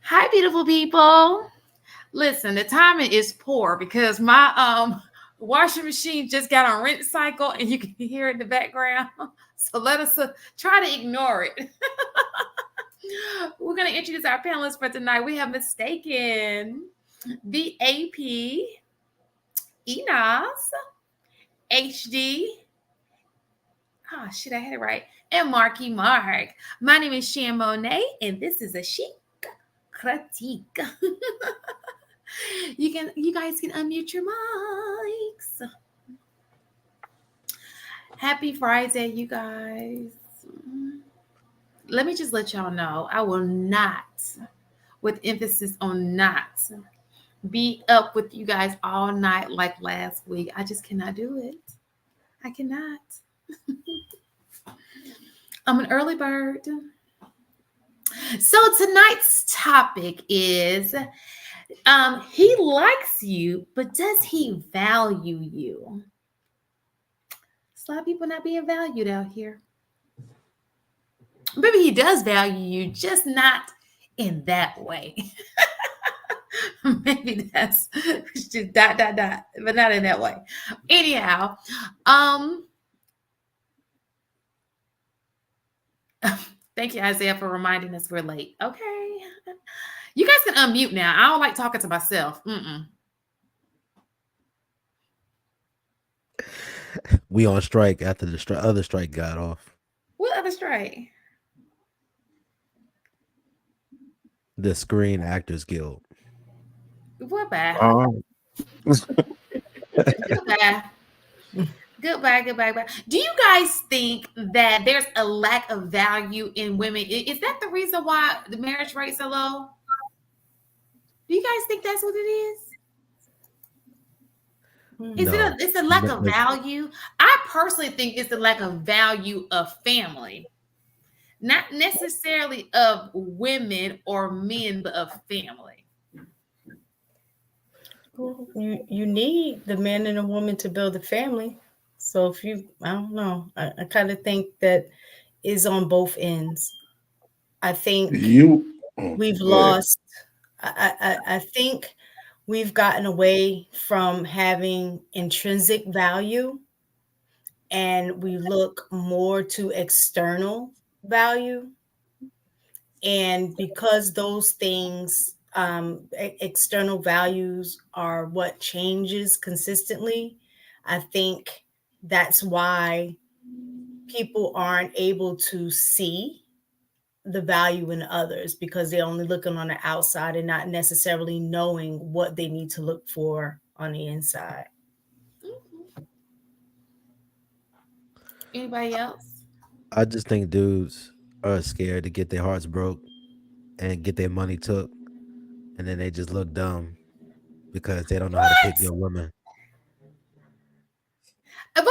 Hi, beautiful people. Listen, the timing is poor because my washing machine just got on rinse cycle, and you can hear it in the background. So let us try to ignore it. We're going to introduce our panelists for tonight. We have mistaken the AP, Enos, HD. Oh shit, I had it right. And Marky Mark. My name is Shan Monet, and this is a chic critique. You guys can unmute your mics. Happy Friday, you guys. Let me just let y'all know I will not, with emphasis on not, be up with you guys all night like last week. I just cannot do it. I cannot. I'm an early bird. So tonight's topic is he likes you, but does he value you? A lot of people not being valued out here. Maybe he does value you, just not in that way. Maybe that's just dot, but not in that way. Anyhow, thank you, Isaiah, for reminding us we're late. Okay. You guys can unmute now. I don't like talking to myself. We on strike after the other strike got off. What other strike? The Screen Actors Guild. What bad? Goodbye. Goodbye. Do you guys think that there's a lack of value in women? Is that the reason why the marriage rates are low? Do you guys think that's what it is? It's a lack of value? I personally think it's the lack of value of family. Not necessarily of women or men, but of family. Well, you need the man and a woman to build a family. So if you, I don't know, I kind of think that is on both ends. I think we've lost. I think we've gotten away from having intrinsic value, and we look more to external value. And because those things, external values are what changes consistently, I think that's why people aren't able to see the value in others, because they're only looking on the outside and not necessarily knowing what they need to look for on the inside. Anybody else? I just think dudes are scared to get their hearts broke and get their money took, and then they just look dumb because they don't know how to pick your woman. But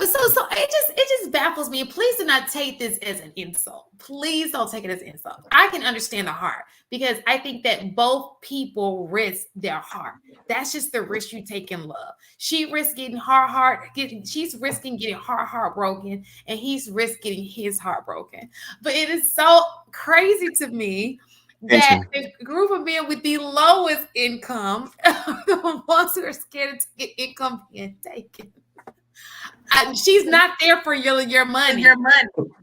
so it just baffles me. Please do not take this as an insult. Please don't take it as an insult. I can understand the heart, because I think that both people risk their heart. That's just the risk you take in love. She risks getting she's risking getting her heart broken, and he's risking getting his heart broken. But it is so crazy to me that a group of men with the lowest income are the ones who are scared to get income being taken. She's not there for your money.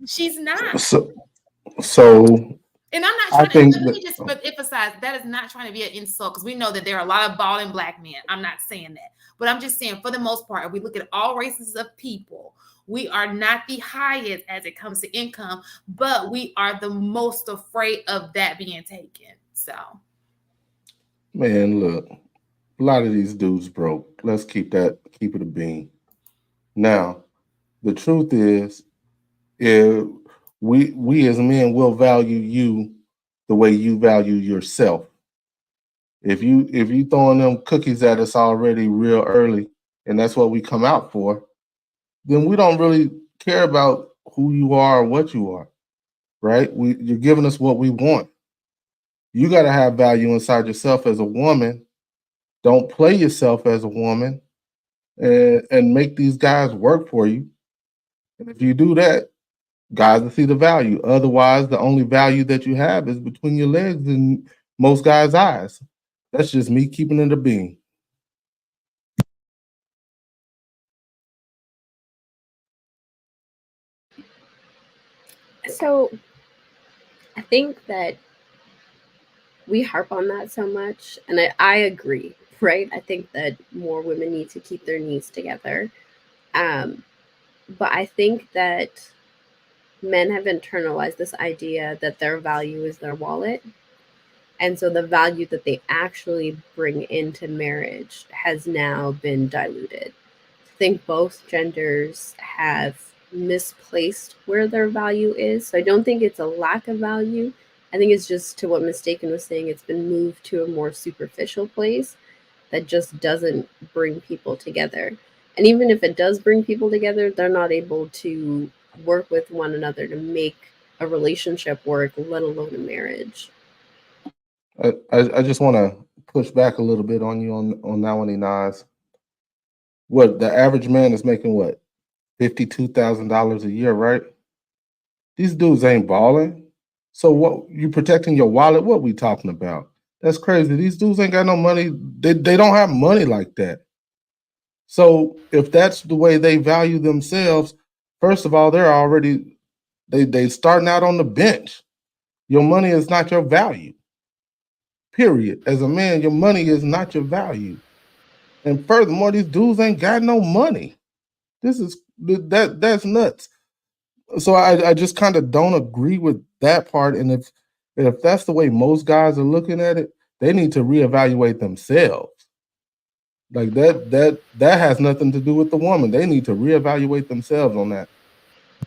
She's not. So and I'm not trying to, let me just emphasize, that is not trying to be an insult, because we know that there are a lot of balling black men. I'm not saying that. But I'm just saying, for the most part, if we look at all races of people, we are not the highest as it comes to income, but we are the most afraid of that being taken. So, man, look, a lot of these dudes broke. Let's keep it a bean. Now, the truth is, if we as men will value you the way you value yourself. If you throwing them cookies at us already real early, and that's what we come out for, then we don't really care about who you are or what you are, right? You're giving us what we want. You got to have value inside yourself as a woman. Don't play yourself as a woman, and make these guys work for you. And if you do that, guys will see the value. Otherwise, the only value that you have is between your legs, and most guys' eyes. That's just me keeping it a bean. So I think that we harp on that so much, and I agree, right? I think that more women need to keep their needs together. But I think that men have internalized this idea that their value is their wallet. And so the value that they actually bring into marriage has now been diluted. I think both genders have misplaced where their value is. So I don't think it's a lack of value. I think it's just, to what Mistaken was saying, it's been moved to a more superficial place that just doesn't bring people together. And even if it does bring people together, they're not able to work with one another to make a relationship work, let alone a marriage. I just want to push back a little bit on you on that one, Inaz. What, the average man is making what, $52,000 a year, right? These dudes ain't balling. So what, you protecting your wallet? What we talking about? That's crazy. These dudes ain't got no money. They don't have money like that. So if that's the way they value themselves, first of all, they're already they starting out on the bench. Your money is not your value. Period. As a man, your money is not your value. And furthermore, these dudes ain't got no money. That's nuts. So I just kind of don't agree with that part. And if that's the way most guys are looking at it, they need to reevaluate themselves. Like that has nothing to do with the woman. They need to reevaluate themselves on that.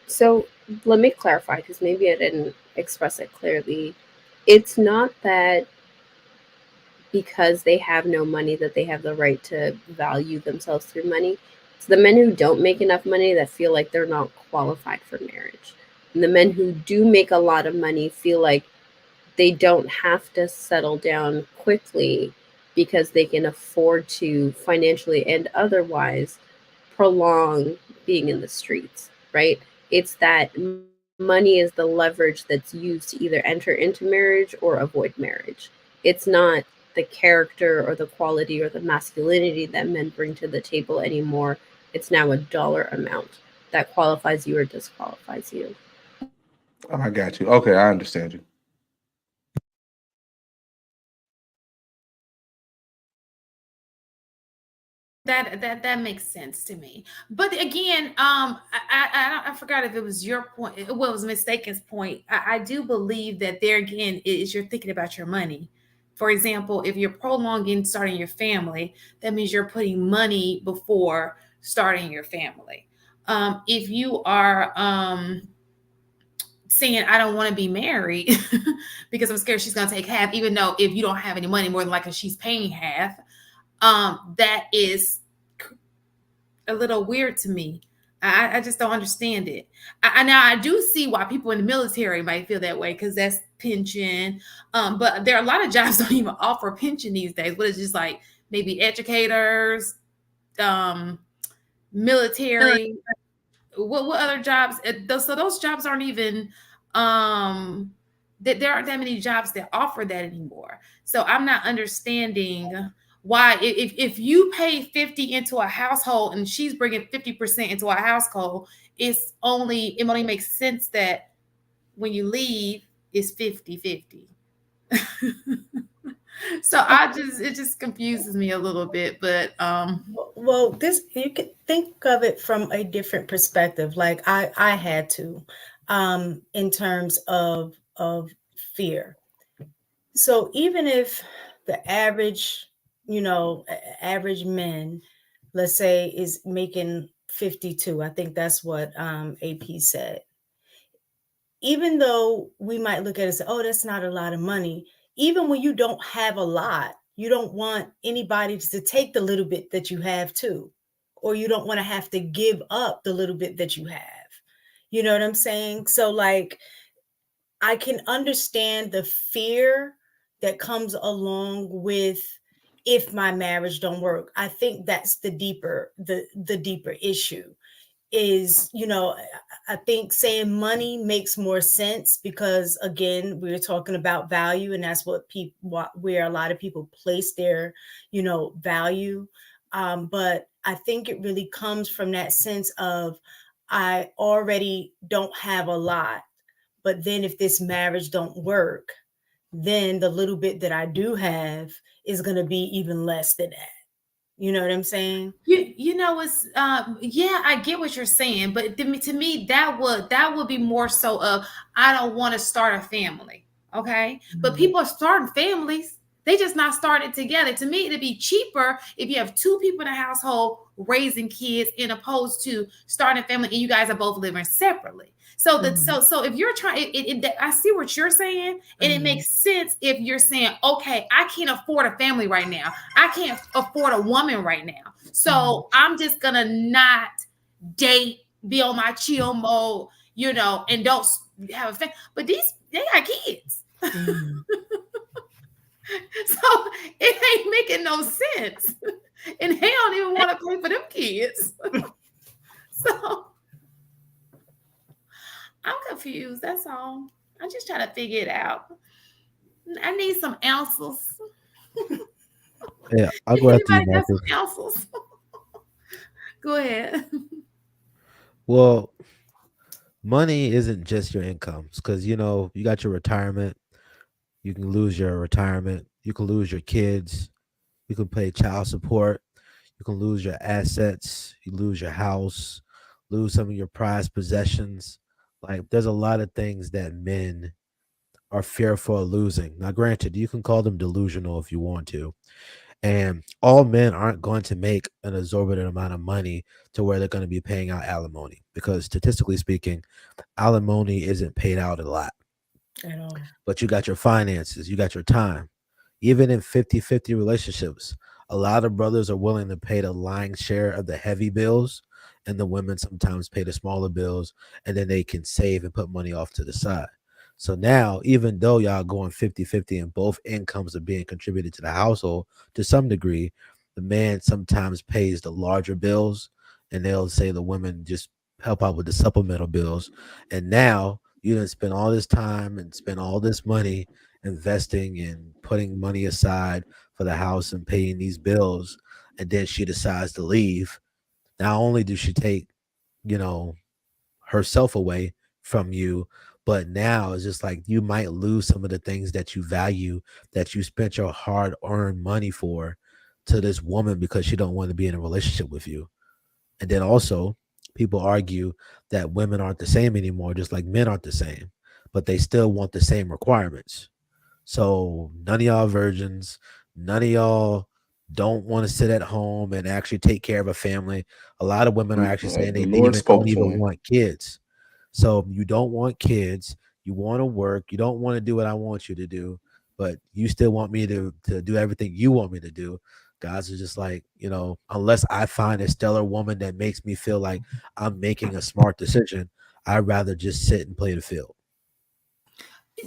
So let me clarify, because maybe I didn't express it clearly. It's not that because they have no money that they have the right to value themselves through money. It's the men who don't make enough money that feel like they're not qualified for marriage. And the men who do make a lot of money feel like they don't have to settle down quickly because they can afford to, financially and otherwise, prolong being in the streets, right? It's that money is the leverage that's used to either enter into marriage or avoid marriage. It's not the character or the quality or the masculinity that men bring to the table anymore. It's now a dollar amount that qualifies you or disqualifies you. Oh, I got you. Okay, I understand you. That makes sense to me. But again, I forgot if it was your point. Well, it was Mistaken's point. I do believe that there again is you're thinking about your money. For example, if you're prolonging starting your family, that means you're putting money before starting your family. If you are saying I don't want to be married because I'm scared she's going to take half, even though if you don't have any money, more than likely she's paying half. That is a little weird to me. I just don't understand it. Now I do see why people in the military might feel that way because that's pension. But there are a lot of jobs don't even offer pension these days. What is just like maybe educators, military. What other jobs? So those jobs aren't even that there aren't that many jobs that offer that anymore. So I'm not understanding why if you pay 50 into a household and she's bringing 50% into a household, it only makes sense that when you leave it's 50-50. So it just confuses me a little bit, but well, this, you can think of it from a different perspective. Like I had to, in terms of fear. So even if the average, average men, let's say, is making 52, I think that's what AP said. Even though we might look at it and say, oh, that's not a lot of money. Even when you don't have a lot, you don't want anybody to take the little bit that you have too, or you don't want to have to give up the little bit that you have. You know what I'm saying? So like, I can understand the fear that comes along with if my marriage don't work. I think that's the deeper issue. is, I think saying money makes more sense because, again, we're talking about value, and that's what where a lot of people place their, value. But I think it really comes from that sense of, I already don't have a lot, but then if this marriage don't work, then the little bit that I do have is going to be even less than that. You know what I'm saying? It's yeah, I get what you're saying, but to me that would be more so of, I don't want to start a family. Okay. But people are starting families. They just not starting together. To me, it'd be cheaper if you have two people in a household raising kids, in opposed to starting a family and you guys are both living separately. So so if you're trying, I see what you're saying, and it makes sense if you're saying, okay, I can't afford a family right now. I can't afford a woman right now. So I'm just gonna not date, be on my chill mode, and don't have a family. But they got kids. So it ain't making no sense. And they don't even want to pay for them kids. So I'm confused. That's all. I'm just trying to figure it out. I need some answers. Yeah, I'll go after you, Anybody got some Marcus. answers? Go ahead. Well, money isn't just your incomes, because you got your retirement. You can lose your retirement. You can lose your kids. You can pay child support. You can lose your assets. You lose your house. Lose some of your prized possessions. Like, there's a lot of things that men are fearful of losing. Now, granted, you can call them delusional if you want to. And all men aren't going to make an exorbitant amount of money to where they're going to be paying out alimony, because statistically speaking, alimony isn't paid out a lot. At all. But you got your finances, you got your time. Even in 50-50 relationships, a lot of brothers are willing to pay the lion's share of the heavy bills, and the women sometimes pay the smaller bills, and then they can save and put money off to the side. So now, even though y'all going 50-50 and both incomes are being contributed to the household to some degree, the man sometimes pays the larger bills, and they'll say the women just help out with the supplemental bills. And now you didn't spend all this time and spend all this money investing and putting money aside for the house and paying these bills, and then she decides to leave. Not only does she take, herself away from you, but now it's just like you might lose some of the things that you value, that you spent your hard-earned money for, to this woman because she don't want to be in a relationship with you. And then also, people argue that women aren't the same anymore, just like men aren't the same, but they still want the same requirements. So none of y'all virgins, none of y'all don't want to sit at home and actually take care of a family. A lot of women are actually saying The they Lord even spoke don't to even him. want kids. So you don't want kids, you want to work, you don't want to do what I want you to do, but you still want me to do everything you want me to do. Guys are just like, unless I find a stellar woman that makes me feel like I'm making a smart decision, I'd rather just sit and play the field.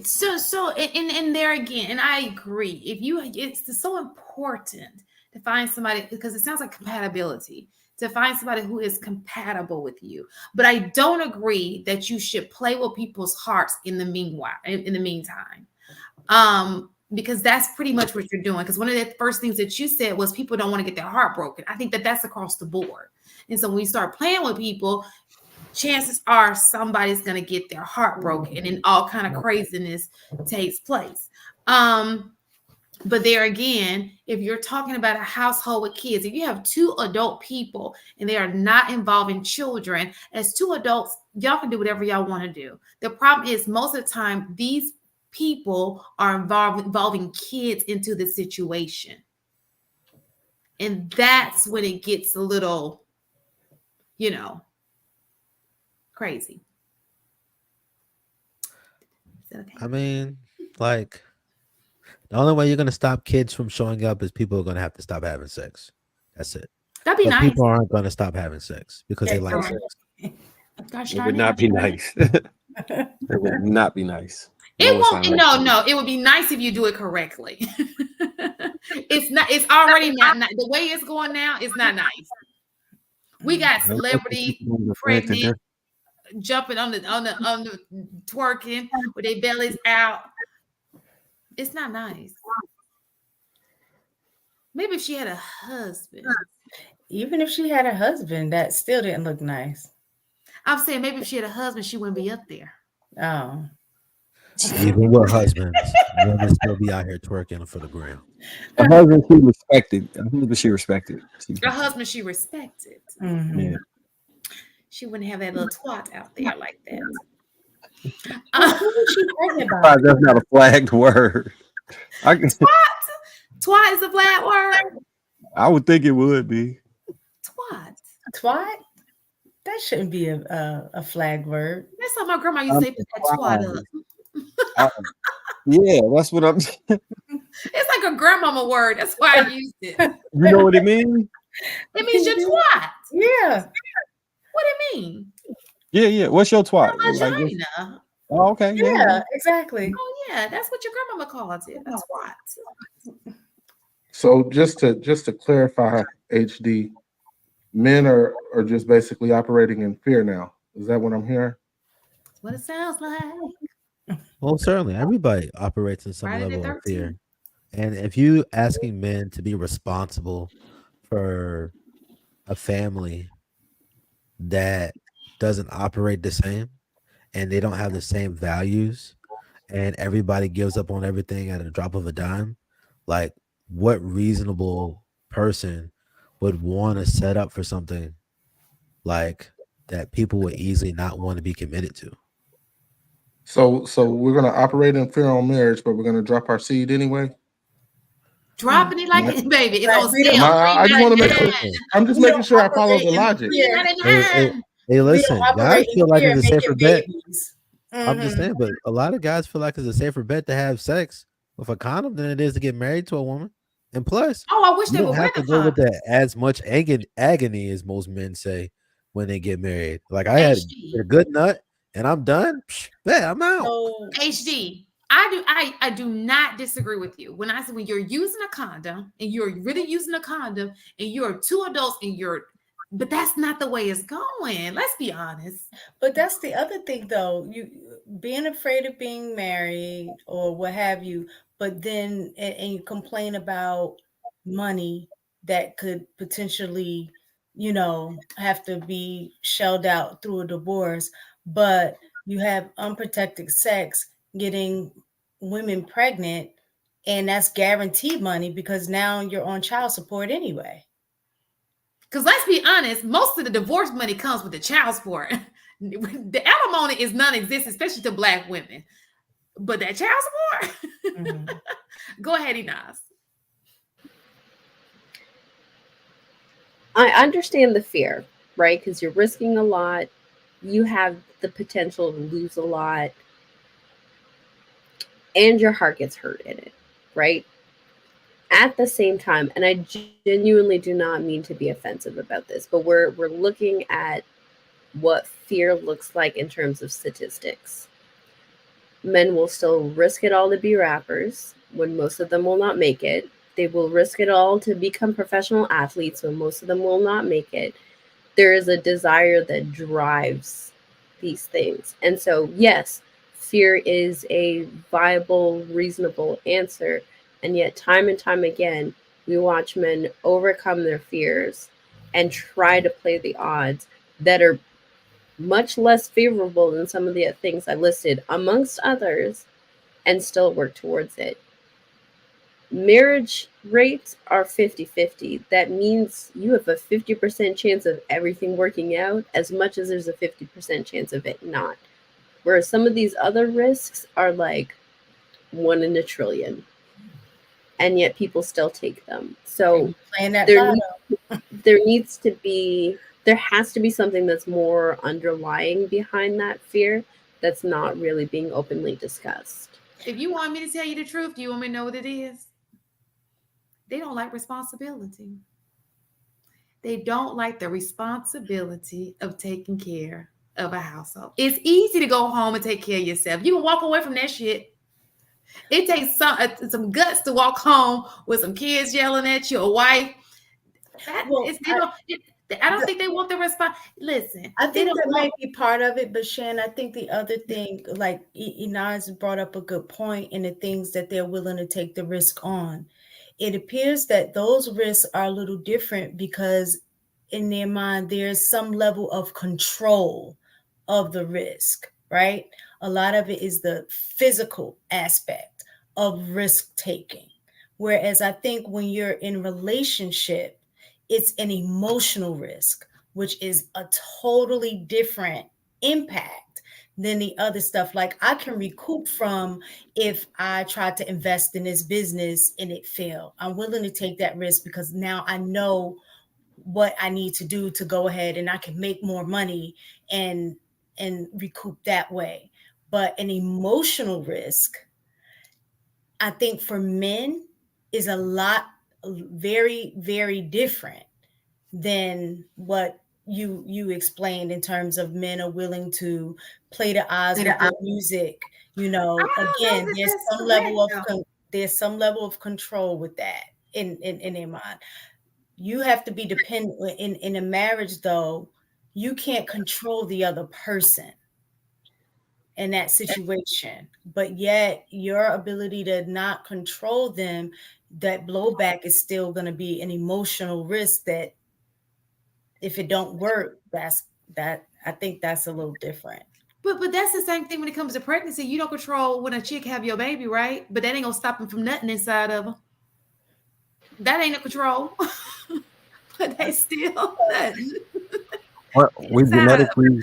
So in there again, and I agree. It's so important to find somebody, because it sounds like compatibility, to find somebody who is compatible with you. But I don't agree that you should play with people's hearts in the meantime. Because that's pretty much what you're doing. Because one of the first things that you said was people don't want to get their heart broken. I think that that's across the board. And so when you start playing with people, chances are somebody's going to get their heart broken, and then all kind of craziness takes place. But there again, if you're talking about a household with kids, if you have two adult people and they are not involving children, as two adults, y'all can do whatever y'all want to do. The problem is most of the time these people are involving kids into the situation. And that's when it gets a little, crazy. Okay? I mean, like, the only way you're going to stop kids from showing up is people are going to have to stop having sex. That's it. That'd be But nice. people aren't going to stop having sex because they like sex. It would not be nice. It would not be nice. It won't. No. It would be nice if you do it correctly. It's not. It's already not. The way it's going now, it's not nice. We got celebrity pregnant, jumping on the twerking with their bellies out. It's not nice. Maybe if she had a husband. Even if she had a husband, that still didn't look nice. I'm saying maybe if she had a husband, she wouldn't be up there. Oh. Even with husbands, women still be out here twerking for the gram. A husband she respected. A husband she respected. A husband she respected. Mm-hmm. Yeah. She wouldn't have that little twat out there like that. Who was she pregnant about? That's not a flagged word. Twat is a flag word. I would think it would be. Twat? That shouldn't be a flag word. That's how my grandma used to say, put that twat up. Yeah, that's what I'm. It's like a grandmama word. That's why I used it. You know what it means? It means your twat. Yeah. What do it mean? Yeah. What's your twat? Vagina. Oh, okay. Yeah, exactly. Oh yeah, that's what your grandmama calls it. That's twat. So just to clarify, HD, men are just basically operating in fear now. Is that what I'm hearing? That's what it sounds like. Well, certainly everybody operates in some Friday level the of fear. And if you asking men to be responsible for a family that doesn't operate the same and they don't have the same values and everybody gives up on everything at a drop of a dime, like what reasonable person would want to set up for something like that people would easily not want to be committed to? So we're gonna operate in fear on marriage, but we're gonna drop our seed anyway. Dropping it like it, baby. It's on Right. sale. I just want to make sure. I'm just making sure I follow the logic. Hey, listen, guys feel like it's a safer bet. Mm-hmm. I'm just saying, but a lot of guys feel like it's a safer bet to have sex with a condom than it is to get married to a woman. And plus, I wish you they don't would have to go with that as much agony as most men say when they get married. Like I had a good nut and I'm done. Yeah, I'm out. So, HD, I do not disagree with you. When I say when you're using a condom and you're really using a condom and you're two adults and but that's not the way it's going. Let's be honest. But that's the other thing, though. You being afraid of being married or what have you, but then and you complain about money that could potentially, have to be shelled out through a divorce. But you have unprotected sex, getting women pregnant, and that's guaranteed money because now you're on child support anyway. Because let's be honest, most of the divorce money comes with the child support. The alimony is non-existent, especially to Black women. But that child support, Mm-hmm. Go ahead, Enos. I understand the fear, right? Because you're risking a lot. You have the potential to lose a lot. And your heart gets hurt in it, right? At the same time, and I genuinely do not mean to be offensive about this, but we're looking at what fear looks like in terms of statistics. Men will still risk it all to be rappers when most of them will not make it. They will risk it all to become professional athletes when most of them will not make it. There is a desire that drives these things. And so, yes, fear is a viable, reasonable answer. And yet, time and time again, we watch men overcome their fears and try to play the odds that are much less favorable than some of the things I listed, amongst others, and still work towards it. Marriage rates are 50-50. That means you have a 50% chance of everything working out as much as there's a 50% chance of it not. Whereas some of these other risks are like 1 in a trillion. And yet people still take them. So there has to be something that's more underlying behind that fear that's not really being openly discussed. If you want me to tell you the truth, do you want me to know what it is? They don't like responsibility. They don't like the responsibility of taking care of a household. It's easy to go home and take care of yourself. You can walk away from that shit. It takes some guts to walk home with some kids yelling at you, a wife. The I don't think they want the response. Listen, I think that may be part of it, but Shan, I think the other thing, like Inaz brought up a good point in the things that they're willing to take the risk on. It appears that those risks are a little different because in their mind, there's some level of control of the risk, right? A lot of it is the physical aspect of risk taking. Whereas I think when you're in relationship, it's an emotional risk, which is a totally different impact than the other stuff. Like I can recoup from if I tried to invest in this business and it failed. I'm willing to take that risk because now I know what I need to do to go ahead and I can make more money and recoup that way. But an emotional risk, I think for men is a lot very, very different than what you explained in terms of men are willing to play the odds with their music. Again, there's some level of control with that in their mind. You have to be dependent in a marriage, though. You can't control the other person in that situation, but yet your ability to not control them, that blowback is still going to be an emotional risk that if it don't work, I think that's a little different. But that's the same thing when it comes to pregnancy. You don't control when a chick have your baby, right? But that ain't gonna stop them from nothing inside of them. That ain't a control. But they still nothing. Well, we genetically.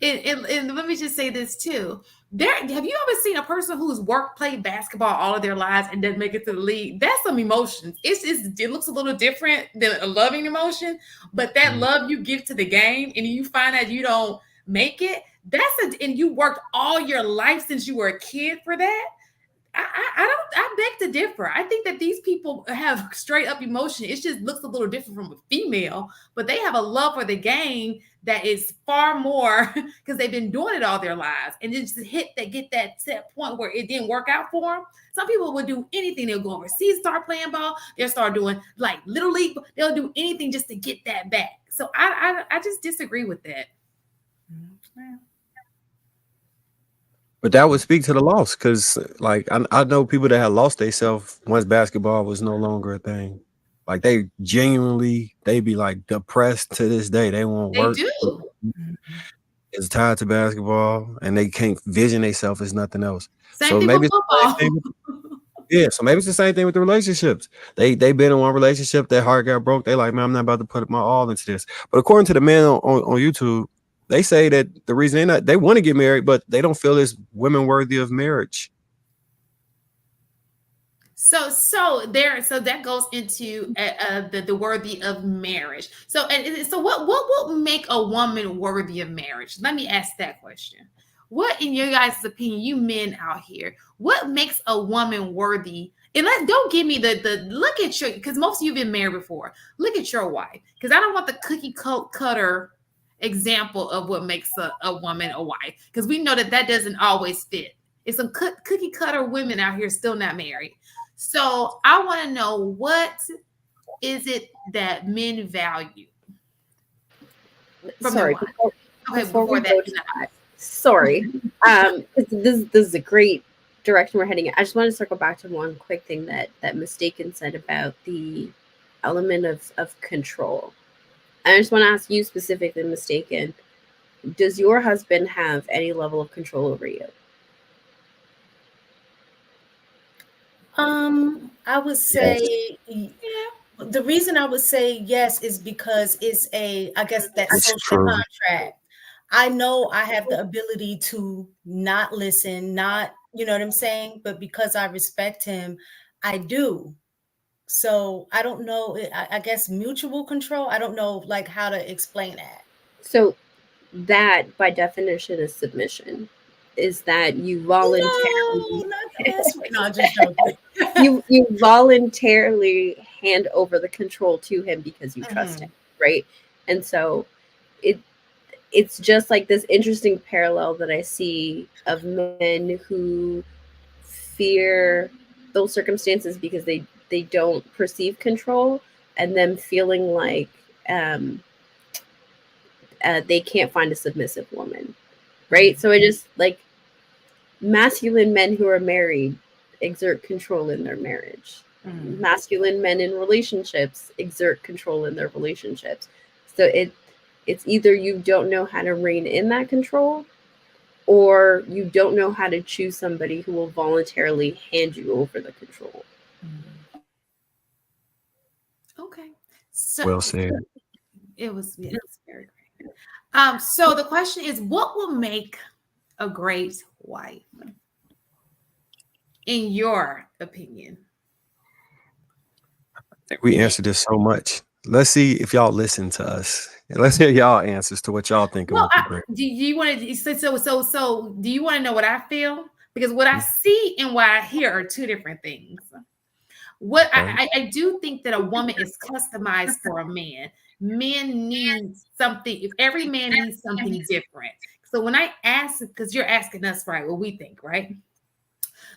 And let me just say this too. Have you ever seen a person who's played basketball all of their lives and doesn't make it to the league? That's some emotions. It looks a little different than a loving emotion, but that love you give to the game and you find out you don't make it, and you worked all your life since you were a kid for that. I beg to differ. I think that these people have straight up emotion. It just looks a little different from a female, but they have a love for the game that is far more because they've been doing it all their lives. And then just get that set point where it didn't work out for them. Some people would do anything. They'll go overseas, start playing ball. They'll start doing like little league. They'll do anything just to get that back. So I just disagree with that. But that would speak to the loss, because like I know people that have lost themselves once basketball was no longer a thing. Like they genuinely, they be like depressed to this day. They won't work. They do. It's tied to basketball, and they can't vision themselves as nothing else. Same thing with football. So maybe it's the same thing with the relationships. They been in one relationship, their heart got broke. They like, man, I'm not about to put my all into this. But according to the men on YouTube, they say that the reason they want to get married, but they don't feel it's women worthy of marriage. So that goes into the worthy of marriage. So what will make a woman worthy of marriage? Let me ask that question. What, in your guys' opinion, you men out here, what makes a woman worthy? And don't give me the look at your, because most of you have been married before. Look at your wife, because I don't want the cookie cutter example of what makes a woman a wife, because we know that doesn't always fit. It's some cookie cutter women out here still not married. So I want to know, what is it that men value? Sorry. Before that. Sorry. This is a great direction we're heading in. I just want to circle back to one quick thing that Mistaken said about the element of control. I just want to ask you specifically, Mistaken, does your husband have any level of control over you? I would say the reason I would say yes is because it's I guess that social contract. I know I have the ability to not listen, not, you know what I'm saying? But because I respect him, I do. So I don't know, I guess mutual control. I don't know like how to explain that. So that by definition is submission. Is that you voluntarily you voluntarily hand over the control to him because you trust him, right? And so it's just like this interesting parallel that I see of men who fear those circumstances because they don't perceive control, and them feeling like they can't find a submissive woman, right? So it just like masculine men who are married exert control in their marriage. Masculine men in relationships exert control in their relationships. So it's either you don't know how to rein in that control, or you don't know how to choose somebody who will voluntarily hand you over the control. Okay. So Well said. it was very great. So the question is, what will make a great wife, in your opinion? I think we answered this so much. Let's see if y'all listen to us. And let's hear y'all answers to what y'all think. Well, do you want to? So, do you want to know what I feel? Because what I see and what I hear are two different things. What I do think that a woman is customized for a man. Men need something. Every man needs something different. So when I ask, because you're asking us, right, what we think, right?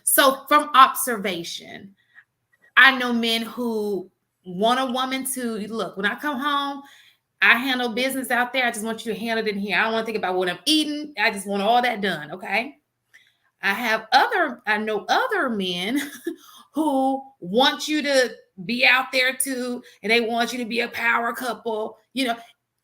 So from observation, I know men who want a woman to look. When I come home, I handle business out there. I just want you to handle it in here. I don't want to think about what I'm eating. I just want all that done. Okay. I know other men who want you to be out there too, and they want you to be a power couple. You know,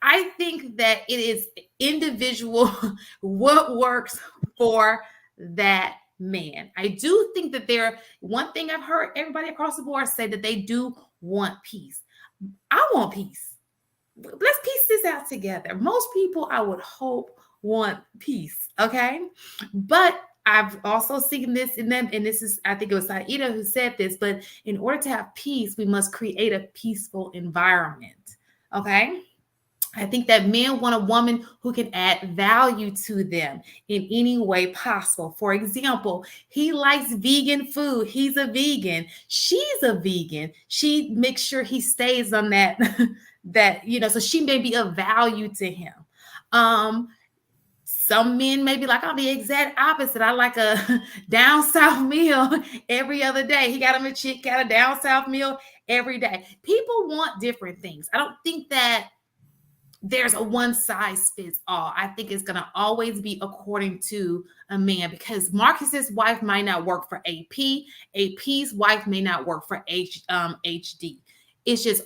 I think that it is individual what works for that man. I do think that one thing I've heard everybody across the board say that they do want peace. I want peace. Let's piece this out together. Most people, I would hope, want peace. Okay. But I've also seen this in them, and this is, I think it was Saida who said this, but in order to have peace, we must create a peaceful environment. Okay. I think that men want a woman who can add value to them in any way possible. For example, he likes vegan food. He's a vegan. She's a vegan. She makes sure he stays on that, so she may be of value to him. Some men may be like, I'm the exact opposite. I like a down south meal every other day. He got him a chick, got a down south meal every day. People want different things. I don't think that there's a one size fits all. I think it's going to always be according to a man, because Marcus's wife might not work for AP. AP's wife may not work for HD. It's just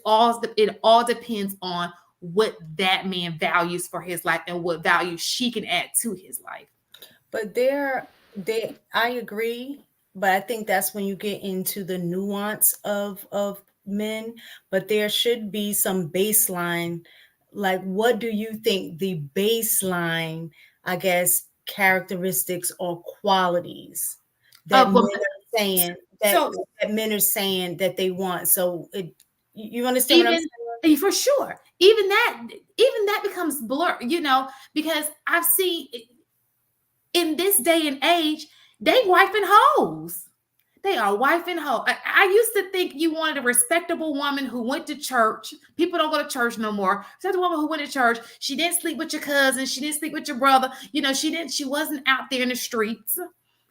it all depends on what that man values for his life and what value she can add to his life. But I agree, but I think that's when you get into the nuance of men. But there should be some baseline. Like, what do you think the baseline, I guess, characteristics or qualities that men are saying that men are saying that they want? So you understand what I'm saying? For sure. Even that becomes blur, because I've seen in this day and age, they wifing hoes. They are wifing hoes. I used to think you wanted a respectable woman who went to church. People don't go to church no more. So the woman who went to church, she didn't sleep with your cousin. She didn't sleep with your brother. She wasn't out there in the streets.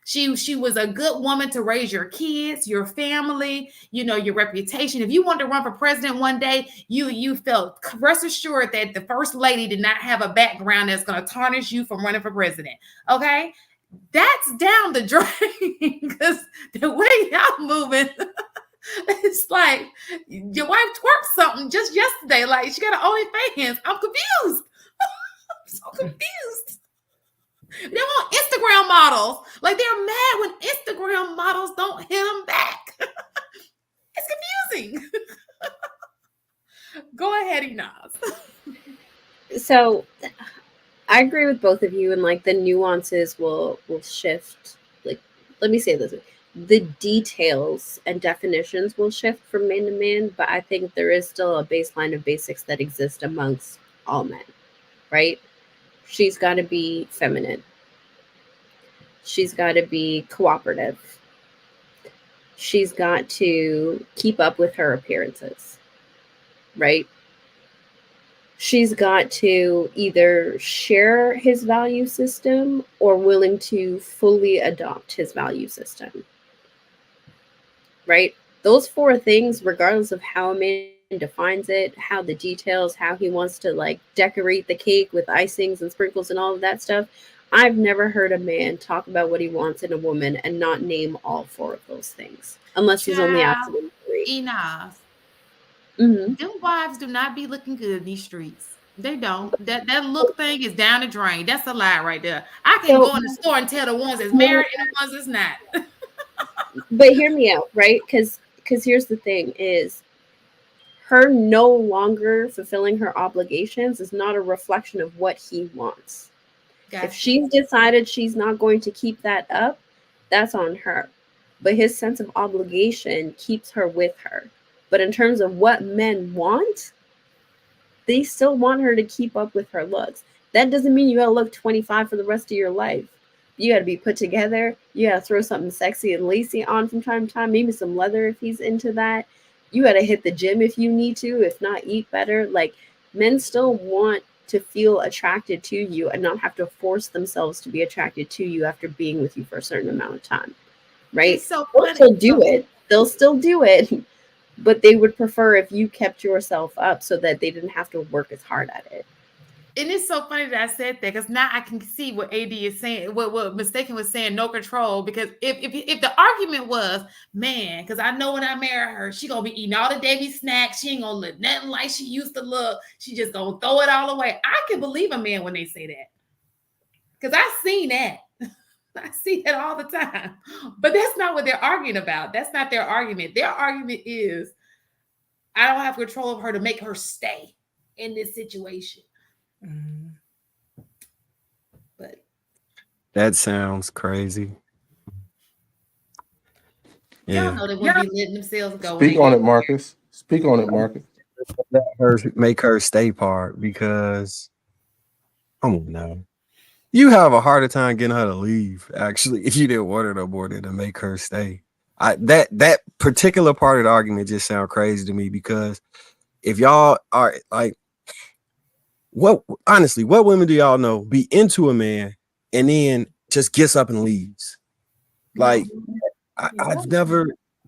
She was a good woman to raise your kids, your family, your reputation. If you wanted to run for president one day, you felt rest assured that the first lady did not have a background that's going to tarnish you from running for president. Okay. That's down the drain, because the way y'all moving, it's like your wife twerked something just yesterday. Like, she got an OnlyFans. I'm confused. I'm so confused. They want Instagram models. Like, they're mad when Instagram models don't hit them back. It's confusing. Go ahead, Inaz. So I agree with both of you, and like the nuances will shift. Like, let me say this: the details and definitions will shift from man to man, but I think there is still a baseline of basics that exist amongst all men, right? She's got to be feminine. She's got to be cooperative. She's got to keep up with her appearances, right? She's got to either share his value system or willing to fully adopt his value system, right? Those four things, regardless of how a man defines it, how the details, how he wants to like decorate the cake with icings and sprinkles and all of that stuff. I've never heard a man talk about what he wants in a woman and not name all 4 of those things, unless he's only asking them 3. Enos. Mm-hmm. Them wives do not be looking good in these streets. They don't. That look thing is down the drain. That's a lie right there. I can go in the store and tell the ones that's married and the ones that's not. But hear me out, right? Because here's the thing is, her no longer fulfilling her obligations is not a reflection of what he wants. Gotcha. If she's decided she's not going to keep that up, that's on her. But his sense of obligation keeps her with her. But in terms of what men want, they still want her to keep up with her looks. That doesn't mean you gotta look 25 for the rest of your life. You gotta be put together. You gotta throw something sexy and lacy on from time to time, maybe some leather if he's into that. You gotta hit the gym if you need to, if not, eat better. Like, men still want to feel attracted to you and not have to force themselves to be attracted to you after being with you for a certain amount of time, right? So they'll still do it. They'll still do it, but they would prefer if you kept yourself up so that they didn't have to work as hard at it. And it's so funny that I said that, because now I can see what AD is saying, what Mistaken was saying, no control. Because if the argument was, man, because I know when I marry her, she gonna be eating all the daily snacks, she ain't gonna look nothing like she used to look, she just gonna throw it all away. I can believe a man when they say that, because I've seen that. I see that all the time. But that's not what they're arguing about. That's not their argument. Their argument is, I don't have control of her to make her stay in this situation. Mm-hmm. But that sounds crazy. Y'all know they wouldn't be letting themselves go. Speak on it, Marcus. Speak on it, Marcus. Make her stay part, because come on now. You have a harder time getting her to leave, actually, if you didn't want her no more than to make her stay. That particular part of the argument just sounds crazy to me, because if y'all are like, what women do y'all know be into a man and then just gets up and leaves? Like, I've never,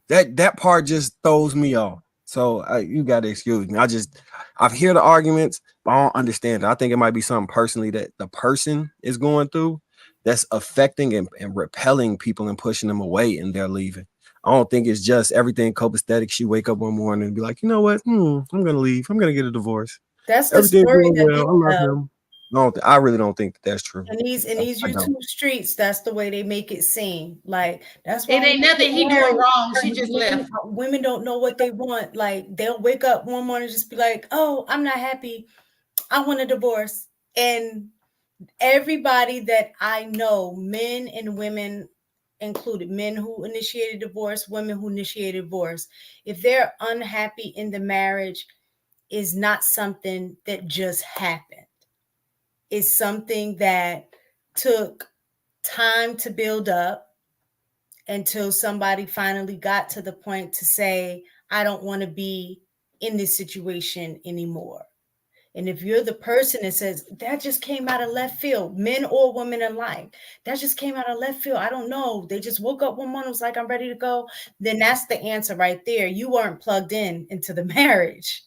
that part just throws me off. So you got to excuse me. I've heard the arguments, but I don't understand it. I think it might be something personally that the person is going through that's affecting and repelling people and pushing them away, and they're leaving. I don't think it's just everything copacetic. She wake up one morning and be like, you know what? I'm going to leave. I'm going to get a divorce. That's the story that well. I love him. No, I really don't think that's true. In these YouTube streets, that's the way they make it seem. Like, that's why it ain't nothing he doing wrong. She just left. Women don't know what they want. Like, they'll wake up one morning and just be like, oh, I'm not happy, I want a divorce. And everybody that I know, men and women included, men who initiated divorce, women who initiated divorce, if they're unhappy in the marriage, is not something that just happened. It's something that took time to build up until somebody finally got to the point to say, I don't want to be in this situation anymore. And if you're the person that says, that just came out of left field, men or women alike, that just came out of left field, I don't know, they just woke up one morning and was like, I'm ready to go, then that's the answer right there. You weren't plugged into the marriage.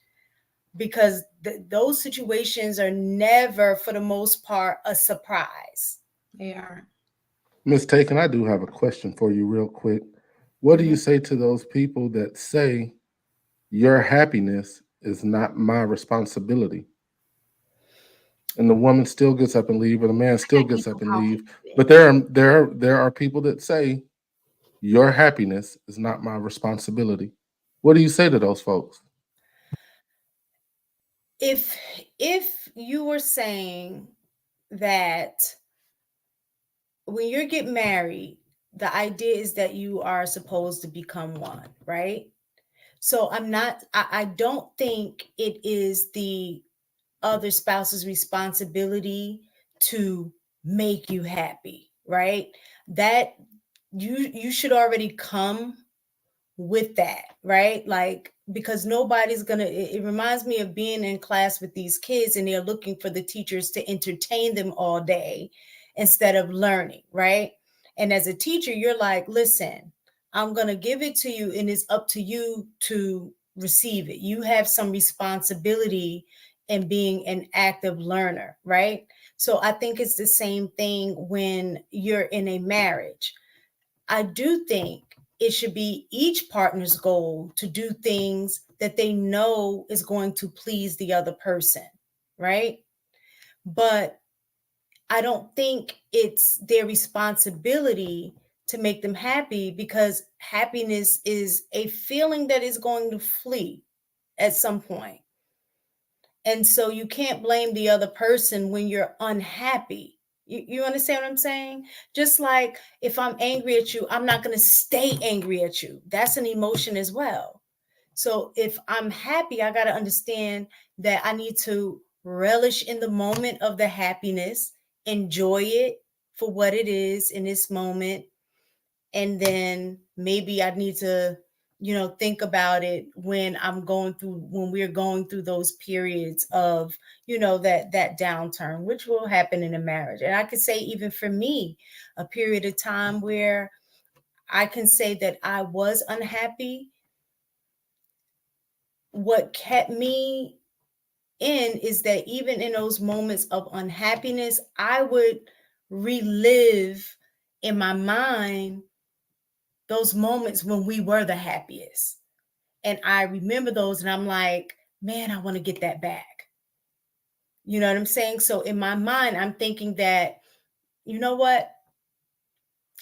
Because those situations are never, for the most part, a surprise. They aren't. Mistaken, I do have a question for you real quick. What do you say to those people that say your happiness is not my responsibility? And the woman still gets up and leave, or the man still gets up and leave. But there are people that say your happiness is not my responsibility. What do you say to those folks? If you were saying that when you get married, the idea is that you are supposed to become one, right? So I don't think it is the other spouse's responsibility to make you happy, right? That you should already come with that, right? Like, because nobody's gonna, it reminds me of being in class with these kids and they're looking for the teachers to entertain them all day instead of learning, right? And as a teacher, you're like, listen, I'm gonna give it to you and it's up to you to receive it. You have some responsibility in being an active learner, right? So I think it's the same thing when you're in a marriage. I do think it should be each partner's goal to do things that they know is going to please the other person, right? But I don't think it's their responsibility to make them happy, because happiness is a feeling that is going to flee at some point. And so you can't blame the other person when you're unhappy. You understand what I'm saying? Just like if I'm angry at you, I'm not going to stay angry at you. That's an emotion as well. So if I'm happy, I got to understand that I need to relish in the moment of the happiness, enjoy it for what it is in this moment. And then maybe I need to, think about it when we're going through those periods of, that downturn, which will happen in a marriage. And I could say, even for me, a period of time where I can say that I was unhappy. What kept me in is that even in those moments of unhappiness, I would relive in my mind those moments when we were the happiest. And I remember those and I'm like, man, I want to get that back. You know what I'm saying? So in my mind, I'm thinking that, you know what?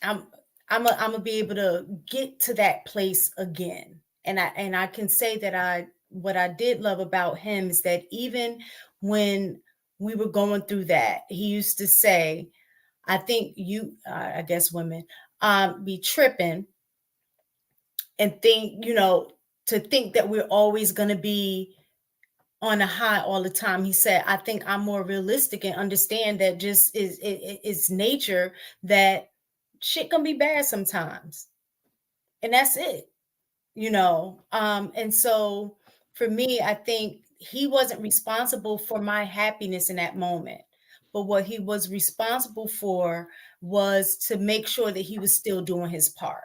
I'm gonna be able to get to that place again. And I can say that what I did love about him is that even when we were going through that, he used to say, I think I guess women be tripping and think, to think that we're always going to be on a high all the time. He said, I think I'm more realistic and understand that just it's nature, that shit gonna be bad sometimes. And that's it, and so for me, I think he wasn't responsible for my happiness in that moment. But what he was responsible for was to make sure that he was still doing his part.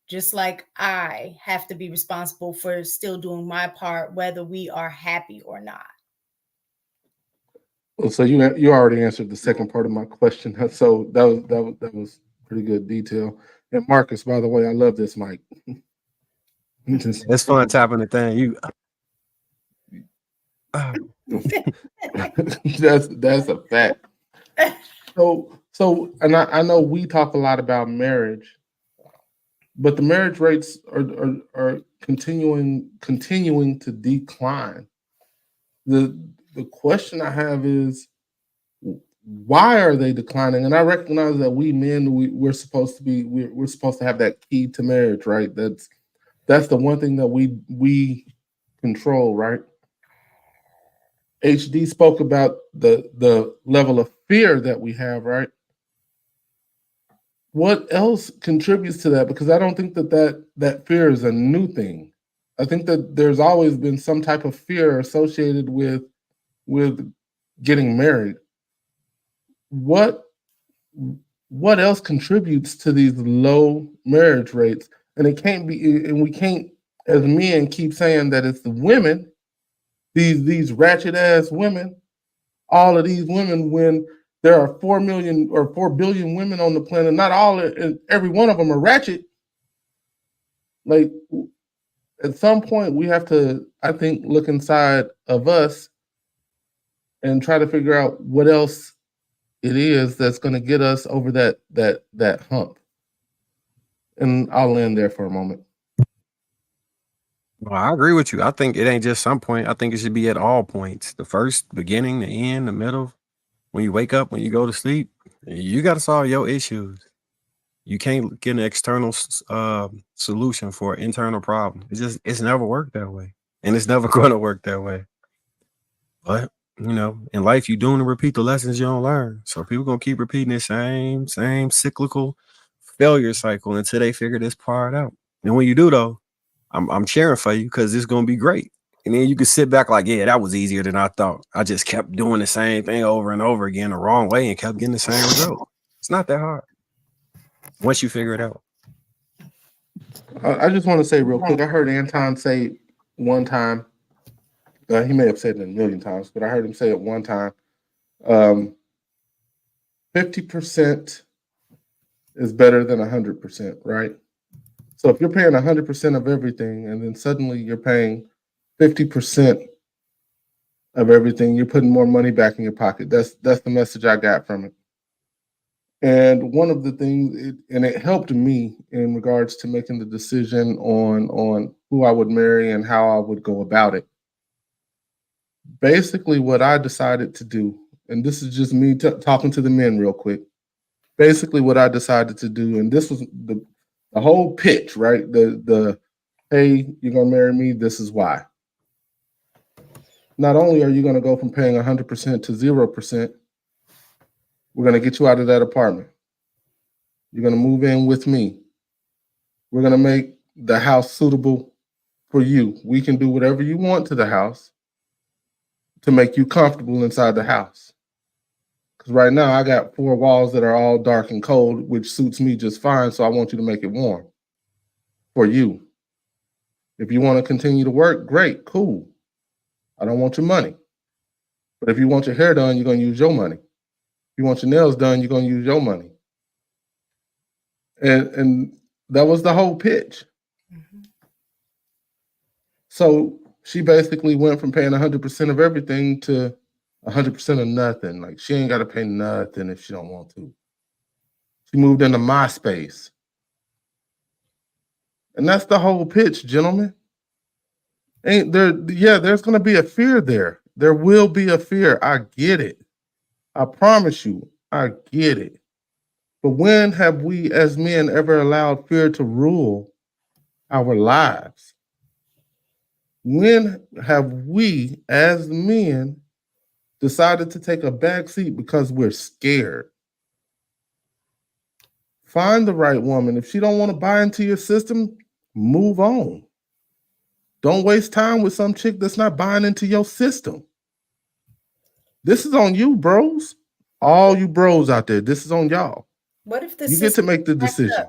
Just like I have to be responsible for still doing my part, whether we are happy or not. Well, so you already answered the second part of my question. So that was pretty good detail. And Marcus, by the way, I love this mic. It's fun tapping the thing. That's a fact. So and I know we talk a lot about marriage, but the marriage rates are continuing to decline. The question I have is, why are they declining? And I recognize that we men, we're supposed to have that key to marriage, right? That's the one thing that we control, right? HD spoke about the level of fear that we have, right? What else contributes to that? Because I don't think that fear is a new thing. I think that there's always been some type of fear associated with getting married. What else contributes to these low marriage rates? And it can't be, and we can't, as men, keep saying that it's the women, these ratchet ass women, all of these women, when there are 4 million or 4 billion women on the planet. Not all, every one of them are ratchet. Like, at some point, we have to, I think, look inside of us and try to figure out what else it is that's going to get us over that hump. And I'll end there for a moment. Well, I agree with you. I think it ain't just some point. I think it should be at all points. The first, beginning, the end, the middle. When you wake up, when you go to sleep, you got to solve your issues. You can't get an external solution for an internal problem. It's never worked that way. And it's never going to work that way. But, in life, you doing to repeat the lessons you don't learn. So people going to keep repeating the same cyclical failure cycle until they figure this part out. And when you do, though, I'm cheering for you, because it's going to be great. And then you can sit back like, yeah, that was easier than I thought. I just kept doing the same thing over and over again the wrong way and kept getting the same result. It's not that hard once you figure it out. I just want to say real quick, I heard Anton say one time. He may have said it a million times, but I heard him say it one time. 50% is better than 100%, right? So if you're paying 100% of everything, and then suddenly you're paying 50% of everything, you're putting more money back in your pocket. That's the message I got from it. And one of the things, it helped me in regards to making the decision on who I would marry and how I would go about it. Basically, what I decided to do, and this is just me talking to the men real quick. Basically, what I decided to do, and this was the whole pitch, right? The hey, you're gonna marry me. This is why. Not only are you gonna go from paying 100% to 0%, we're gonna get you out of that apartment. You're gonna move in with me. We're gonna make the house suitable for you. We can do whatever you want to the house to make you comfortable inside the house. Because right now I got 4 walls that are all dark and cold, which suits me just fine. So I want you to make it warm for you. If you want to continue to work, great, cool. I don't want your money. But if you want your hair done, you're going to use your money. If you want your nails done, you're going to use your money. And that was the whole pitch. Mm-hmm. So she basically went from paying 100% of everything to 100% of nothing. Like, she ain't got to pay nothing if she don't want to. She moved into my space. And that's the whole pitch, gentlemen. Ain't there? Yeah, there's going to be a fear there. There will be a fear. I get it. I promise you, I get it. But when have we as men ever allowed fear to rule our lives? When have we as men decided to take a back seat because we're scared? Find the right woman. If she don't want to buy into your system, move on. Don't waste time with some chick that's not buying into your system. This is on you, bros. All you bros out there, this is on y'all. What if you get to make the decision?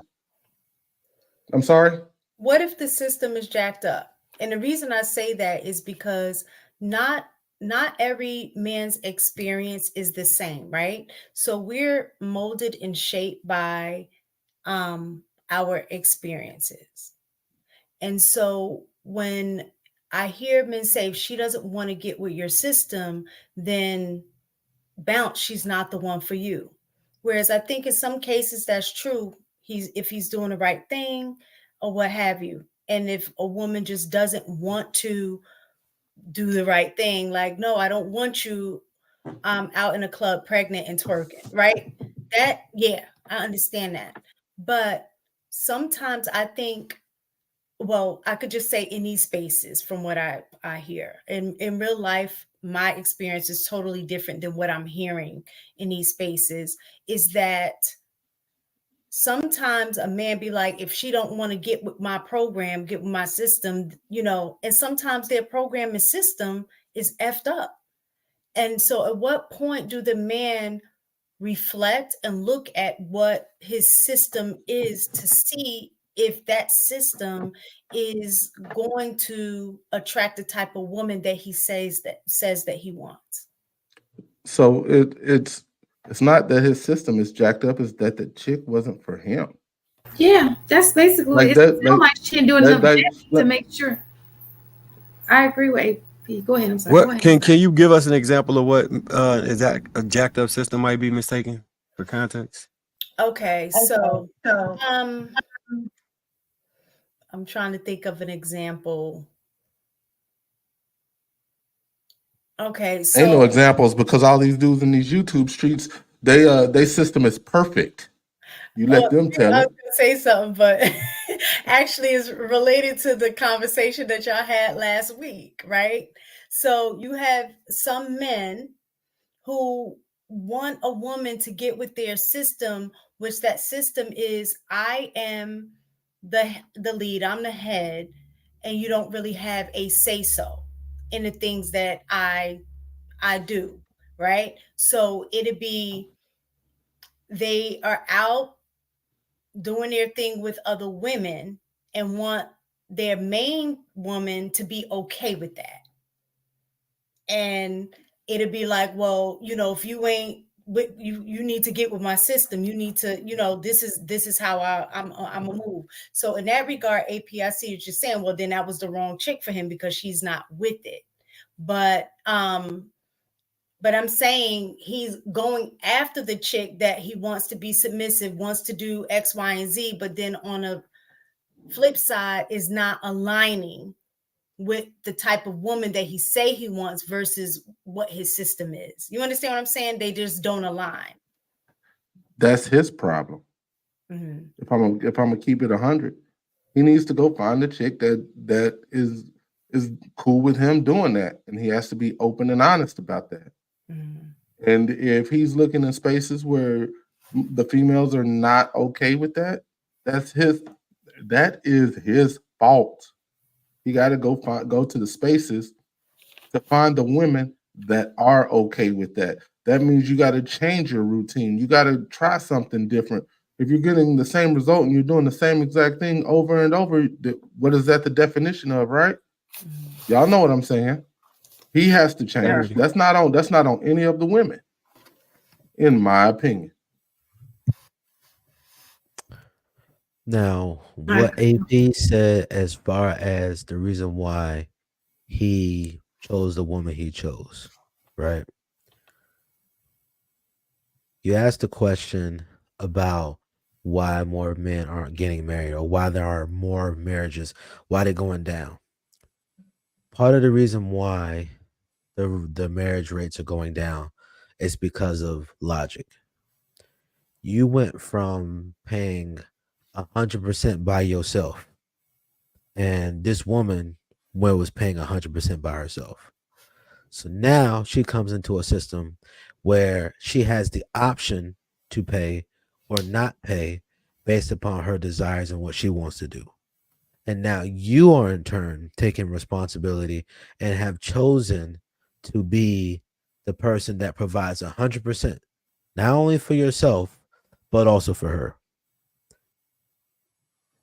I'm sorry? What if the system is jacked up? And the reason I say that is because not every man's experience is the same, right? So we're molded and shaped by our experiences. And so when I hear men say, if she doesn't want to get with your system, then bounce, she's not the one for you. Whereas I think in some cases that's true. If he's doing the right thing or what have you. And if a woman just doesn't want to do the right thing, like, no, I don't want you out in a club pregnant and twerking, right? That, yeah, I understand that. But sometimes I think, well, I could just say in these spaces from what I hear. In real life, my experience is totally different than what I'm hearing in these spaces, is that sometimes a man be like, if she don't want to get with my program, get with my system, and sometimes their program and system is effed up. And so at what point do the man reflect and look at what his system is to see if that system is going to attract the type of woman that he says that he wants? So it's not that his system is jacked up, it's that the chick wasn't for him. Yeah, that's basically like it's that. so much she doing enough to make sure. I agree with AP. Go ahead. I'm sorry. What can you give us an example of what is that a jacked up system might be mistaken for context? Okay, so I'm trying to think of an example. Okay, so ain't no examples because all these dudes in these YouTube streets, they system is perfect. You let them tell it. I was gonna say something, but actually it's related to the conversation that y'all had last week, right? So you have some men who want a woman to get with their system, which that system is, I am the lead, I'm the head, and you don't really have a say-so in the things that I do, right? So it'd be they are out doing their thing with other women and want their main woman to be okay with that. And it'd be like, well, if you ain't you need to get with my system. You need to, this is how I'm a move. So in that regard, AP, I see what you're saying. Well, then that was the wrong chick for him because she's not with it. But I'm saying he's going after the chick that he wants to be submissive, wants to do X, Y, and Z, but then on a flip side is not aligning with the type of woman that he say he wants versus what his system is. You understand what I'm saying? They just don't align. That's his problem. Mm-hmm. If I'm gonna keep it 100, he needs to go find a chick that is cool with him doing that, and he has to be open and honest about that. Mm-hmm. And if he's looking in spaces where the females are not okay with that, that is his fault. You got to go to the spaces to find the women that are okay with that. That means you got to change your routine. You got to try something different. If you're getting the same result and you're doing the same exact thing over and over, what is that the definition of, right? Y'all know what I'm saying. He has to change. That's not on any of the women, in my opinion. Now, what AP said as far as the reason why he chose the woman he chose, right? You asked the question about why more men aren't getting married or why there are more marriages, why they're going down. Part of the reason why the marriage rates are going down is because of logic. You went from paying 100% by yourself, and this woman was paying 100% by herself. So now she comes into a system where she has the option to pay or not pay based upon her desires and what she wants to do. And now you are in turn taking responsibility and have chosen to be the person that provides 100%, not only for yourself, but also for her.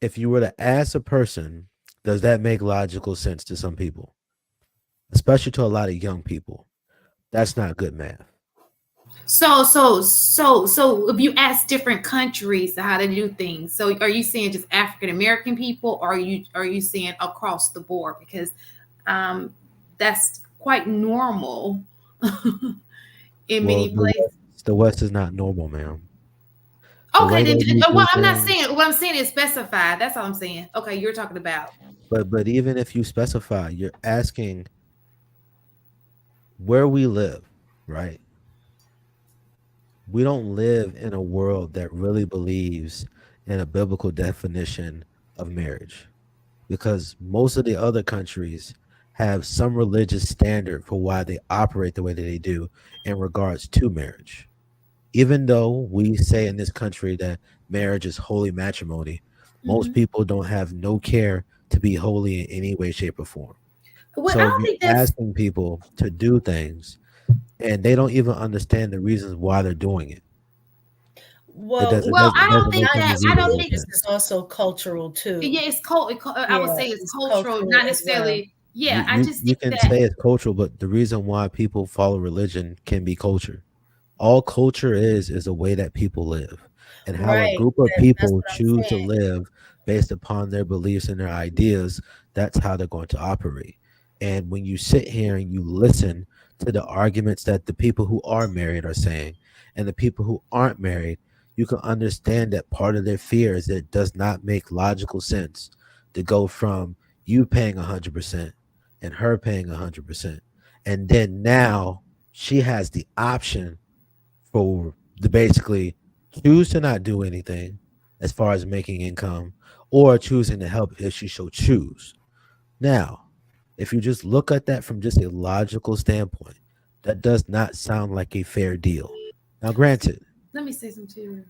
If you were to ask a person, does that make logical sense to some people, especially to a lot of young people? That's not good math. So if you ask different countries how to do things, so are you saying just African American people, or are you saying across the board? Because that's quite normal in many places. The West is not normal, ma'am. Okay, then what I'm saying is specified. That's all I'm saying. Okay, you're talking about. But even if you specify, you're asking where we live, right? We don't live in a world that really believes in a biblical definition of marriage, because most of the other countries have some religious standard for why they operate the way that they do in regards to marriage. Even though we say in this country that marriage is holy matrimony, most people don't have no care to be holy in any way, shape, or form. Well, so you're asking people to do things, and they don't even understand the reasons why they're doing it. Well, I don't think that. I don't think this is also cultural too. Yeah, it's I would say it's cultural, not necessarily. Well. Yeah, I just you can say it's cultural, but the reason why people follow religion can be culture. All culture is a way that people live, and how a group of people choose to live based upon their beliefs and their ideas. That's how they're going to operate. And when you sit here and you listen to the arguments that the people who are married are saying and the people who aren't married, you can understand that part of their fear is that it does not make logical sense to go from you paying 100% and her paying 100%. And then now she has the option for to basically choose to not do anything as far as making income, or choosing to help if she so choose. Now, if you just look at that from just a logical standpoint, that does not sound like a fair deal. Now, granted, let me say something to you.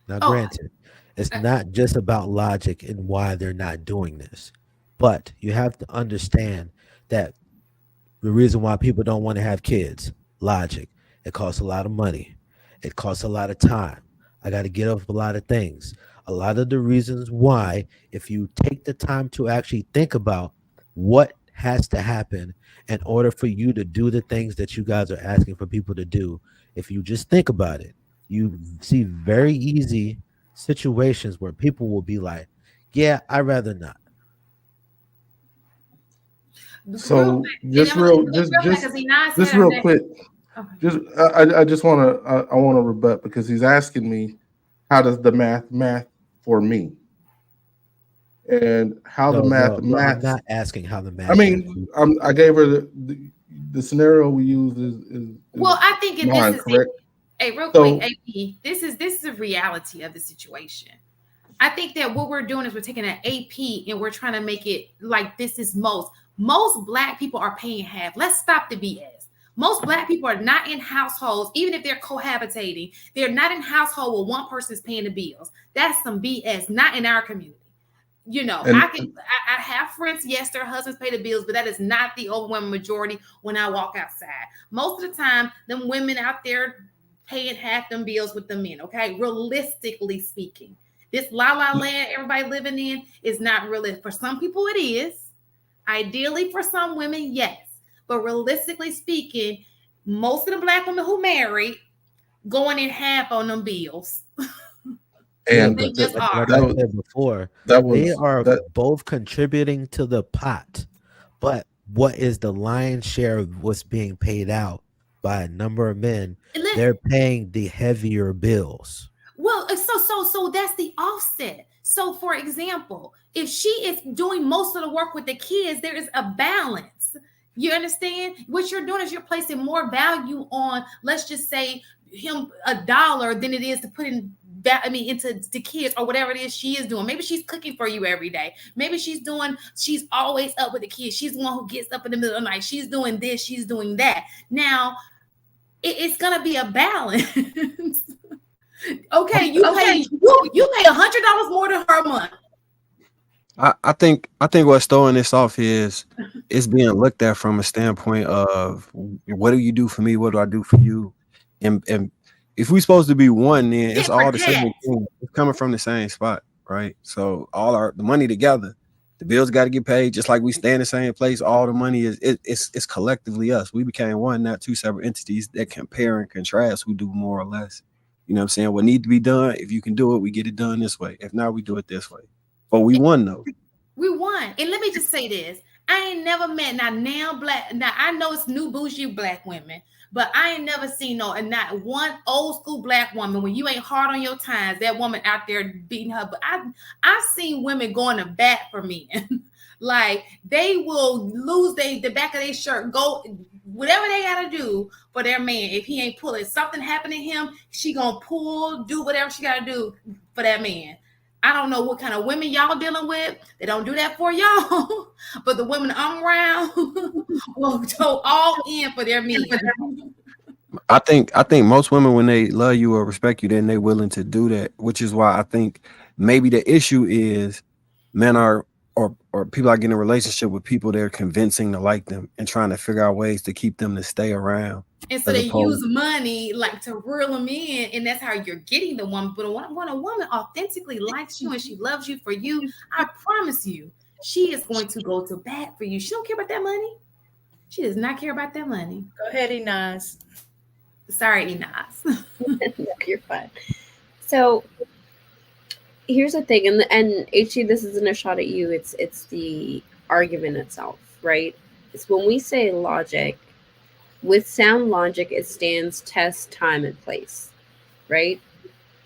Now, granted, it's not just about logic and why they're not doing this, but you have to understand that the reason why people don't want to have kids, logic. It costs a lot of money. It costs a lot of time. I got to get up a lot of things. A lot of the reasons why, if you take the time to actually think about what has to happen in order for you to do the things that you guys are asking for people to do, if you just think about it, you see very easy situations where people will be like, yeah, I'd rather not. So just real quick, I just want to rebut, because he's asking me, how does the math for me, and how the math. I'm not asking how the math. I mean, I gave her the scenario we use is well, I think mine, this is correct. Hey, real quick, AP, this is the reality of the situation. I think that what we're doing is we're taking an AP and we're trying to make it like this is most Black people are paying half. Let's stop the BS. Most Black people are not in households, even if they're cohabitating, they're not in household where one person is paying the bills. That's some BS, not in our community. You know, I have friends, yes, their husbands pay the bills, but that is not the overwhelming majority when I walk outside. Most of the time, them women out there paying half them bills with the men, okay? Realistically speaking. This la-la land everybody living in is not realistic. For some people, it is. Ideally, for some women, yes. But realistically speaking, most of the Black women who marry going in half on them bills. And they just are. Like I said before, they are both contributing to the pot. But what is the lion's share of what's being paid out by a number of men? They're paying the heavier bills. Well, so that's the offset. So, for example, if she is doing most of the work with the kids, there is a balance. You understand? What you're doing is you're placing more value on, let's just say, him $1 than it is to put in that, into the kids or whatever it is she is doing. Maybe she's cooking for you every day. Maybe she's always up with the kids. She's the one who gets up in the middle of the night. She's doing this, she's doing that. Now, it's gonna be a balance. Okay, you pay $100 more than her a month. I think what's throwing this off is it's being looked at from a standpoint of, what do you do for me? What do I do for you? And if we're supposed to be one, then it's all the same thing. It's coming from the same spot, right? So the money together, the bills got to get paid, just like we stay in the same place. All the money it's collectively us. We became one, not two separate entities that compare and contrast who do more or less. You know what I'm saying? What needs to be done, if you can do it, we get it done this way. If not, we do it this way. But we won, though. We won. And let me just say this. I ain't never met now I know it's new bougie Black women, but I ain't never seen not one old school Black woman, when you ain't hard on your times, that woman out there beating her. But I've seen women going to bat for men. Like, they will lose the back of their shirt, go whatever they gotta do for their man. If he ain't pulling, something happened to him, she gonna do whatever she gotta do for that man. I don't know what kind of women y'all dealing with. They don't do that for y'all. But the women I'm around will go all in for their men. I think most women, when they love you or respect you, then they're willing to do that, which is why I think maybe the issue is men are or people are getting a relationship with people they're convincing to like them and trying to figure out ways to keep them to stay around. And so they use money like to reel them in, and that's how you're getting the woman. But when a woman authentically likes you and she loves you for you, I promise you, she is going to go to bat for you. She don't care about that money. She does not care about that money. Go ahead, Inaz. Sorry, Inaz. No, you're fine. So here's the thing, and HG, this isn't a shot at you. It's the argument itself, right? It's when we say logic. With sound logic, it stands test, time, and place, right?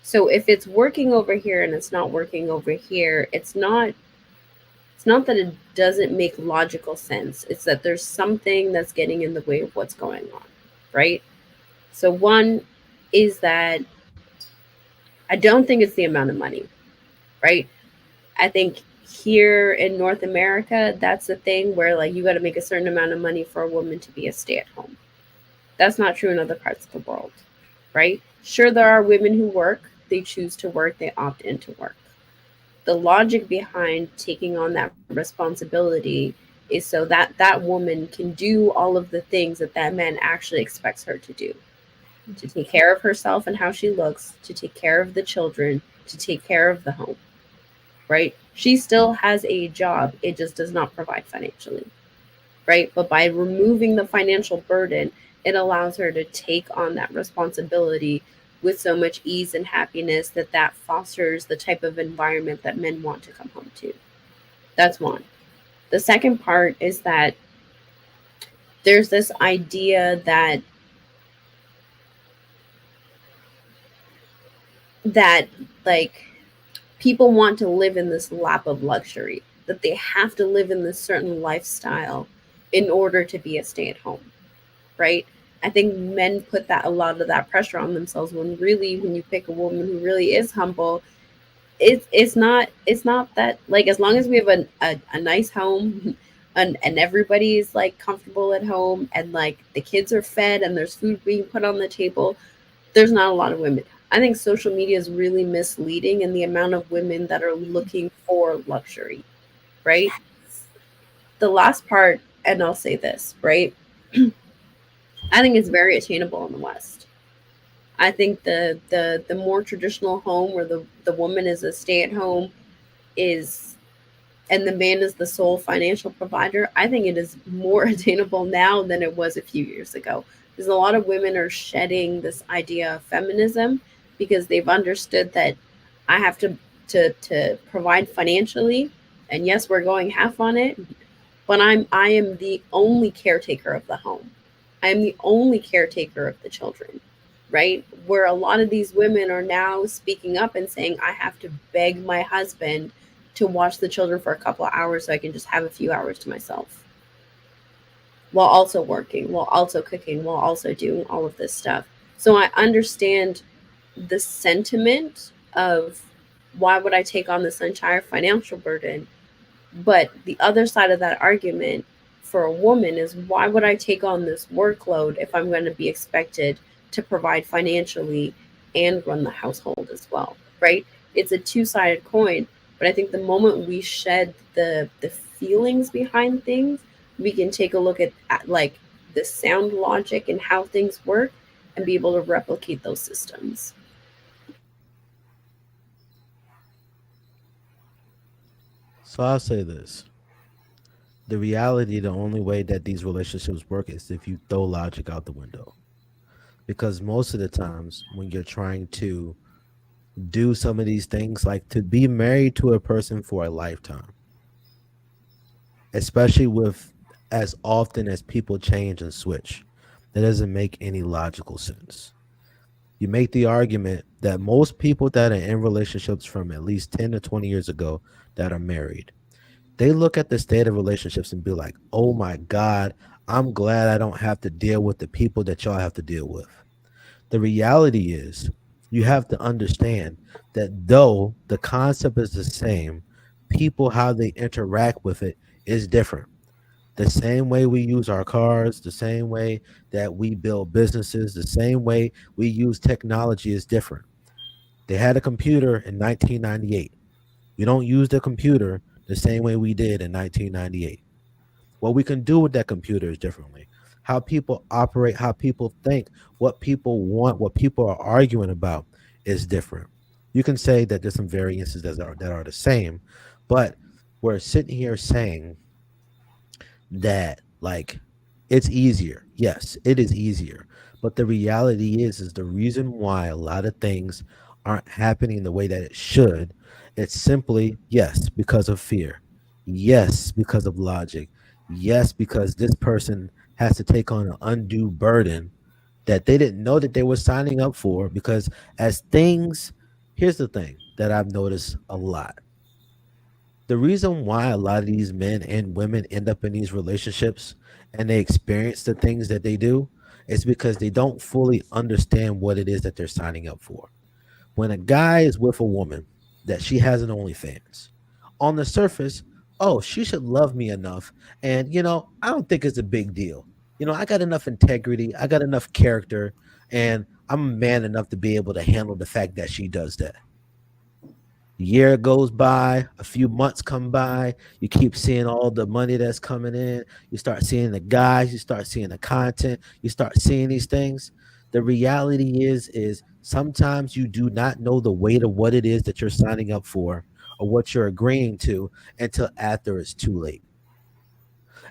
So if it's working over here and it's not working over here, it's not that it doesn't make logical sense. It's that there's something that's getting in the way of what's going on, right? So one is that I don't think it's the amount of money, right? I think here in North America, that's the thing where, like, you got to make a certain amount of money for a woman to be a stay-at-home. That's not true in other parts of the world, right? Sure, there are women who work. They choose to work. They opt into work. The logic behind taking on that responsibility is so that that woman can do all of the things that man actually expects her to do. To take care of herself and how she looks, to take care of the children, to take care of the home, right? She still has a job, it just does not provide financially, right? But by removing the financial burden, it allows her to take on that responsibility with so much ease and happiness that fosters the type of environment that men want to come home to. That's one. The second part is that there's this idea that like people want to live in this lap of luxury, that they have to live in this certain lifestyle in order to be a stay-at-home, right? I think men put that a lot of that pressure on themselves when really, when you pick a woman who really is humble, it's not that, like, as long as we have a nice home and everybody's like comfortable at home and like the kids are fed and there's food being put on the table, there's not a lot of women. I think social media is really misleading in the amount of women that are looking for luxury, right? The last part, and I'll say this, right? I think it's very attainable in the West. I think the more traditional home where the woman is a stay-at-home is, and the man is the sole financial provider, I think it is more attainable now than it was a few years ago. Because a lot of women are shedding this idea of feminism because they've understood that I have to provide financially, and yes, we're going half on it, but I am the only caretaker of the home. I am the only caretaker of the children, right? Where a lot of these women are now speaking up and saying, I have to beg my husband to watch the children for a couple of hours so I can just have a few hours to myself, while also working, while also cooking, while also doing all of this stuff. So I understand the sentiment of why would I take on this entire financial burden? But the other side of that argument for a woman is, why would I take on this workload if I'm going to be expected to provide financially and run the household as well, right? It's a two-sided coin. But I think the moment we shed the feelings behind things, we can take a look at like the sound logic and how things work and be able to replicate those systems. So I'll say this. The reality, the only way that these relationships work is if you throw logic out the window. Because most of the times when you're trying to do some of these things, like to be married to a person for a lifetime, especially with as often as people change and switch, that doesn't make any logical sense. You make the argument that most people that are in relationships from at least 10 to 20 years ago that are married, they look at the state of relationships and be like, oh my God, I'm glad I don't have to deal with the people that y'all have to deal with. The reality is, you have to understand that though the concept is the same, people, how they interact with it is different. The same way we use our cars, the same way that we build businesses, the same way we use technology is different. They had a computer in 1998. We don't use the computer the same way we did in 1998. What we can do with that computer is differently. How people operate, how people think, what people want, what people are arguing about is different. You can say that there's some variances that are the same, but we're sitting here saying that like it's easier. Yes, it is easier. But the reality is the reason why a lot of things aren't happening the way that it should, it's simply, yes, because of fear. Yes, because of logic. Yes, because this person has to take on an undue burden that they didn't know that they were signing up for. Because as things, here's the thing that I've noticed a lot. The reason why a lot of these men and women end up in these relationships and they experience the things that they do is because they don't fully understand what it is that they're signing up for. When a guy is with a woman that she has an OnlyFans, on the surface, oh, she should love me enough. And, I don't think it's a big deal. I got enough integrity, I got enough character, and I'm a man enough to be able to handle the fact that she does that. A year goes by, a few months come by, you keep seeing all the money that's coming in, you start seeing the guys, you start seeing the content, you start seeing these things. The reality is sometimes you do not know the weight of what it is that you're signing up for or what you're agreeing to until after it's too late.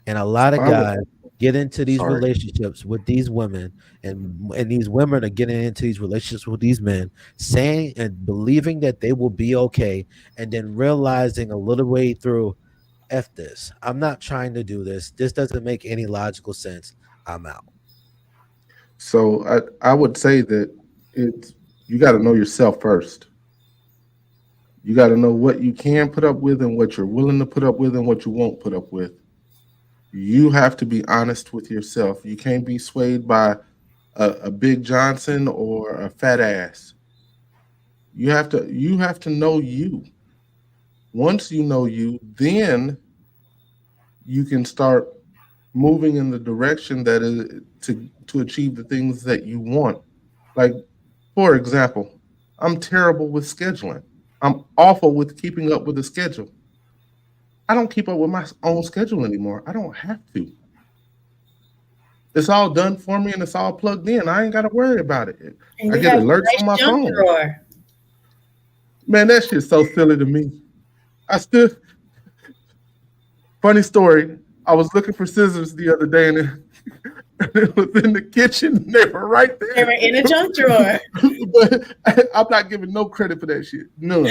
And a lot of guys get into these relationships with these women, and these women are getting into these relationships with these men, saying and believing that they will be okay, and then realizing a little way through, F this. I'm not trying to do this. This doesn't make any logical sense. I'm out. So I would say that it's you got to know yourself first. You got to know what you can put up with and what you're willing to put up with and what you won't put up with. You have to be honest with yourself. You can't be swayed by a big Johnson or a fat ass. You have to know you. Once you know you, then you can start moving in the direction that is to achieve the things that you want. Like, for example, I'm terrible with scheduling. I'm awful with keeping up with the schedule. I don't keep up with my own schedule anymore. I don't have to. It's all done for me and it's all plugged in. I ain't got to worry about it. And I you get have a alerts nice on my junk phone. drawer. Man, that shit's so silly to me. I still, funny story. I was looking for scissors the other day and it was in the kitchen. They were right there. They were in a junk drawer. But I'm not giving no credit for that shit. None.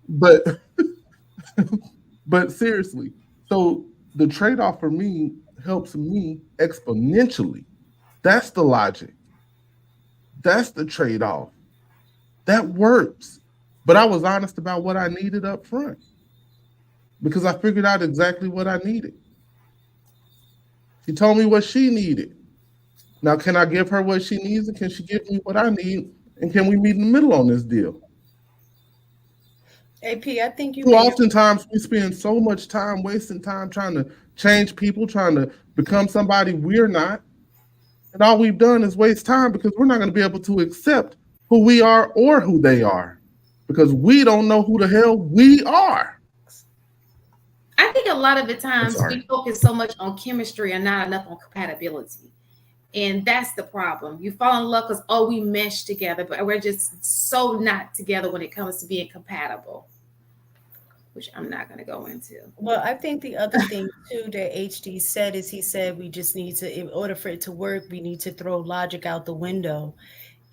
But but seriously, so the trade-off for me helps me exponentially. That's the logic. That's the trade-off. That works. But I was honest about what I needed up front because I figured out exactly what I needed. She told me what she needed. Now, can I give her what she needs and can she give me what I need? And can we meet in the middle on this deal? AP, I think you oftentimes we spend so much time wasting time trying to change people, trying to become somebody we're not. And all we've done is waste time because we're not going to be able to accept who we are or who they are because we don't know who the hell we are. I think a lot of the times we focus so much on chemistry and not enough on compatibility. And that's the problem. You fall in love because, oh, we mesh together, but we're just so not together when it comes to being compatible, which I'm not going to go into. Well, I think the other thing too that HD said is he said we just need to, in order for it to work, we need to throw logic out the window.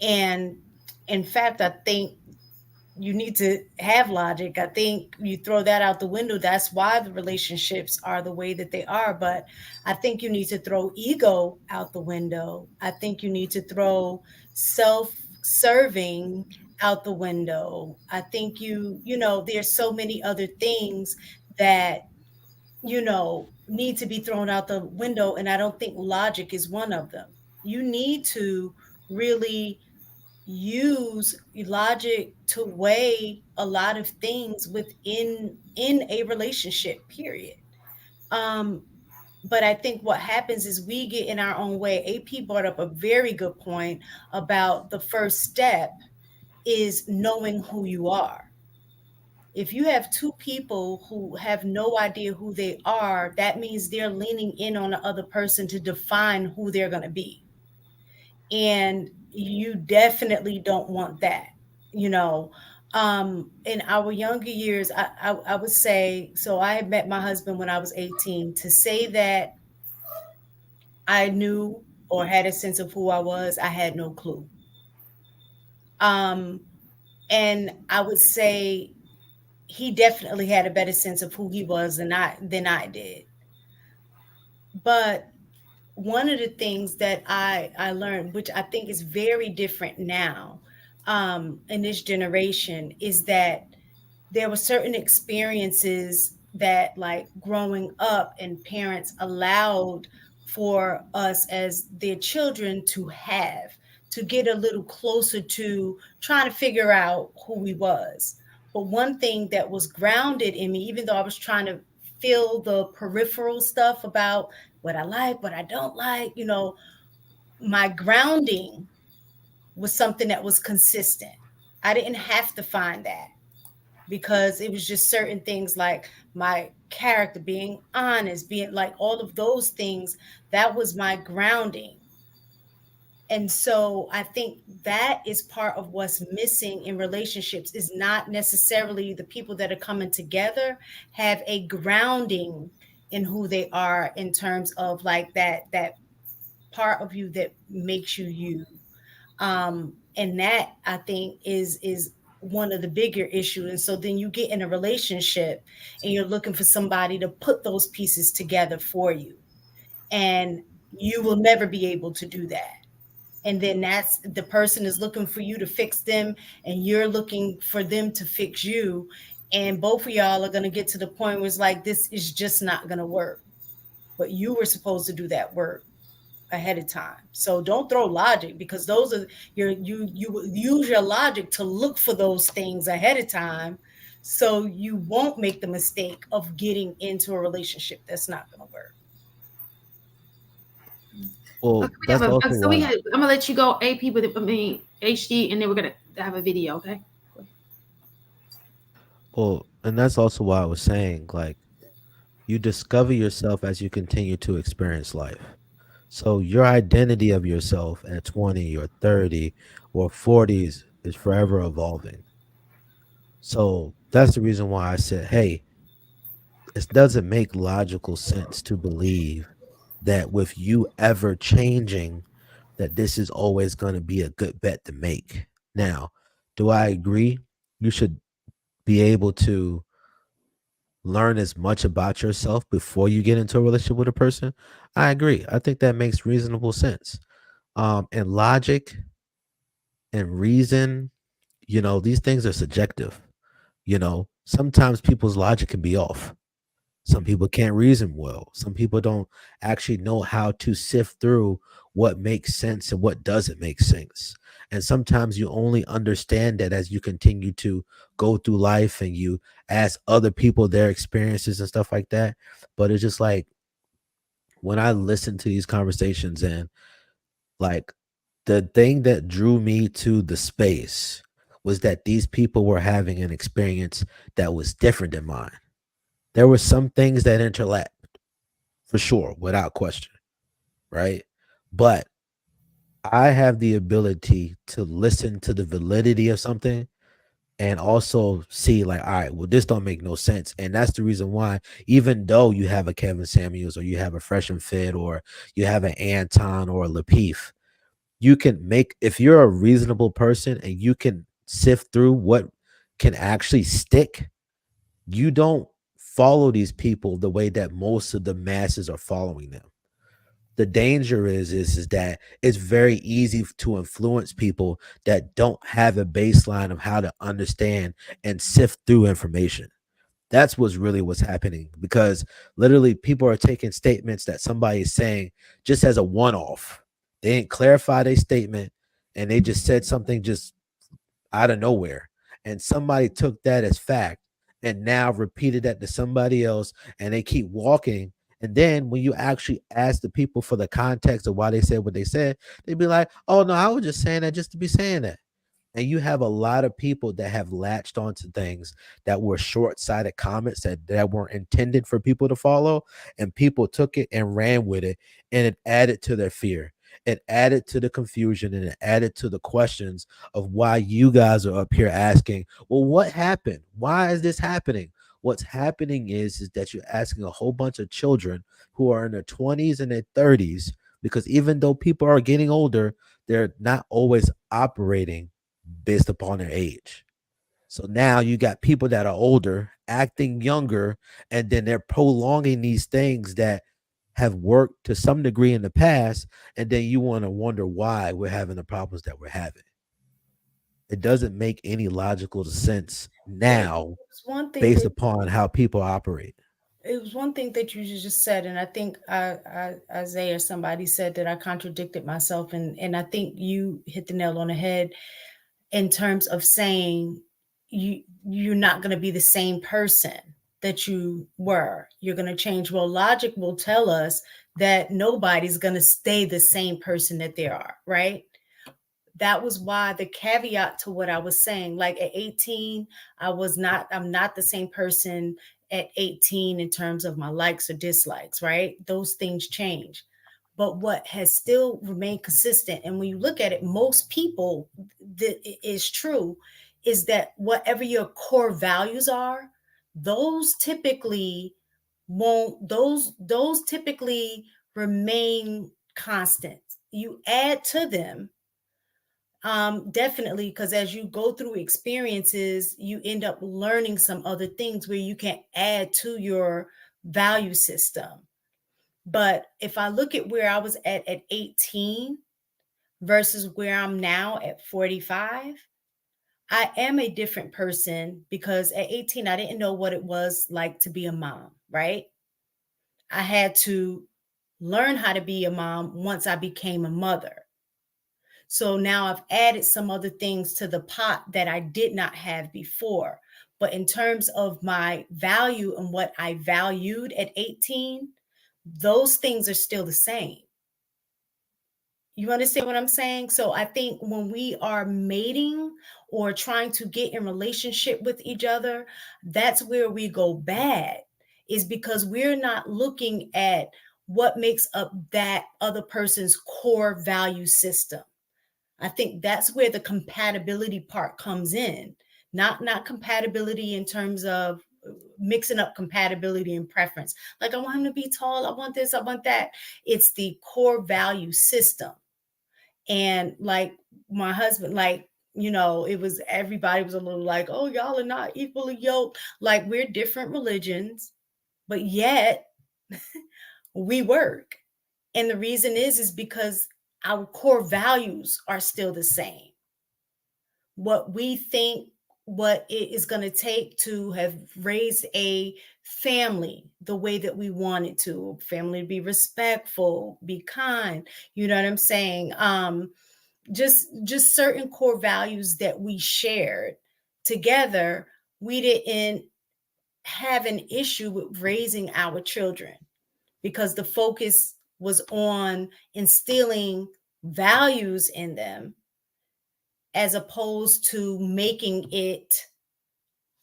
And in fact, I think you need to have logic. I think you throw that out the window. That's why the relationships are the way that they are. But I think you need to throw ego out the window. I think you need to throw self-serving out the window. I think you know, there's so many other things that, you know, need to be thrown out the window. And I don't think logic is one of them. You need to really use logic to weigh a lot of things within a relationship, period. But I think what happens is we get in our own way. AP brought up a very good point about the first step is knowing who you are. If you have two people who have no idea who they are, that means they're leaning in on the other person to define who they're going to be. And you definitely don't want that, you know. In our younger years, I would say, so I had met my husband when I was 18. To say that I knew or had a sense of who I was, I had no clue. And I would say he definitely had a better sense of who he was than I did. But one of the things that I learned, which I think is very different now in this generation, is that there were certain experiences that, like growing up, and parents allowed for us as their children to have, to get a little closer to trying to figure out who we was. But one thing that was grounded in me, even though I was trying to feel the peripheral stuff about what I like, what I don't like, you know, my grounding was something that was consistent. I didn't have to find that because it was just certain things like my character, being honest, being like all of those things. That was my grounding. And so I think that is part of what's missing in relationships, is not necessarily the people that are coming together have a grounding in who they are, in terms of like that part of you that makes you you. And that, I think, is one of the bigger issues. And so then you get in a relationship and you're looking for somebody to put those pieces together for you, and you will never be able to do that. And then that's, the person is looking for you to fix them, and you're looking for them to fix you, and both of y'all are going to get to the point where it's like, this is just not going to work, but you were supposed to do that work ahead of time. So don't throw logic, because those are you use your logic to look for those things ahead of time, so you won't make the mistake of getting into a relationship that's not going to work. Well, Okay, that's also so why. I'm gonna let you go AP with HD, and then we're gonna have a video. Okay. Well, and that's also why I was saying, like, you discover yourself as you continue to experience life. So your identity of yourself at 20 or 30 or 40s is forever evolving. So that's the reason why I said, hey, it doesn't make logical sense to believe that with you ever changing, that this is always going to be a good bet to make. Now, do I agree? You should be able to learn as much about yourself before you get into a relationship with a person. I agree. I think that makes reasonable sense. And logic and reason, these things are subjective. Sometimes people's logic can be off. Some people can't reason well. Some people don't actually know how to sift through what makes sense and what doesn't make sense. And sometimes you only understand that as you continue to go through life and you ask other people their experiences and stuff like that. But it's just like, when I listen to these conversations, and like, the thing that drew me to the space was that these people were having an experience that was different than mine. There were some things that interlapped, for sure, without question, right? But I have the ability to listen to the validity of something and also see, like, all right, well, this don't make no sense. And that's the reason why, even though you have a Kevin Samuels, or you have a Fresh and Fit, or you have an Anton or a Lapeef, you can make, if you're a reasonable person and you can sift through what can actually stick, you don't follow these people the way that most of the masses are following them. The danger is that it's very easy to influence people that don't have a baseline of how to understand and sift through information. That's what's happening, because literally people are taking statements that somebody is saying just as a one-off. They didn't clarify their statement, and they just said something just out of nowhere, and somebody took that as fact and now repeated that to somebody else, and they keep walking. And then when you actually ask the people for the context of why they said what they said, they'd be like, oh no, I was just saying that just to be saying that. And you have a lot of people that have latched onto things that were short-sighted comments that weren't intended for people to follow, and people took it and ran with it, and it added to their fear. It added to the confusion, and it added to the questions of why you guys are up here asking, well, what happened? Why is this happening? What's happening is that you're asking a whole bunch of children who are in their 20s and their 30s, because even though people are getting older, they're not always operating based upon their age. So now you got people that are older acting younger, and then they're prolonging these things that have worked to some degree in the past, and then you want to wonder why we're having the problems that we're having. It doesn't make any logical sense now based upon how people operate. It was one thing that you just said, and I think Isaiah, somebody said that I contradicted myself, and I think you hit the nail on the head in terms of saying you're not going to be the same person that you were. You're going to change. Well, logic will tell us that nobody's going to stay the same person that they are, right? That was why the caveat to what I was saying, like at 18, I'm not the same person at 18 in terms of my likes or dislikes, right? Those things change. But what has still remained consistent, and when you look at it, most people, that is true, is that whatever your core values are, those typically typically remain constant. You add to them, definitely, because as you go through experiences, you end up learning some other things where you can add to your value system. But if I look at where I was at 18 versus where I'm now at 45, I am a different person, because at 18, I didn't know what it was like to be a mom, right? I had to learn how to be a mom once I became a mother. So now I've added some other things to the pot that I did not have before. But in terms of my value and what I valued at 18, those things are still the same. You understand what I'm saying? So I think when we are mating or trying to get in relationship with each other, that's where we go bad, is because we're not looking at what makes up that other person's core value system. I think that's where the compatibility part comes in. Not compatibility in terms of mixing up compatibility and preference. Like, I want him to be tall, I want this, I want that. It's the core value system. And like my husband, like, it was, everybody was a little like, oh, y'all are not equally yoked. Like, we're different religions, but yet we work. And the reason is because our core values are still the same. What we think, what it is going to take to have raised a family the way that we want it to, family to be respectful, be kind, you know what I'm saying? Just certain core values that we shared together. We didn't have an issue with raising our children, because the focus was on instilling values in them, as opposed to making it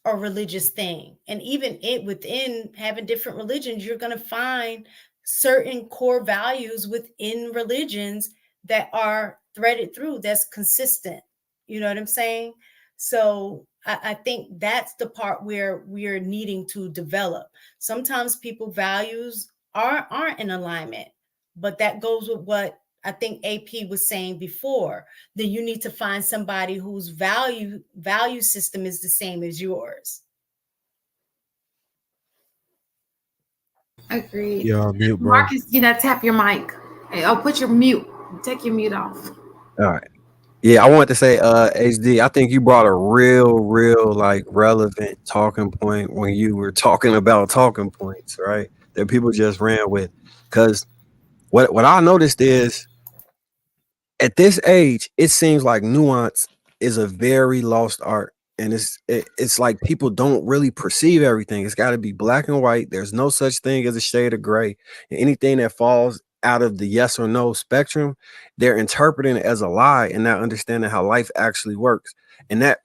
a religious thing. And even within having different religions, you're going to find certain core values within religions that are threaded through, that's consistent. You know what I'm saying? So I think that's the part where we're needing to develop. Sometimes people values aren't in alignment, but that goes with what I think AP was saying before. Then you need to find somebody whose value system is the same as yours. Agreed. You're on mute, bro. Marcus, tap your mic. Hey, put your mute. Take your mute off. All right. Yeah, I wanted to say, HD, I think you brought a real like relevant talking point when you were talking about talking points, right? That people just ran with. Because what I noticed is, at this age, it seems like nuance is a very lost art. And it's like people don't really perceive everything. It's got to be black and white. There's no such thing as a shade of gray. And anything that falls out of the yes or no spectrum, they're interpreting it as a lie and not understanding how life actually works. And that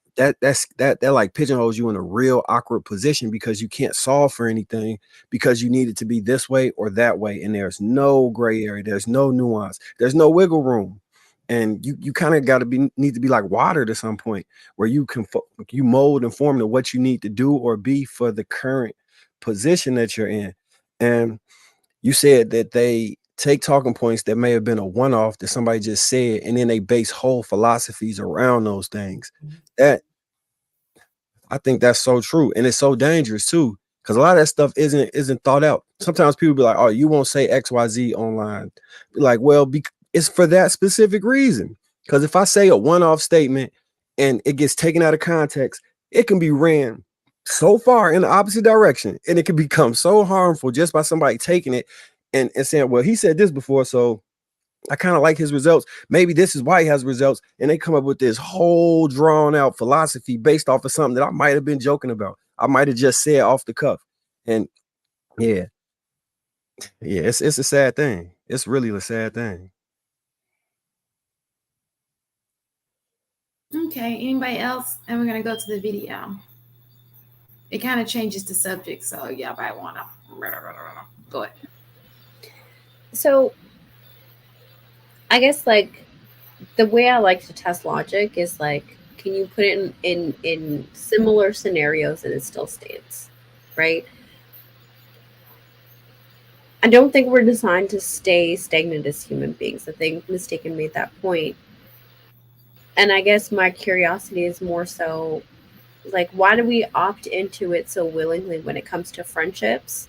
like pigeonholes you in a real awkward position, because you can't solve for anything, because you need it to be this way or that way. And there's no gray area. There's no nuance. There's no wiggle room. And you kind of got to need to be like water to some point, where you can you mold and form to what you need to do or be for the current position that you're in. And you said that they take talking points that may have been a one-off that somebody just said, and then they base whole philosophies around those things. That, I think that's so true, and it's so dangerous too, because a lot of that stuff isn't thought out. Sometimes people be like, "Oh, you won't say XYZ online." Be like, well, it's for that specific reason. Because if I say a one-off statement and it gets taken out of context, it can be ran so far in the opposite direction, and it can become so harmful just by somebody taking it and saying, well, he said this before, so I kind of like his results. Maybe this is why he has results. And they come up with this whole drawn out philosophy based off of something that I might have been joking about. I might have just said off the cuff. And yeah, it's a sad thing. It's really a sad thing. Okay, anybody else? And we're going to go to the video. It kind of changes the subject, so y'all might want to go ahead. So I guess like the way I like to test logic is like, can you put it in similar scenarios and it still stands, right? I don't think we're designed to stay stagnant as human beings. I think Mistaken made that point. And I guess my curiosity is more so like, why do we opt into it so willingly when it comes to friendships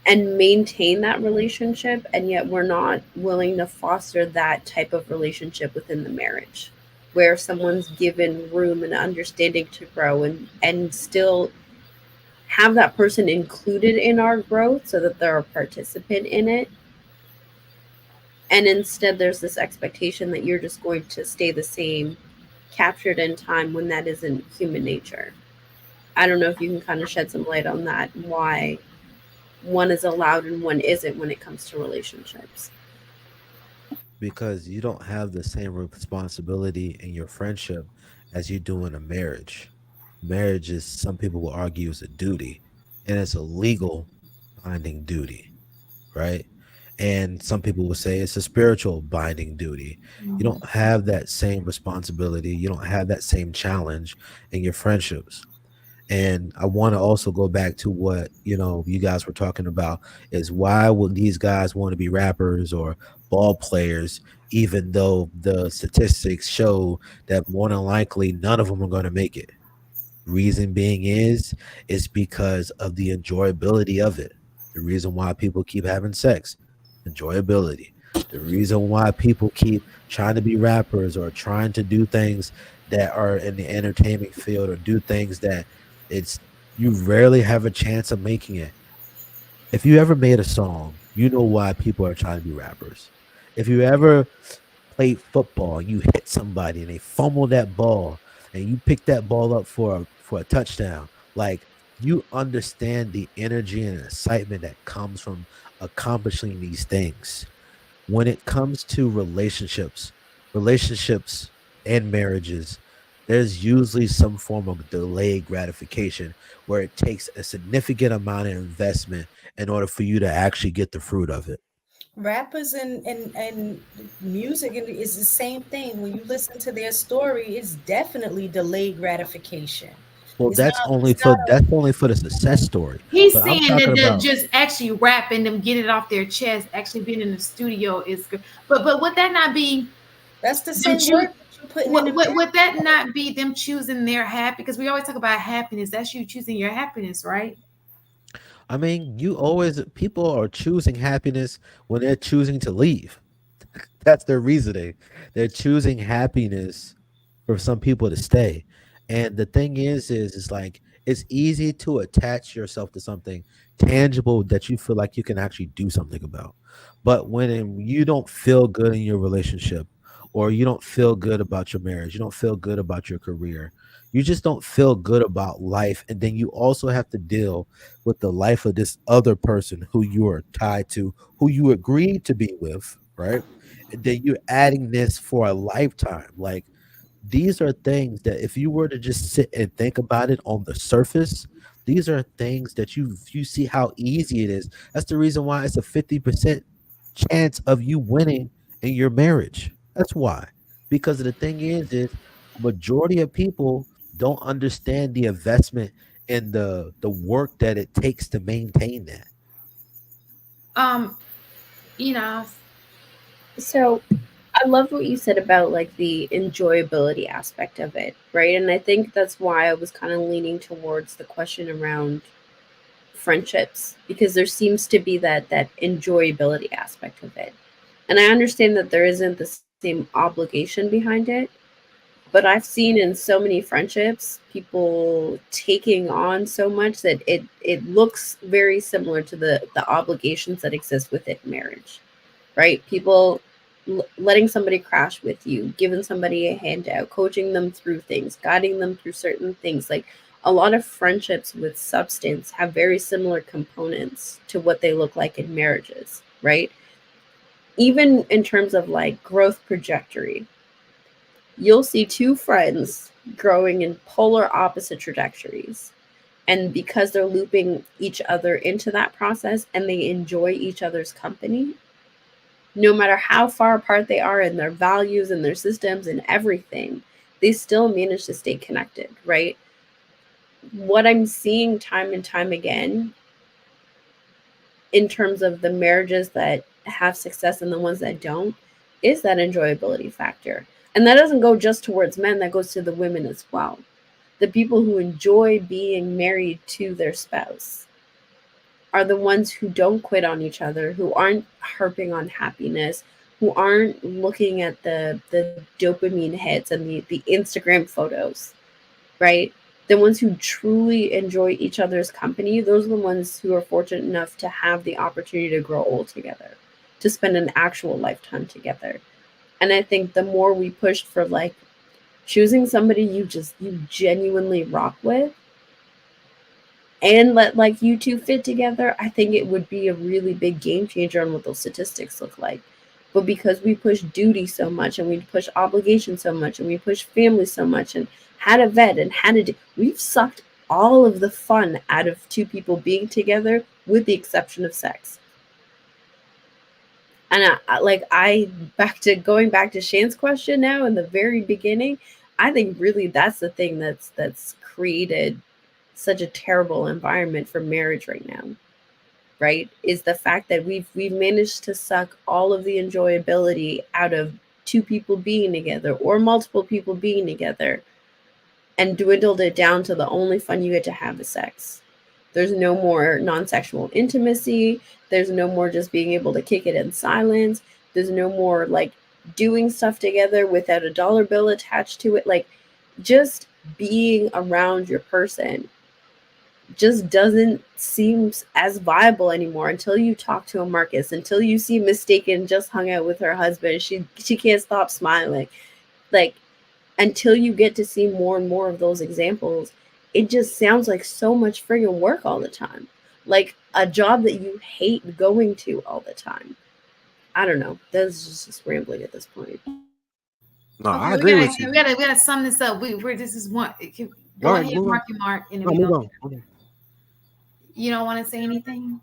and maintain that relationship, and yet we're not willing to foster that type of relationship within the marriage where someone's given room and understanding to grow and still have that person included in our growth so that they're a participant in it. And instead there's this expectation that you're just going to stay the same, captured in time, when that isn't human nature. I don't know if you can kind of shed some light on that, why one is allowed and one isn't when it comes to relationships. Because you don't have the same responsibility in your friendship as you do in a marriage. Marriage is, some people will argue, is a duty, and it's a legal binding duty, right? And some people will say it's a spiritual binding duty. You don't have that same responsibility. You don't have that same challenge in your friendships. And I want to also go back to what, you guys were talking about, is why would these guys want to be rappers or ball players, even though the statistics show that more than likely none of them are going to make it? Reason being is because of the enjoyability of it. The reason why people keep having sex, enjoyability. The reason why people keep trying to be rappers or trying to do things that are in the entertainment field, or do things that it's you rarely have a chance of making it. If you ever made a song, you know why people are trying to be rappers. If you ever played football and you hit somebody and they fumble that ball and you pick that ball up for a touchdown, like, you understand the energy and excitement that comes from accomplishing these things. When it comes to relationships and marriages, there's usually some form of delayed gratification where it takes a significant amount of investment in order for you to actually get the fruit of it. Rappers and music is the same thing. When you listen to their story, it's definitely delayed gratification. Well, It's not. It's that's only for the success story. He's But I'm saying talking that about, just actually rapping them, get it off their chest, actually being in the studio is good. But would that not be That's the them same work choose? that you're putting in the Would that not be them choosing their happy? Because we always talk about happiness. That's you choosing your happiness, right? I mean, people are choosing happiness when they're choosing to leave. That's their reasoning. They're choosing happiness for some people to stay. And the thing is like, it's easy to attach yourself to something tangible that you feel like you can actually do something about. But when you don't feel good in your relationship, or you don't feel good about your marriage, you don't feel good about your career, you just don't feel good about life. And then you also have to deal with the life of this other person who you are tied to, who you agreed to be with, right? And then you're adding this for a lifetime. Like, these are things that, if you were to just sit and think about it on the surface, these are things that you see how easy it is. That's the reason why it's a 50% chance of you winning in your marriage. That's why. Because the thing is majority of people don't understand the investment and the work that it takes to maintain that. Um, you know, So I love what you said about like the enjoyability aspect of it, right? And I think that's why I was kind of leaning towards the question around friendships, because there seems to be that enjoyability aspect of it. And I understand that there isn't the same obligation behind it, but I've seen in so many friendships people taking on so much that it looks very similar to the obligations that exist within marriage, right? People letting somebody crash with you, giving somebody a handout, coaching them through things, guiding them through certain things. Like, a lot of friendships with substance have very similar components to what they look like in marriages, right? Even in terms of like growth trajectory, you'll see two friends growing in polar opposite trajectories. And because they're looping each other into that process and they enjoy each other's company, no matter how far apart they are in their values and their systems and everything, they still manage to stay connected, right? What I'm seeing time and time again in terms of the marriages that have success and the ones that don't is that enjoyability factor. And that doesn't go just towards men, that goes to the women as well. The people who enjoy being married to their spouse are the ones who don't quit on each other, who aren't harping on happiness, who aren't looking at the dopamine hits and the Instagram photos, right? The ones who truly enjoy each other's company, those are the ones who are fortunate enough to have the opportunity to grow old together, to spend an actual lifetime together. And I think the more we pushed for like choosing somebody you genuinely rock with and let like you two fit together, I think it would be a really big game changer on what those statistics look like. But because we push duty so much and we push obligation so much and we push family so much and how to vet and how to do, we've sucked all of the fun out of two people being together with the exception of sex. And going back to Shane's question now in the very beginning, I think really that's the thing that's created such a terrible environment for marriage right now, right? Is the fact that we've managed to suck all of the enjoyability out of two people being together or multiple people being together and dwindled it down to the only fun you get to have is sex. There's no more non-sexual intimacy. There's no more just being able to kick it in silence. There's no more like doing stuff together without a dollar bill attached to it. Like just being around your person just doesn't seem as viable anymore until you talk to a Marcus, until you see Mistaken just hung out with her husband. She can't stop smiling. Like until you get to see more and more of those examples, it just sounds like so much friggin' work all the time. Like a job that you hate going to all the time. I don't know. That's just rambling at this point. No, Okay, I agree with we you. gotta sum this up. We're this is one. Go All right, ahead, move on. Mark, and if No, you move don't, on. you don't want to say anything.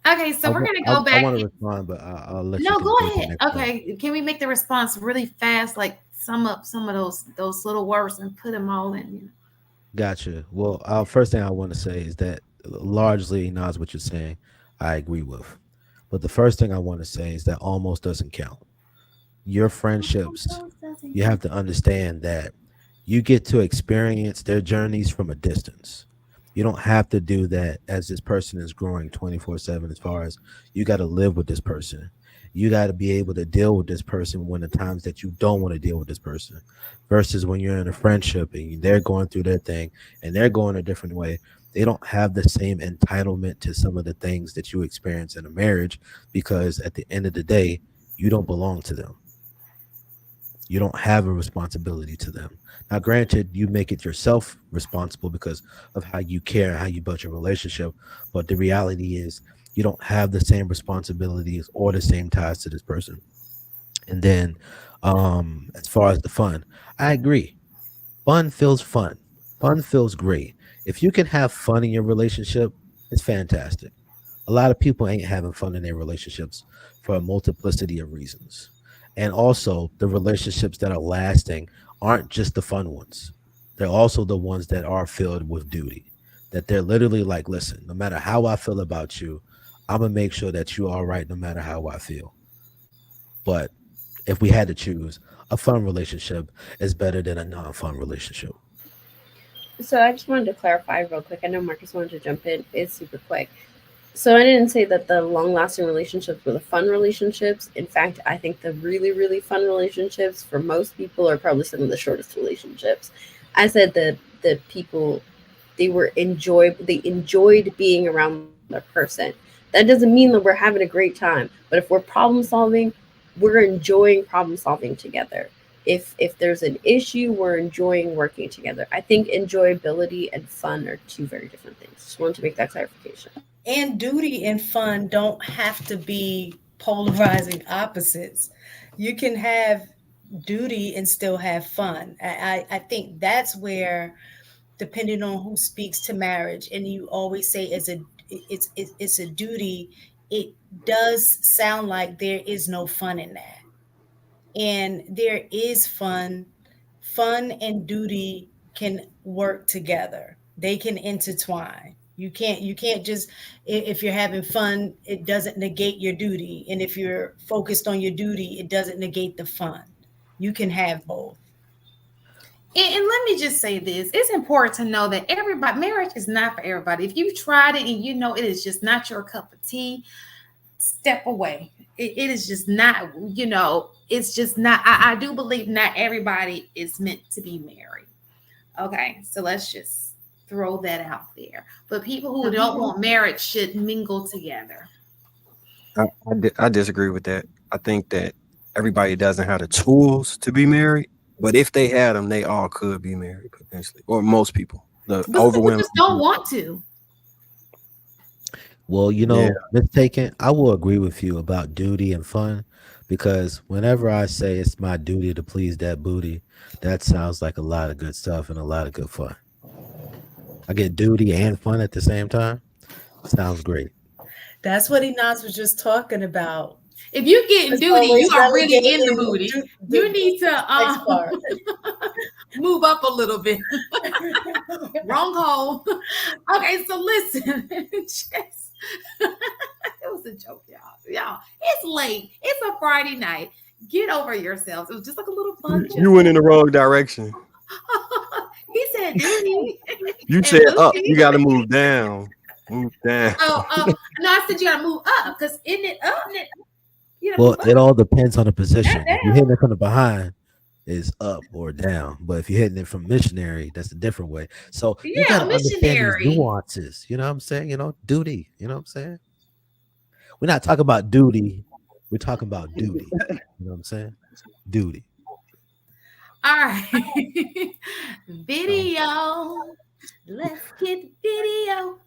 Okay, so I, we're wa- gonna go I back. want to respond, but I'll let you No, go complete the ahead. next point. Okay, can we make the response really fast? Like sum up some of those little words and put them all in. Gotcha. Well, first thing I want to say is that largely, Nas, what you're saying, I agree with. But the first thing I want to say is that almost doesn't count. Your friendships, you have to understand that you get to experience their journeys from a distance. You don't have to do that as this person is growing 24/7. As far as you got to live with this person, you got to be able to deal with this person when the times that you don't want to deal with this person, versus when you're in a friendship and they're going through their thing and they're going a different way. They don't have the same entitlement to some of the things that you experience in a marriage, because at the end of the day, you don't belong to them. You don't have a responsibility to them. Now, granted, you make it yourself responsible because of how you care and how you build your relationship. But the reality is, you don't have the same responsibilities or the same ties to this person. And then, as far as the fun, I agree. Fun feels fun. Fun feels great. If you can have fun in your relationship, it's fantastic. A lot of people ain't having fun in their relationships for a multiplicity of reasons. And also, the relationships that are lasting aren't just the fun ones. They're also the ones that are filled with duty. That they're literally like, listen, no matter how I feel about you, I'm gonna make sure that you're all right no matter how I feel. But if we had to choose, a fun relationship is better than a non-fun relationship. So I just wanted to clarify real quick. I know Marcus wanted to jump in. It's super quick. So I didn't say that the long-lasting relationships were the fun relationships. In fact, I think the really, really fun relationships for most people are probably some of the shortest relationships. I said that the people they enjoyed being around their person. That doesn't mean that we're having a great time, but if we're problem solving, we're enjoying problem solving together. If there's an issue, we're enjoying working together. I think enjoyability and fun are two very different things. Just wanted to make that clarification. And duty and fun don't have to be polarizing opposites. You can have duty and still have fun. I think that's where, depending on who speaks to marriage, and you always say it's a duty it does sound like there is no fun in that. And there is fun. Fun and duty can work together. They can intertwine. You can't just, if you're having fun, it doesn't negate your duty. And if you're focused on your duty, it doesn't negate the fun. You can have both. And let me just say this. It's important to know that marriage is not for everybody. If you've tried it and you know it is just not your cup of tea, step away. It is just not, it's just not. I do believe not everybody is meant to be married. Okay, so let's just throw that out there. But people who don't want marriage should mingle together. I disagree with that. I think that everybody doesn't have the tools to be married, but if they had them, they all could be married potentially, or most people. But people just don't want to. Well, mistaken, I will agree with you about duty and fun, because whenever I say it's my duty to please that booty, that sounds like a lot of good stuff and a lot of good fun. I get duty and fun at the same time. Sounds great. That's what Inaz was just talking about. If you get duty, you are really in the booty. You need to move up a little bit. Wrong hole. Okay, so listen. It was a joke, y'all. It's late. It's a Friday night. Get over yourselves. It was just like a little fun joke. You went in the wrong direction. He said duty. You said up. You got to move down. Move down. No, I said you got to move up, because isn't it up? Well, it all depends on the position. If you're hitting it from the behind, it's up or down. But if you're hitting it from missionary, that's a different way. So you got to understand these nuances. You know what I'm saying? Duty. You know what I'm saying? We're not talking about duty. We're talking about duty. You know what I'm saying? Duty. All right. Video. Let's get video.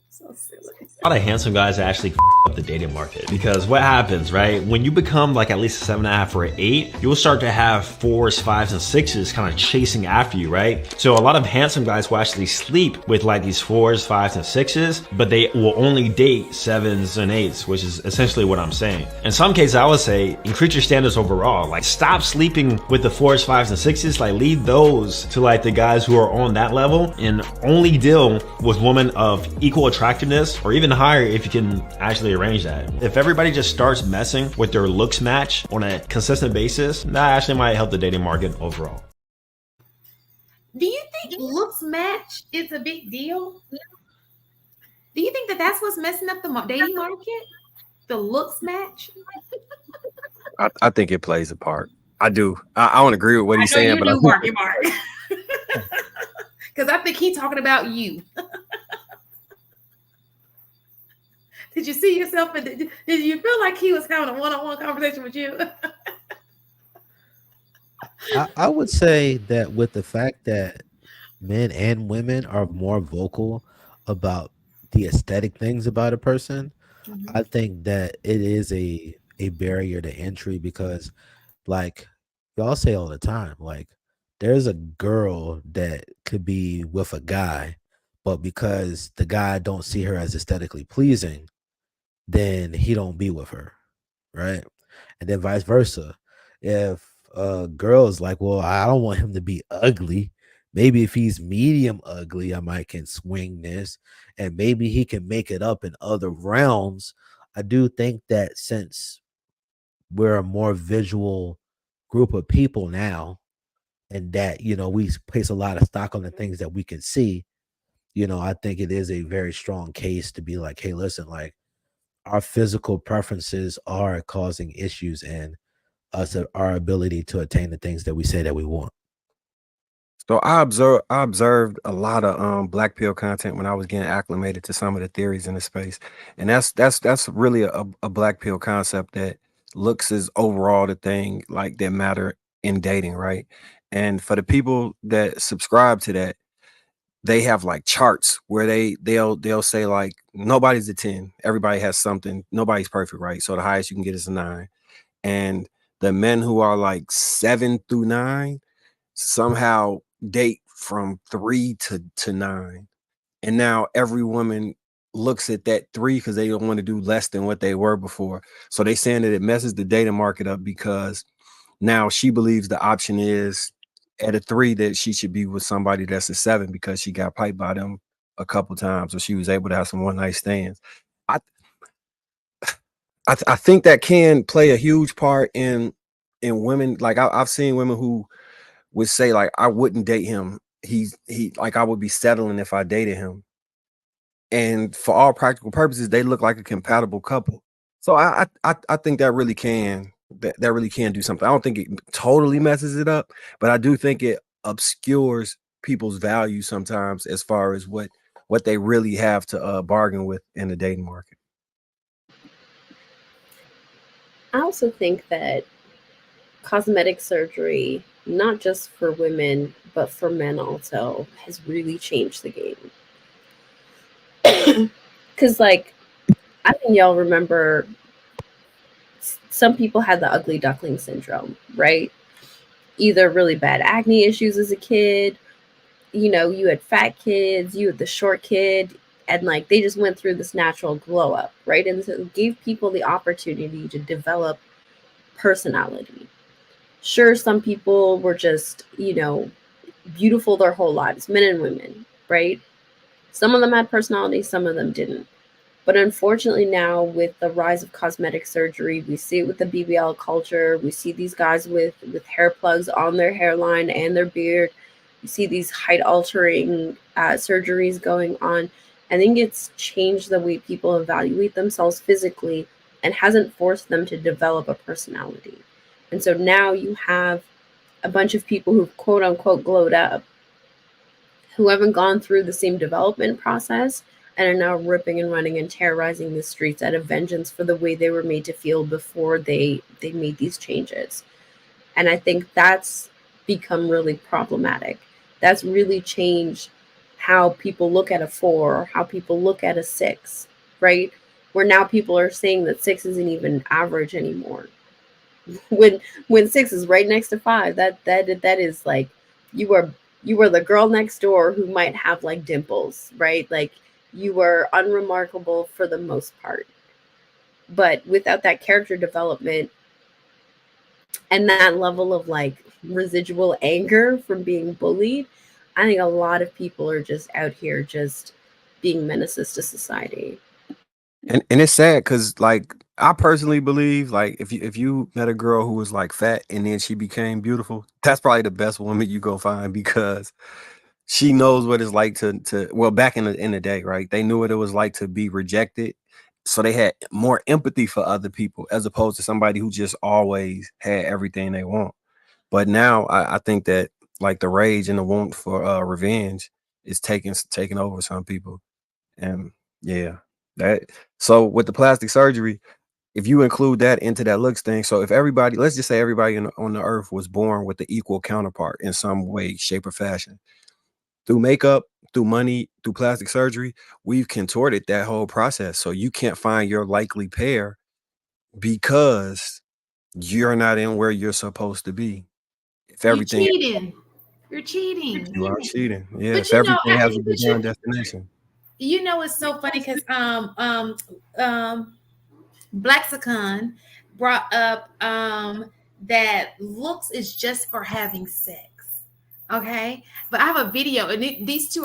So silly. A lot of handsome guys actually up the dating market, because what happens, right? When you become like at least a 7.5 or an 8, you'll start to have 4s, 5s, and 6s kind of chasing after you, right? So a lot of handsome guys will actually sleep with like these 4s, 5s, and 6s, but they will only date 7s and 8s, which is essentially what I'm saying. In some cases, I would say increase your standards overall. Like, stop sleeping with the 4s, 5s, and 6s. Like, leave those to like the guys who are on that level, and only deal with women of equal attractiveness or even higher if you can actually arrange that. If everybody just starts messing with their looks match on a consistent basis, that actually might help the dating market overall. Do you think looks match is a big deal? Do you think that that's what's messing up the dating market? The looks match? I think it plays a part. I do. I don't agree with what he's saying, but I Mark. Because I think he's talking about you. Did you see yourself? Did you feel like he was having a one-on-one conversation with you? I would say that with the fact that men and women are more vocal about the aesthetic things about a person, I think that it is a barrier to entry, because like y'all say all the time, like there's a girl that could be with a guy, but because the guy don't see her as aesthetically pleasing, then he don't be with her, right? And then vice versa. If a girl is like, well, I don't want him to be ugly, maybe if he's medium ugly, I might can swing this, and maybe he can make it up in other realms. I do think that since we're a more visual group of people now, and that we place a lot of stock on the things that we can see, I think it is a very strong case to be like, hey, listen, like, our physical preferences are causing issues in us, our ability to attain the things that we say that we want. So I observed a lot of black pill content when I was getting acclimated to some of the theories in the space, and that's really a black pill concept, that looks is overall the thing like that matter in dating, right? And for the people that subscribe to that, they have like charts where they'll say like nobody's a 10, everybody has something, nobody's perfect, right? So the highest you can get is a 9, and the men who are like 7 through 9 somehow date from 3 to 9, and now every woman looks at that 3 because they don't want to do less than what they were before. So they saying that it messes the dating market up because now she believes the option is at a 3 that she should be with somebody that's a 7 because she got piped by them a couple times, or she was able to have some one night stands. I think that can play a huge part in women. Like I've seen women who would say like, I wouldn't date him. He like, I would be settling if I dated him. And for all practical purposes, they look like a compatible couple. So I think that really can that really can do something. I don't think it totally messes it up, but I do think it obscures people's value sometimes as far as what they really have to bargain with in the dating market. I also think that cosmetic surgery, not just for women, but for men also, has really changed the game. Because, like, I think y'all remember some people had the ugly duckling syndrome, right? Either really bad acne issues as a kid, you know, you had fat kids, you had the short kid, and like they just went through this natural glow up, right? And so it gave people the opportunity to develop personality. Sure, some people were just, you know, beautiful their whole lives, men and women, right? Some of them had personality, some of them didn't. But unfortunately now, with the rise of cosmetic surgery, we see it with the BBL culture. We see these guys with hair plugs on their hairline and their beard. You see these height altering surgeries going on. I think it's changed the way people evaluate themselves physically and hasn't forced them to develop a personality. And so now you have a bunch of people who've quote unquote glowed up, who haven't gone through the same development process and are now ripping and running and terrorizing the streets out of vengeance for the way they were made to feel before they made these changes. And I think that's become really problematic. That's really changed how people look at a 4 or how people look at a 6, right? Where now people are saying that 6 isn't even average anymore. When 6 is right next to 5, that is like you are the girl next door who might have like dimples, right? Like you were unremarkable for the most part. But without that character development and that level of like residual anger from being bullied, I think a lot of people are just out here just being menaces to society. And it's sad because like I personally believe like if you met a girl who was like fat and then she became beautiful, that's probably the best woman you go find, because she knows what it's like to well, back in the day, right? They knew what it was like to be rejected. So they had more empathy for other people as opposed to somebody who just always had everything they want. But now I think that like the rage and the want for revenge is taking over some people. And yeah, that so with the plastic surgery, if you include that into that looks thing, so if everybody, let's just say everybody on the earth was born with the equal counterpart in some way, shape, or fashion, through makeup, through money, through plastic surgery, we've contorted that whole process. So you can't find your likely pair because you're not in where you're supposed to be. If everything, you're cheating. you are cheating. Yeah, But if everything has a divine destination. You know, it's so funny because Blaxicon brought up that looks is just for having sex. Okay, but I have a video, and these two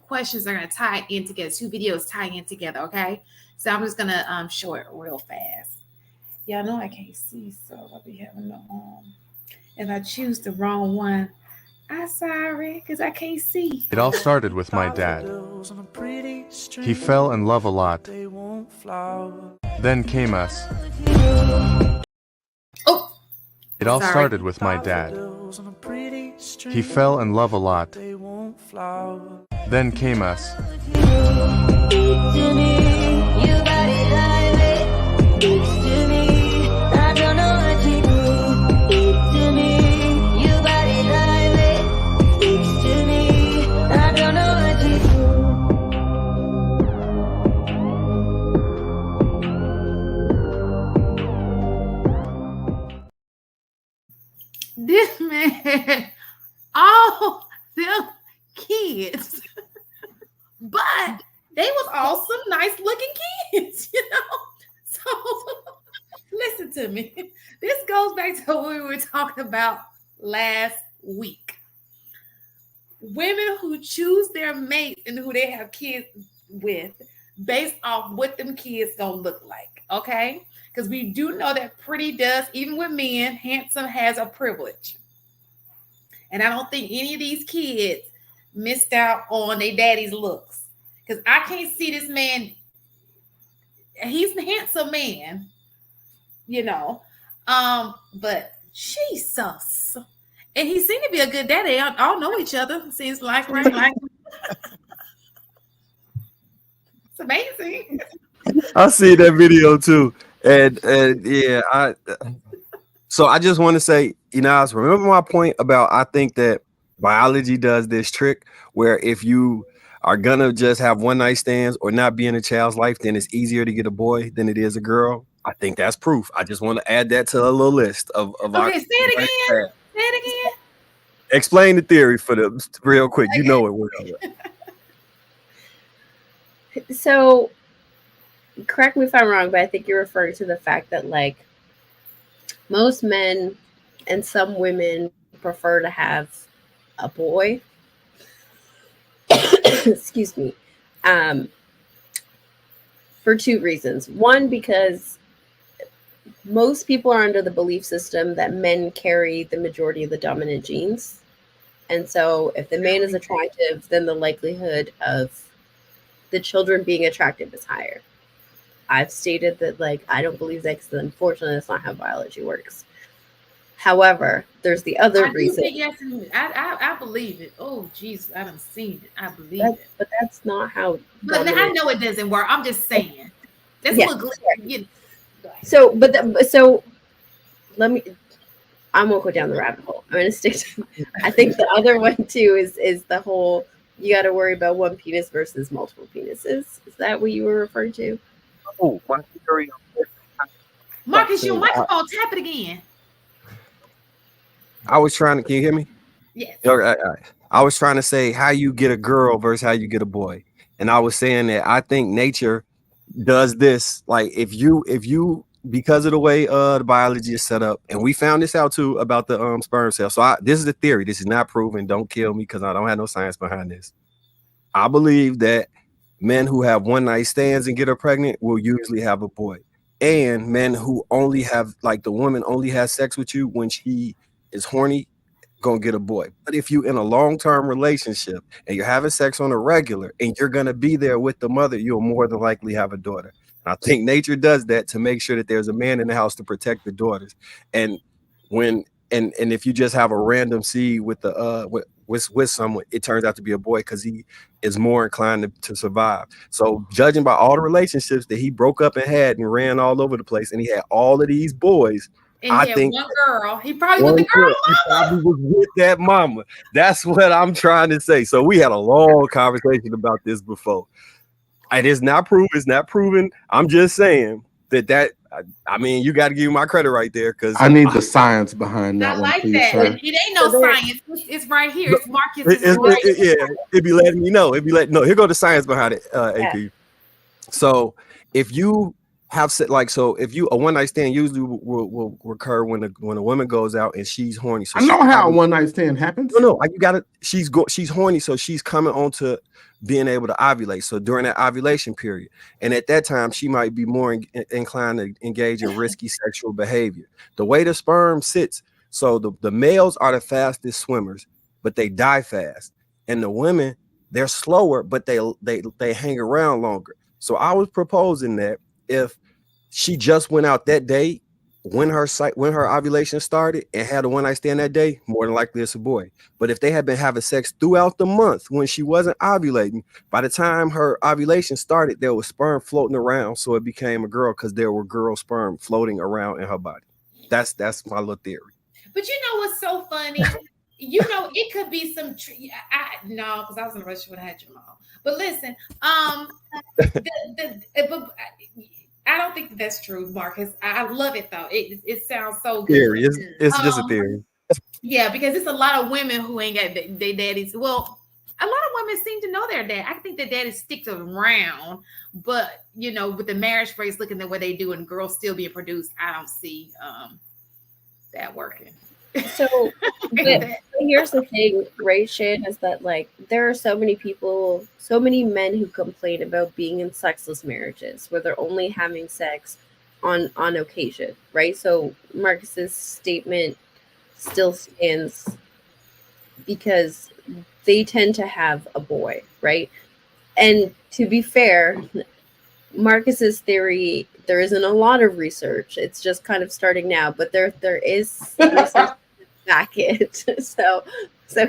questions are gonna tie in together. 2 videos tying in together. Okay, so I'm just gonna show it real fast. Y'all know I can't see, so I'll be having the if I choose the wrong one, I'm sorry because I can't see. It all started with my dad. He fell in love a lot. Then came us. Oh, it all started with my dad. He fell in love a lot. Then came us. This man, all them kids, but they was all to me. This goes back to what we were talking about last week. Women who choose their mates and who they have kids with based off what them kids gonna look like, okay? Because we do know that pretty does, even with men, handsome has a privilege. And I don't think any of these kids missed out on their daddy's looks. Because I can't see this man. He's a handsome man, you know. But Jesus. And he seemed to be a good daddy. All know each other, seems like, right? It's amazing. I see that video too. And yeah, so I just want to say, remember my point about, I think that biology does this trick where if you are gonna just have one night stands or not be in a child's life, then it's easier to get a boy than it is a girl. I think that's proof. I just want to add that to a little list of okay, say it again. Say it again. Explain the theory for them real quick. Okay. You know it well. So, correct me if I'm wrong, but I think you're referring to the fact that, like, most men and some women prefer to have a boy. Excuse me. For two reasons. One, because most people are under the belief system that men carry the majority of the dominant genes. And so if the man is attractive, then the likelihood of the children being attractive is higher. I've stated that, like, I don't believe that because unfortunately that's not how biology works. However, there's the other reason. Yes, I believe it. Oh, jeez, I haven't seen it. I believe it. But that's not how. But I know it doesn't work. I'm just saying. That's a little glitch. So let me. I won't go down the rabbit hole. I'm gonna stick to. I think the other one too is the whole. You got to worry about one penis versus multiple penises. Is that what you were referring to? Oh, my theory. Marcus, your microphone. Tap it again. I was trying to. Can you hear me? Yes. I was trying to say how you get a girl versus how you get a boy, and I was saying that I think nature does this. Like if you because of the way the biology is set up, and we found this out too about the sperm cell. So this is the theory. This is not proven. Don't kill me because I don't have no science behind this. I believe that men who have one night stands and get her pregnant will usually have a boy, and men who only have, like, the woman only has sex with you when she is horny, gonna get a boy. But if you in a long-term relationship and you're having sex on a regular and you're gonna be there with the mother, you'll more than likely have a daughter. And I think nature does that to make sure that there's a man in the house to protect the daughters. And when and if you just have a random seed with the with someone, it turns out to be a boy because he is more inclined to survive. So judging by all the relationships that he broke up and had and ran all over the place, and he had all of these boys. And I think one girl. He probably was the girl mama. He probably was with that mama. That's what I'm trying to say. So we had a long conversation about this before. It is not proven. It's not proven. I'm just saying that. I mean, you got to give me my credit right there because I need the science behind that. I like one, that. Sir. It ain't no science. It's right here. It's Marcus. It'd be letting me know. Here go the science behind it. AP. So if you have if you a one night stand usually will occur when a woman goes out and she's horny. So I know how a one night stand happens. No, you got it. She's horny, so she's coming on to being able to ovulate. So during that ovulation period, and at that time, she might be more inclined to engage in risky sexual behavior. The way the sperm sits, so the males are the fastest swimmers, but they die fast, and the women, they're slower, but they hang around longer. So I was proposing that if she just went out that day when her ovulation started and had a one night stand that day, more than likely it's a boy. But if they had been having sex throughout the month when she wasn't ovulating, by the time her ovulation started, there was sperm floating around, so it became a girl because there were girl sperm floating around in her body. That's my little theory. But you know what's so funny? It could be some. No, because I was in a relationship when I had Jamal. But listen, I don't think that's true, Marcus. I love it though. It sounds so good. Theory. It's just a theory. Yeah, because it's a lot of women who ain't got their daddies. Well, A lot of women seem to know their dad. I think that daddy sticks around, but with the marriage rates looking the way they do and girls still being produced, I don't see that working. So, but here's the thing, right, Shan, is that like there are so many people, so many men who complain about being in sexless marriages where they're only having sex on occasion, right? So Marcus's statement still stands because they tend to have a boy, right? And to be fair, Marcus's theory, there isn't a lot of research. It's just kind of starting now, but there is research back it. So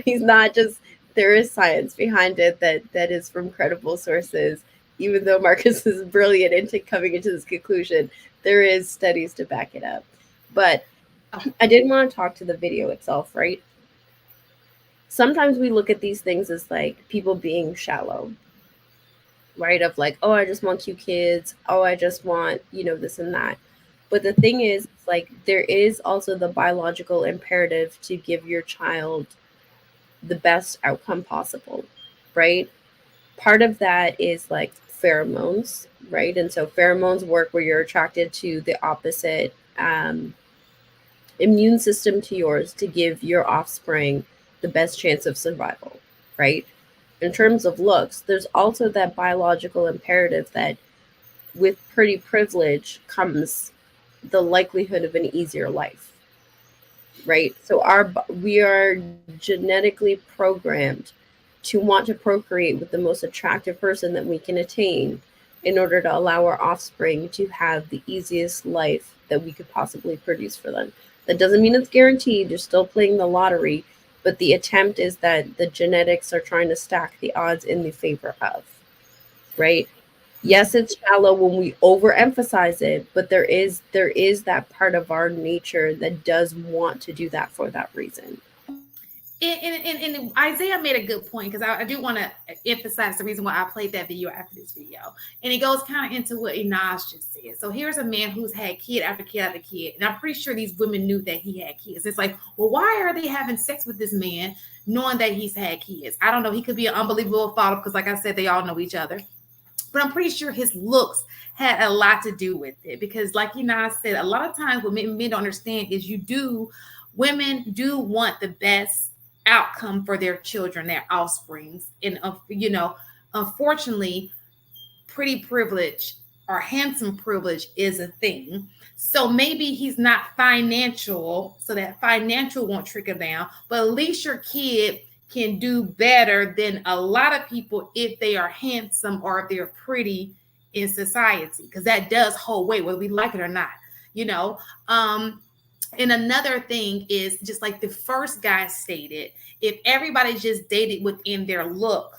he's not just, there is science behind it that is from credible sources. Even though Marcus is brilliant into coming into this conclusion, there is studies to back it up. But I didn't want to talk to the video itself, right? Sometimes we look at these things as like people being shallow, right? Of like, oh, I just want cute kids. Oh, I just want, this and that. But the thing is, like, there is also the biological imperative to give your child the best outcome possible, right? Part of that is like pheromones, right? And so pheromones work where you're attracted to the opposite immune system to yours to give your offspring the best chance of survival, right? In terms of looks, there's also that biological imperative that with pretty privilege comes the likelihood of an easier life, right? So we are genetically programmed to want to procreate with the most attractive person that we can attain in order to allow our offspring to have the easiest life that we could possibly produce for them. That doesn't mean it's guaranteed. You're still playing the lottery, but the attempt is that the genetics are trying to stack the odds in the favor of, right? Yes, it's shallow when we overemphasize it, but there is that part of our nature that does want to do that for that reason. And Isaiah made a good point, because I do want to emphasize the reason why I played that video after this video. And it goes kind of into what Inaz just said. So here's a man who's had kid after kid after kid. And I'm pretty sure these women knew that he had kids. It's like, well, why are they having sex with this man knowing that he's had kids? I don't know. He could be an unbelievable father because, like I said, they all know each other. But I'm pretty sure his looks had a lot to do with it, because like Inaz said, a lot of times what men don't understand is women do want the best outcome for their children, their offsprings. And, unfortunately, pretty privilege or handsome privilege is a thing. So maybe he's not financial, so that financial won't trickle down, but at least your kid can do better than a lot of people if they are handsome or if they're pretty in society, because that does hold weight whether we like it or not, And another thing is, just like the first guy stated, if everybody just dated within their look,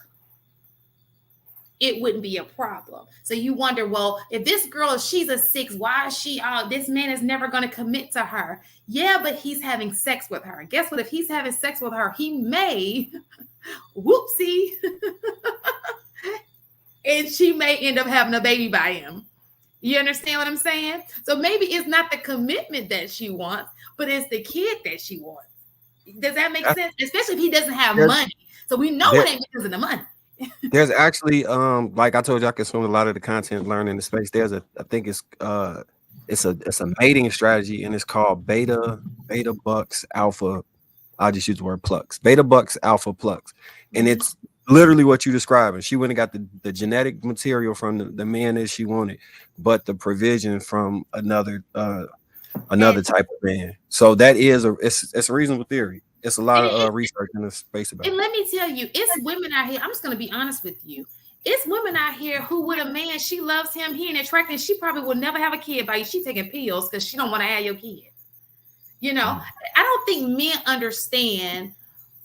it wouldn't be a problem. So you wonder, well, if this girl, she's a 6, why is she, this man is never going to commit to her. Yeah, but he's having sex with her. Guess what? If he's having sex with her, he may, whoopsie, and she may end up having a baby by him. You understand what I'm saying? So maybe it's not the commitment that she wants, but it's the kid that she wants. Does that make sense? Especially if he doesn't have money. So we know it ain't because of the money. There's actually, like I told you, I consume a lot of the content learning in the space. There's I think it's a mating strategy, and it's called beta bucks alpha. I'll just use the word plucks. Beta bucks alpha plucks, and it's literally what you describing. She went and got the genetic material from the man that she wanted, but the provision from another type of man. So that is it's a reasonable theory. It's a lot of research in the space about it. And let me tell you, it's women out here. I'm just going to be honest with you. It's women out here who, with a man, she loves him, he ain't attracted, she probably will never have a kid by you. She taking pills because she don't want to have your kid. I don't think men understand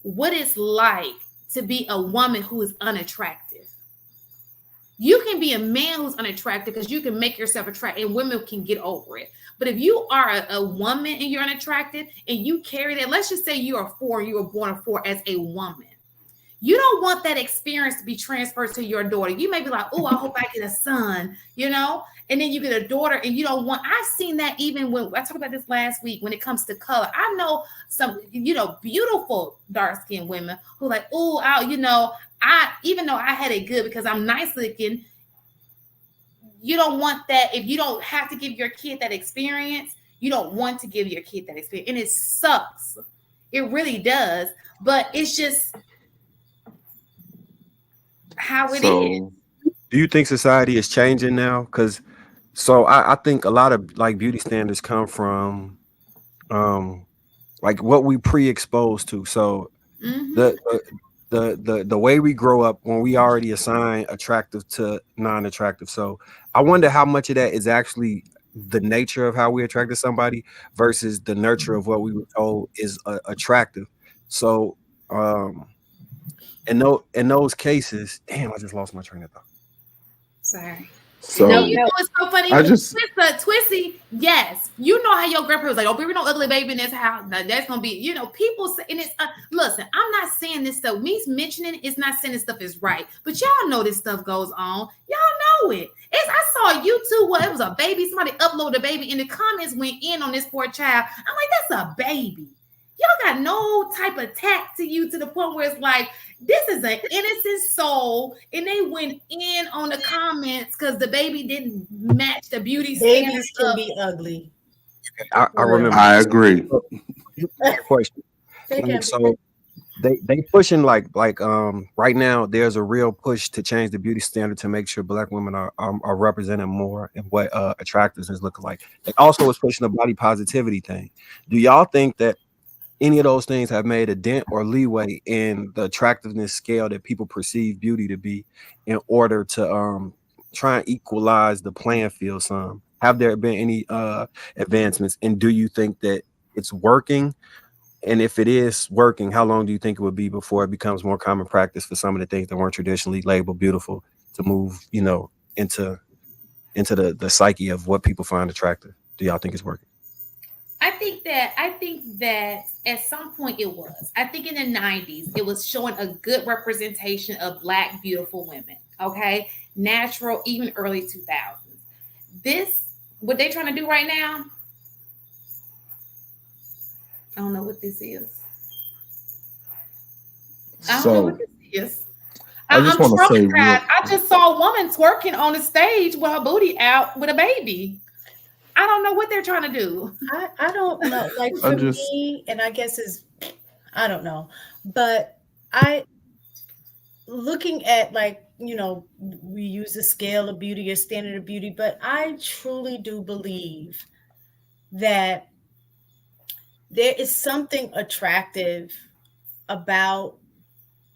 what it's like to be a woman who is unattractive. You can be a man who's unattractive because you can make yourself attractive, and women can get over it. But if you are a woman and you're unattractive and you carry that, let's just say you are 4, you were born a 4 as a woman. You don't want that experience to be transferred to your daughter. You may be like, oh, I hope I get a son, you know, and then you get a daughter and you don't want. I've seen that even when I talked about this last week when it comes to color. I know some, you know, beautiful dark-skinned women who like, oh, you know, even though I had it good because I'm nice looking, you don't want that. If you don't have to give your kid that experience, you don't want to give your kid that experience. And it sucks. It really does. But it's just how it is. Do you think society is changing now? Because I think a lot of like beauty standards come from like what we pre-exposed to. So the way we grow up when we already assign attractive to non-attractive. So I wonder how much of that is actually the nature of how we attracted somebody versus the nurture of what we were told is attractive. So in those cases, damn, I just lost my train of thought. Sorry. So you know it's so funny. Twissy, yes. You know how your grandpa was like, oh, baby, no ugly baby in this house. Now, that's gonna be, you know, people say, and it's listen, I'm not saying this stuff. Me mentioning it's not saying this stuff is right, but y'all know this stuff goes on. Y'all know it. I saw YouTube where it was a baby. Somebody uploaded a baby, and the comments went in on this poor child. I'm like, that's a baby. Y'all got no type of tact to you to the point where it's like, this is an innocent soul, and they went in on the comments because the baby didn't match the beauty standards. Babies can be ugly. I remember. I agree. Question. So they pushing like right now. There's a real push to change the beauty standard to make sure Black women are represented more in what attractiveness is looking like. They also was pushing the body positivity thing. Do y'all think that any of those things have made a dent or leeway in the attractiveness scale that people perceive beauty to be in order to try and equalize the playing field some? Have there been any advancements? And do you think that it's working? And if it is working, how long do you think it would be before it becomes more common practice for some of the things that weren't traditionally labeled beautiful to move, you know, into the psyche of what people find attractive? Do y'all think it's working? I think that at some point it was. I think in the 90s, it was showing a good representation of Black beautiful women. Okay. Natural, even early 2000s. This, what they trying to do right now, I don't know what this is. I don't know what this is. I just want to say, I just saw a woman twerking on the stage with her booty out with a baby. I don't know what they're trying to do. I don't know. Like for me, and I guess I don't know, but looking at like, you know, we use a scale of beauty or standard of beauty, but I truly do believe that there is something attractive about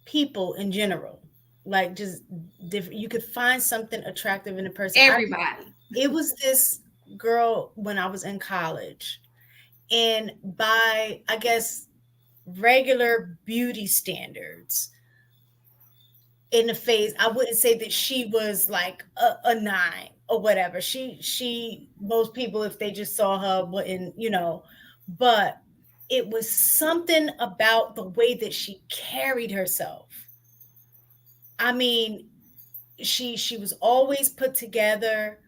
people in general. Like just different, you could find something attractive in a person. Everybody. It was this girl when I was in college, and by I guess regular beauty standards in the face, I wouldn't say that she was like a 9 or whatever. She most people, if they just saw her, wouldn't, you know, but it was something about the way that she carried herself. I mean, she was always put together.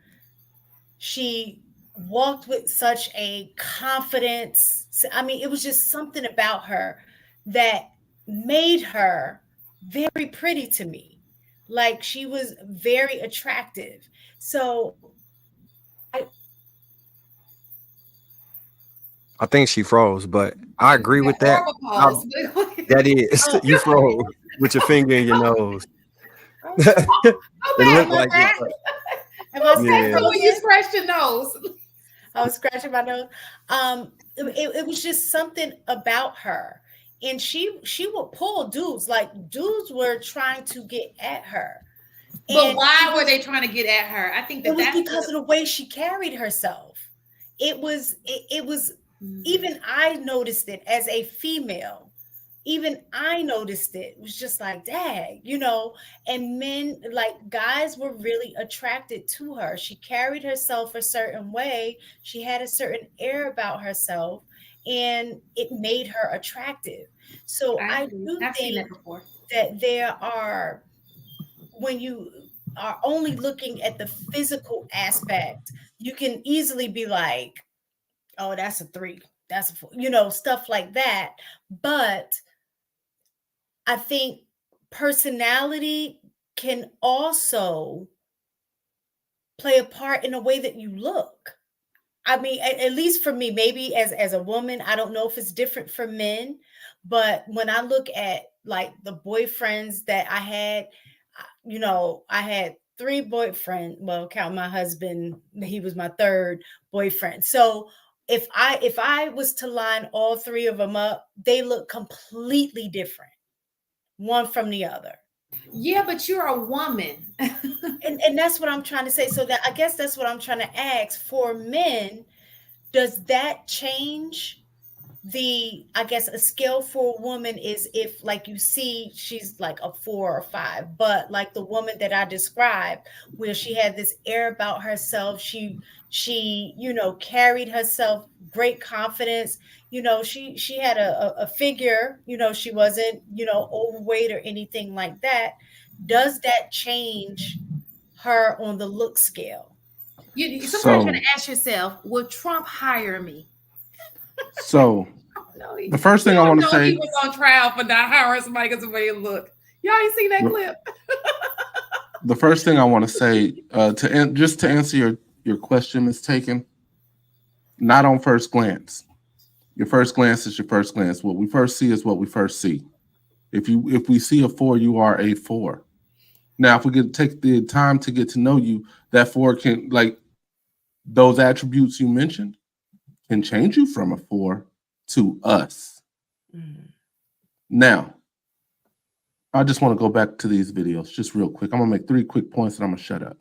She walked with such a confidence. I mean, it was just something about her that made her very pretty to me. Like she was very attractive. So I think she froze, but I agree with that. That is, you froze with your finger in your nose. It looked like it. Am I when you scratch your nose? I was scratching my nose. It was just something about her, and she would pull dudes. Like dudes were trying to get at her. But why were they trying to get at her? I think it was because of the way she carried herself. It was even I noticed it as a female. Even I noticed it. It was just like, dang, you know, and men, like guys were really attracted to her. She carried herself a certain way. She had a certain air about herself, and it made her attractive. So I do think that there are, when you are only looking at the physical aspect, you can easily be like, oh, that's a 3, that's a 4, you know, stuff like that. But I think personality can also play a part in the way that you look. I mean, at least for me, maybe as a woman, I don't know if it's different for men, but when I look at like the boyfriends that I had, you know, I had 3 boyfriends, well, count my husband, he was my 3rd boyfriend. So if I was to line all 3 of them up, they look completely different, one from the other. Yeah, but you're a woman. and that's what I'm trying to say. So that, I guess that's what I'm trying to ask. For men, does that change the, I guess a scale for a woman is if, like, you see she's like a 4 or 5, but like the woman that I described, where she had this air about herself, she you know, carried herself, great confidence, you know, she had a figure, you know, she wasn't, you know, overweight or anything like that. Does that change her on the look scale? You sometimes trying to ask yourself, will Trump hire me? So the first thing I want to say, he was on trial for not hiring somebody because of the way he looked. Y'all ain't seen that clip? The first thing I want to say, just to answer your question, Ms. Taken, not on first glance. Your first glance is your first glance. What we first see is what we first see. If we see a 4, you are a 4. Now, if we could take the time to get to know you, that 4 can, like, those attributes you mentioned can change you from a 4 to us. Now, I just want to go back to these videos just real quick. I'm going to make 3 quick points and I'm going to shut up.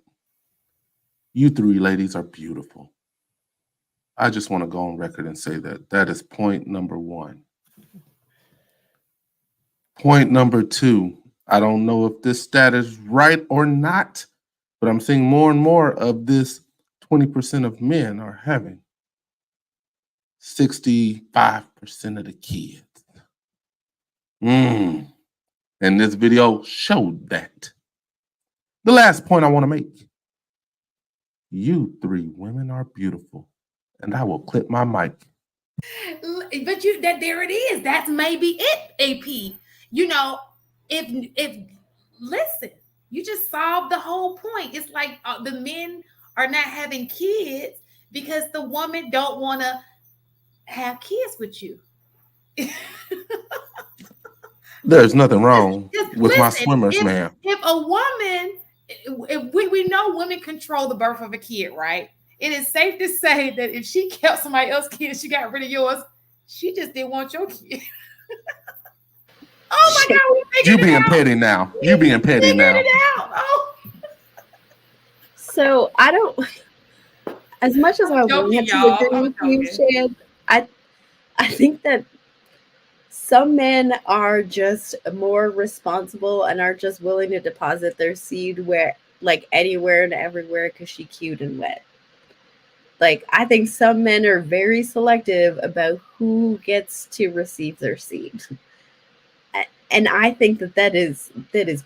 You 3 ladies are beautiful. I just want to go on record and say that. That is point number 1. Point number 2, I don't know if this stat is right or not, but I'm seeing more and more of this 20% of men are having 65% of the kids. And this video showed that. The last point I want to make. You 3 women are beautiful. And I will clip my mic. But there it is. That's maybe it, AP. You know, if listen, you just solved the whole point. It's like the men are not having kids because the woman don't want to have kids with you. There's nothing wrong with my swimmers, ma'am. If a woman, if we know women control the birth of a kid, right? It is safe to say that if she kept somebody else's kid, she got rid of yours, she just didn't want your kid. Oh my God, you being petty now. You being petty now. Oh. So I don't, as much as I want to agree with you, Shan, I think that some men are just more responsible and are just willing to deposit their seed where, like, anywhere and everywhere because she's cute and wet. Like, I think some men are very selective about who gets to receive their seed. And I think that is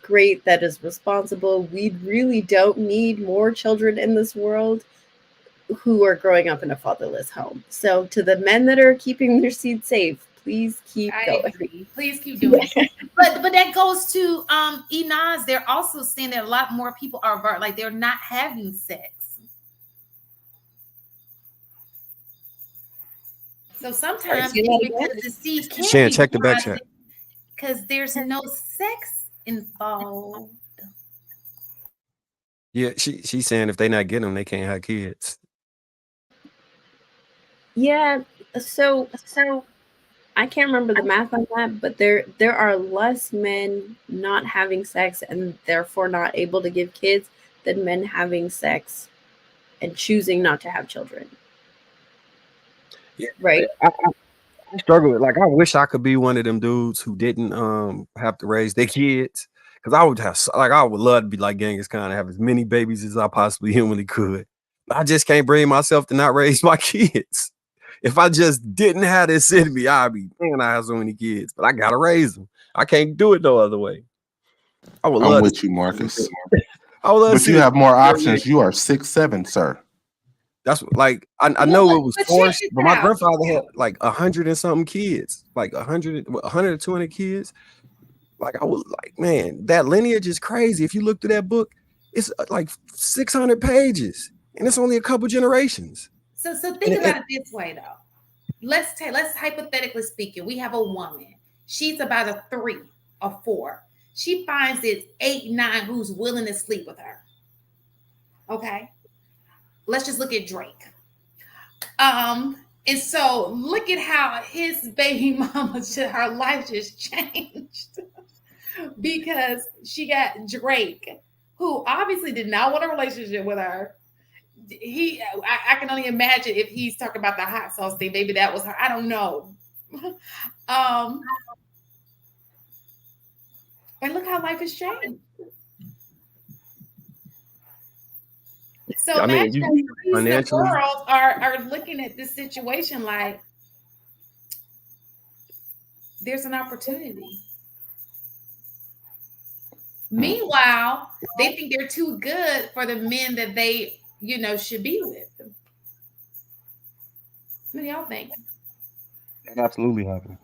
great. That is responsible. We really don't need more children in this world who are growing up in a fatherless home. So to the men that are keeping their seed safe, please keep going. Agree. Please keep doing it. But that goes to Inaz. They're also saying that a lot more people are like they're not having sex. So sometimes because the seed can't check the back chat. Because there's no sex involved. Yeah, she's saying if they're not getting them, they can't have kids. Yeah, so I can't remember the math on that, but there are less men not having sex and therefore not able to give kids than men having sex and choosing not to have children. Yeah, right. I struggle with, like, I wish I could be one of them dudes who didn't have to raise their kids, because I would love to be like Genghis Khan and have as many babies as I possibly humanly could. But I just can't bring myself to not raise my kids. If I just didn't have this in me, I'd be, man, I have so many kids, but I gotta raise them. I can't do it no other way. I would I'm love with you, Marcus. I would love to But see you this. have more options. You are 6'7", sir. That's like I know it was forced, but my grandfather had like 100 and something kids, like 100 or 200 kids. Like I was like, man, that lineage is crazy. If you look through that book, it's like 600 pages, and it's only a couple generations. So think about it this way, though. Let's hypothetically speaking, we have a woman. She's about a 3 or 4. She finds it 8, 9 who's willing to sleep with her. Okay. Let's just look at Drake. And so look at how his baby mama, her life just changed because she got Drake, who obviously did not want a relationship with her. I can only imagine if he's talking about the hot sauce thing. Maybe that was her. I don't know. And look how life has changed. So I mean, the world are looking at this situation like there's an opportunity. Meanwhile, they think they're too good for the men that they, should be with. What do y'all think? That absolutely happened.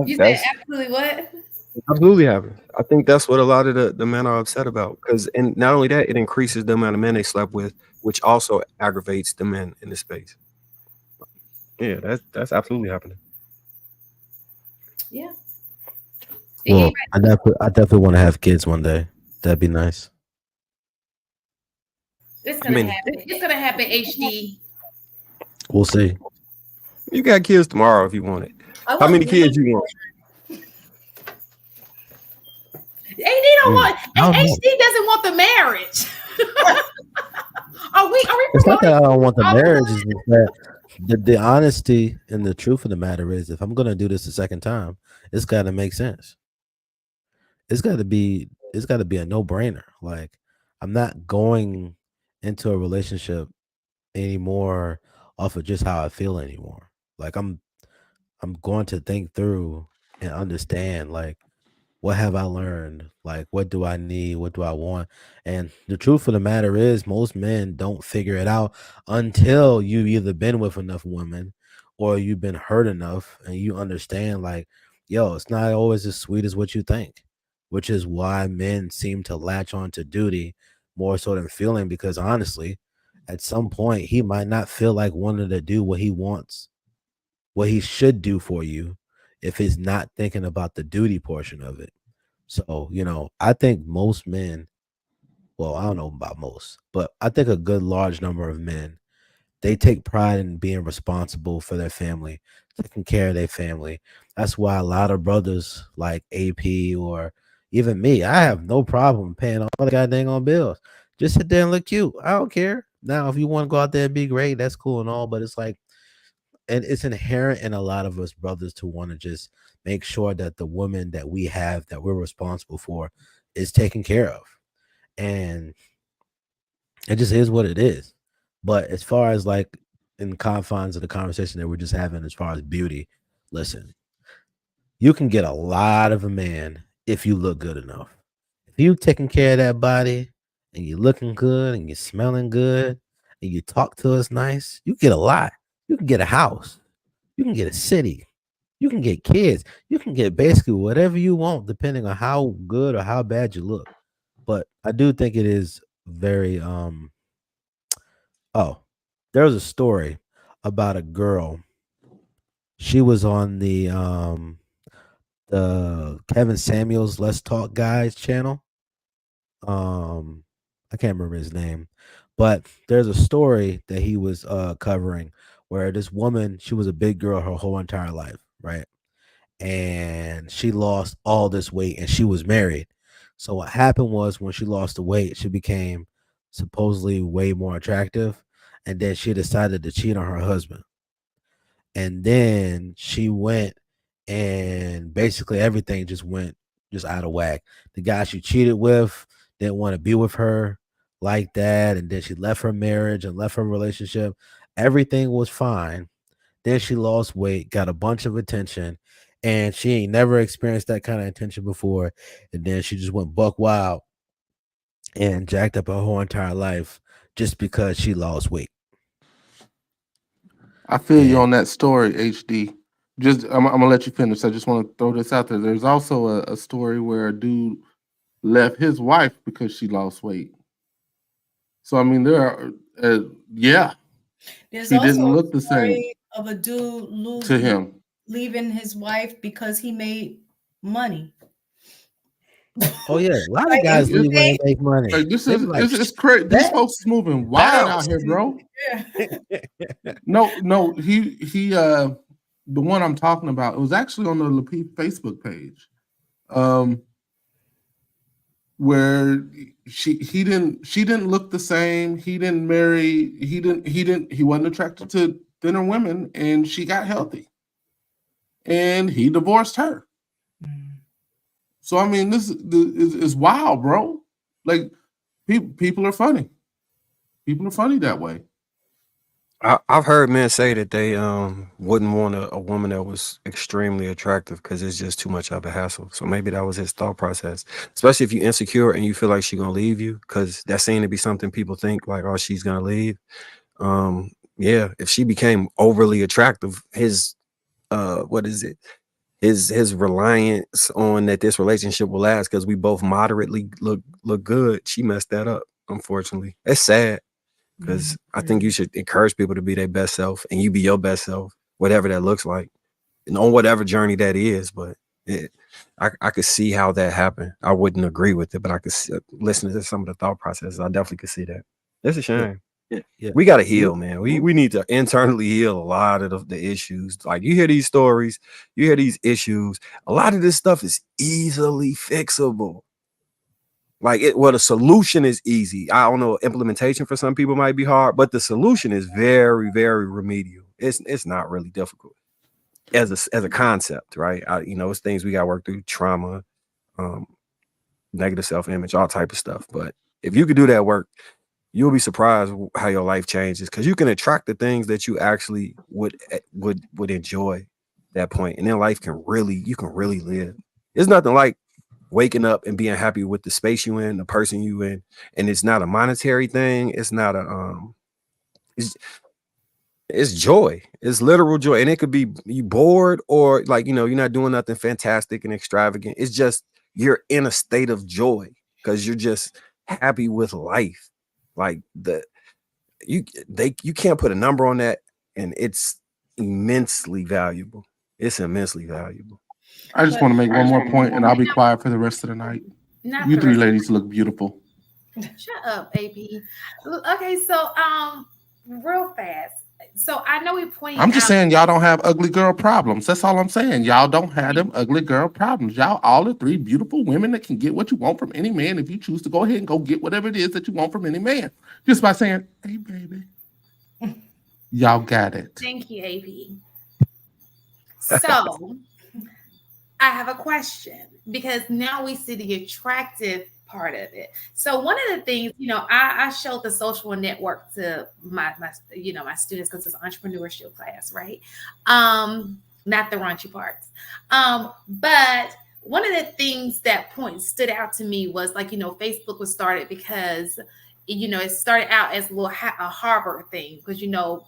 You said absolutely what? Absolutely happened. I think that's what a lot of the men are upset about. And not only that, it increases the amount of men they slept with, which also aggravates the men in the space. Yeah, that's absolutely happening. Yeah. Well, I definitely want to have kids one day. That'd be nice. It's gonna happen. It's gonna happen, HD. We'll see. You got kids tomorrow if you want it. How many kids you want? AD don't want. HD doesn't want the marriage. Are we? It's not that I don't want the marriage. It's that the honesty and the truth of the matter is, if I'm gonna do this a second time, it's got to make sense. It's got to be a no-brainer. Like, I'm not going into a relationship anymore off of just how I feel anymore. Like, I'm going to think through and understand, like, what have I learned? Like, what do I need? What do I want? And the truth of the matter is, most men don't figure it out until you've either been with enough women or you've been hurt enough and you understand, like, yo, it's not always as sweet as what you think, which is why men seem to latch on to duty more so than feeling, because honestly, at some point, he might not feel like wanting to do what he wants, what he should do for you, if he's not thinking about the duty portion of it. So, I think most men, well, I don't know about most, but I think a good large number of men, they take pride in being responsible for their family, taking care of their family. That's why a lot of brothers like AP or even me, I have no problem paying all the goddamn on bills. Just sit there and look cute. I don't care. Now, if you want to go out there and be great, that's cool and all, but it's like, and it's inherent in a lot of us brothers to want to just make sure that the woman that we have, that we're responsible for, is taken care of. And it just is what it is. But as far as like in confines of the conversation that we're just having, as far as beauty, listen, you can get a lot of a man if you look good enough. If you taking care of that body and you're looking good and you're smelling good and you talk to us nice, you get a lot. You can get a house. You can get a city. You can get kids. You can get basically whatever you want, depending on how good or how bad you look. But I do think it is very there was a story about a girl. She was on the Kevin Samuels Let's Talk Guys channel. I can't remember his name, but there's a story that he was covering where this woman, she was a big girl her whole entire life, right? And she lost all this weight and she was married. So what happened was, when she lost the weight, she became supposedly way more attractive, and then she decided to cheat on her husband. And then she went, and basically everything just went out of whack. The guy she cheated with didn't want to be with her like that, and then she left her marriage and left her relationship. Everything was fine. Then she lost weight, got a bunch of attention, and she ain't never experienced that kind of attention before, and then she just went buck wild and jacked up her whole entire life just because she lost weight. I feel you And on that story, HD. Just I'm gonna let you finish. I just want to throw this out there. There's also a story where a dude left his wife because she lost weight. So I mean, there are yeah. There's She also didn't a look the same story of a dude to him. leaving his wife because he made money. oh yeah, a lot of Like, guys Like, leave when they- they make money. Like this They is be like, it's crazy. These folks is moving wild out here, bro. yeah. No, he the one I'm talking about, it was actually on the Lapeef Facebook page. Where she didn't look the same. He didn't marry, he wasn't attracted to thinner women, and she got healthy. And he divorced her. So I mean, this is wild, bro. Like people are funny. People are funny that way. I've heard men say that they wouldn't want a woman that was extremely attractive because it's just too much of a hassle. So maybe that was his thought process, especially if you're insecure and you feel like she's gonna leave you, because that seemed to be something people think like, oh, she's gonna leave. Yeah, if she became overly attractive, his what is it? His reliance on that this relationship will last because we both moderately look good. She messed that up, unfortunately. It's sad. Because I think you should encourage people to be their best self, and you be your best self, whatever that looks like, and on whatever journey that is. But I could see how that happened. I wouldn't agree with it, but I could listen to some of the thought processes. I definitely could see that. It's a shame. Yeah. We got to heal, man. We need to internally heal a lot of the issues. Like, you hear these stories, you hear these issues. A lot of this stuff is easily fixable. Like, the solution is easy. I don't know, implementation for some people might be hard, but the solution is very, very remedial. It's not really difficult as a concept, right? It's things we got to work through: trauma, negative self-image, all type of stuff. But if you could do that work, you'll be surprised how your life changes, because you can attract the things that you actually would enjoy at that point, and then you can really live. It's nothing like waking up and being happy with the space you in, the person you in, and it's not a monetary thing. It's not it's joy. It's literal joy, and it could be you bored, or like, you're not doing nothing fantastic and extravagant. It's just you're in a state of joy because you're just happy with life. Like, you can't put a number on that, and it's immensely valuable. It's immensely valuable. I just want to make one more point, and I'll be quiet for the rest of the night. You three ladies look beautiful. Shut up, AP. Okay, so real fast. So I know we pointed. I'm just saying y'all don't have ugly girl problems. That's all I'm saying. Y'all don't have them ugly girl problems. Y'all all are three beautiful women that can get what you want from any man if you choose to go ahead and go get whatever it is that you want from any man. Just by saying, hey, baby. Y'all got it. Thank you, AP. So I have a question, because now we see the attractive part of it. So one of the things, I showed the social network to my students, because it's an entrepreneurship class, right? Not the raunchy parts. But one of the things that stood out to me was, like, Facebook was started because it started out as a Harvard thing, because,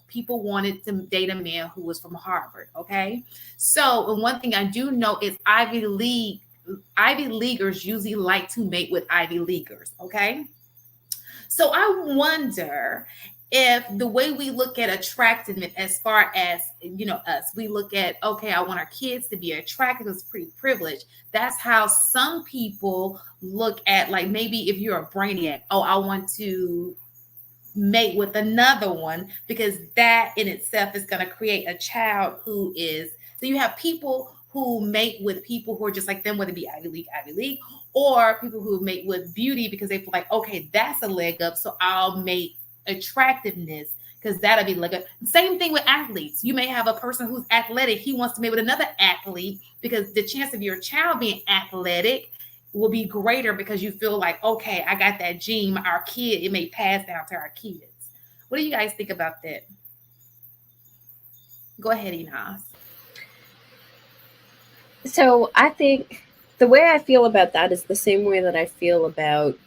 people wanted to date a man who was from Harvard. Okay. So, and one thing I do know is Ivy Leaguers usually like to mate with Ivy Leaguers. Okay. So I wonder if the way we look at attractiveness, as far as, us, we look at, okay, I want our kids to be attractive, it's pretty privileged. That's how some people look at, like, maybe if you're a brainiac, oh, I want to mate with another one, because that in itself is going to create a child who is, so you have people who mate with people who are just like them, whether it be Ivy League, or people who mate with beauty because they feel like, okay, that's a leg up, so I'll mate attractiveness because that'll be leg up. Same thing with athletes. You may have a person who's athletic, he wants to mate with another athlete because the chance of your child being athletic will be greater, because you feel like, okay, I got that gene, our kid, it may pass down to our kids. What do you guys think about that? Go ahead, Enos. So I think the way I feel about that is the same way that I feel about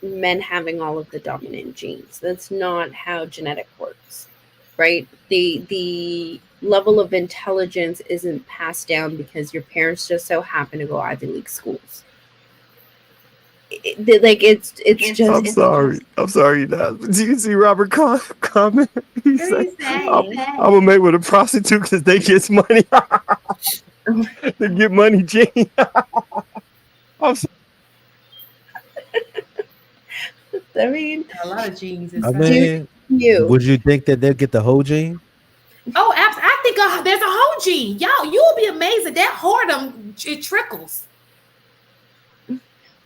men having all of the dominant genes. That's not how genetic works, right? The level of intelligence isn't passed down because your parents just so happen to go Ivy League schools. It's just. I'm sorry. Do you see Robert comment? He said, What "I'm a mate with a prostitute because they get money. They get money, Gene." I'm sorry. I mean, a lot of genes I inside. mean, would you think that they'll get the whole gene? Oh, I think there's a whole gene. Y'all, you'll be amazed at that whoredom. It trickles.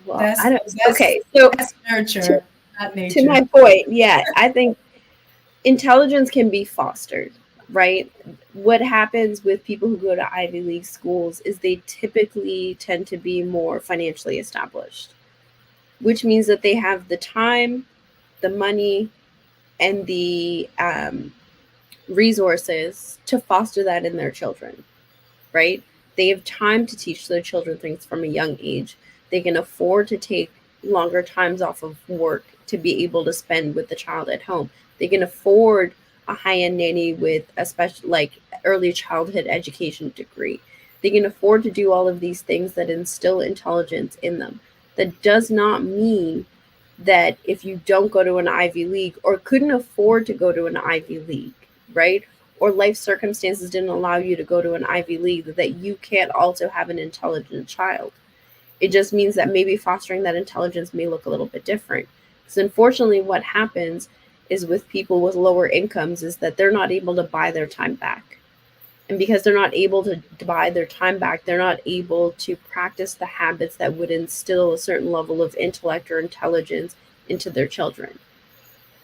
Well, I don't. Okay, so that's nurture, not nature. To my point, yeah, I think intelligence can be fostered, right? What happens with people who go to Ivy League schools is they typically tend to be more financially established, which means that they have the time, the money, and the resources to foster that in their children, right? They have time to teach their children things from a young age. They can afford to take longer times off of work to be able to spend with the child at home. They can afford a high-end nanny with a special, like, early childhood education degree. They can afford to do all of these things that instill intelligence in them. That does not mean that if you don't go to an Ivy League or couldn't afford to go to an Ivy League, right? Or life circumstances didn't allow you to go to an Ivy League, that you can't also have an intelligent child. It just means that maybe fostering that intelligence may look a little bit different. Because unfortunately, what happens is with people with lower incomes is that they're not able to buy their time back. And because they're not able to buy their time back, they're not able to practice the habits that would instill a certain level of intellect or intelligence into their children.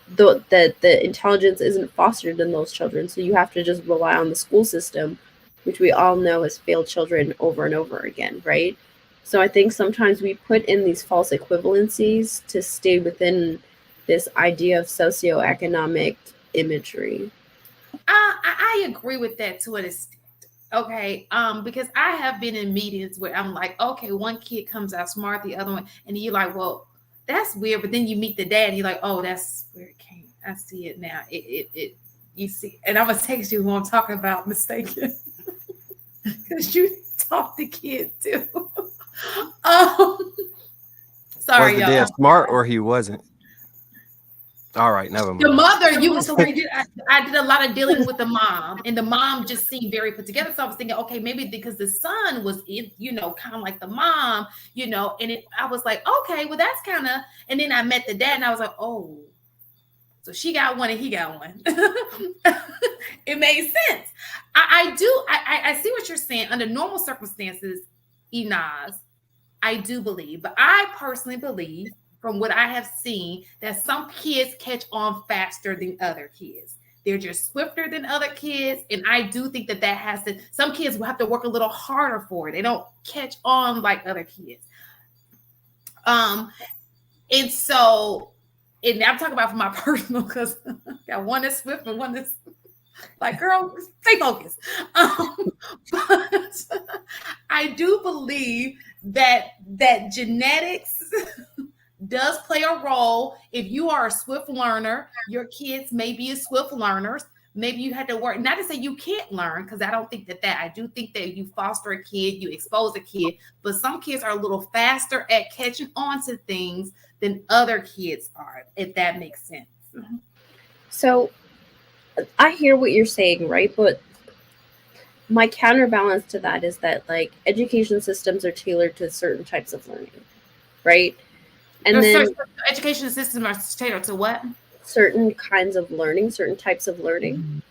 The intelligence isn't fostered in those children, so you have to just rely on the school system, which we all know has failed children over and over again, right? So I think sometimes we put in these false equivalencies to stay within this idea of socioeconomic imagery. I agree with that to an extent. Okay, because I have been in meetings where I'm like, okay, one kid comes out smart, the other one, and you're like, well, that's weird. But then you meet the dad, and you're like, oh, that's where it came. I see it now. It you see, and I'm gonna text you who I'm talking about, mistaken, because you taught the kid too. Sorry, Was the y'all. dad smart or he wasn't? All right, never mind. The mother, I did a lot of dealing with the mom, and the mom just seemed very put together. So I was thinking, okay, maybe because the son was in, kind of like the mom, and I was like, okay, well, that's kind of, and then I met the dad, and I was like, oh, so she got one and he got one. It made sense. I see what you're saying. Under normal circumstances, Inaz, I do believe, but I personally believe, from what I have seen, that some kids catch on faster than other kids. They're just swifter than other kids. And I do think that some kids will have to work a little harder for it. They don't catch on like other kids. And so, and I'm talking about from my personal, because I got one that's swift and one that's like, girl, stay focused. But I do believe that genetics does play a role. If you are a swift learner, your kids may be a swift learners. Maybe you had to work, not to say you can't learn, because I don't think that I do think that you foster a kid, you expose a kid, but some kids are a little faster at catching on to things than other kids are, if that makes sense. So I hear what you're saying, right? But my counterbalance to that is that, like, education systems are tailored to certain types of learning, right? And then education systems are tailored to what? Certain kinds of learning, certain types of learning,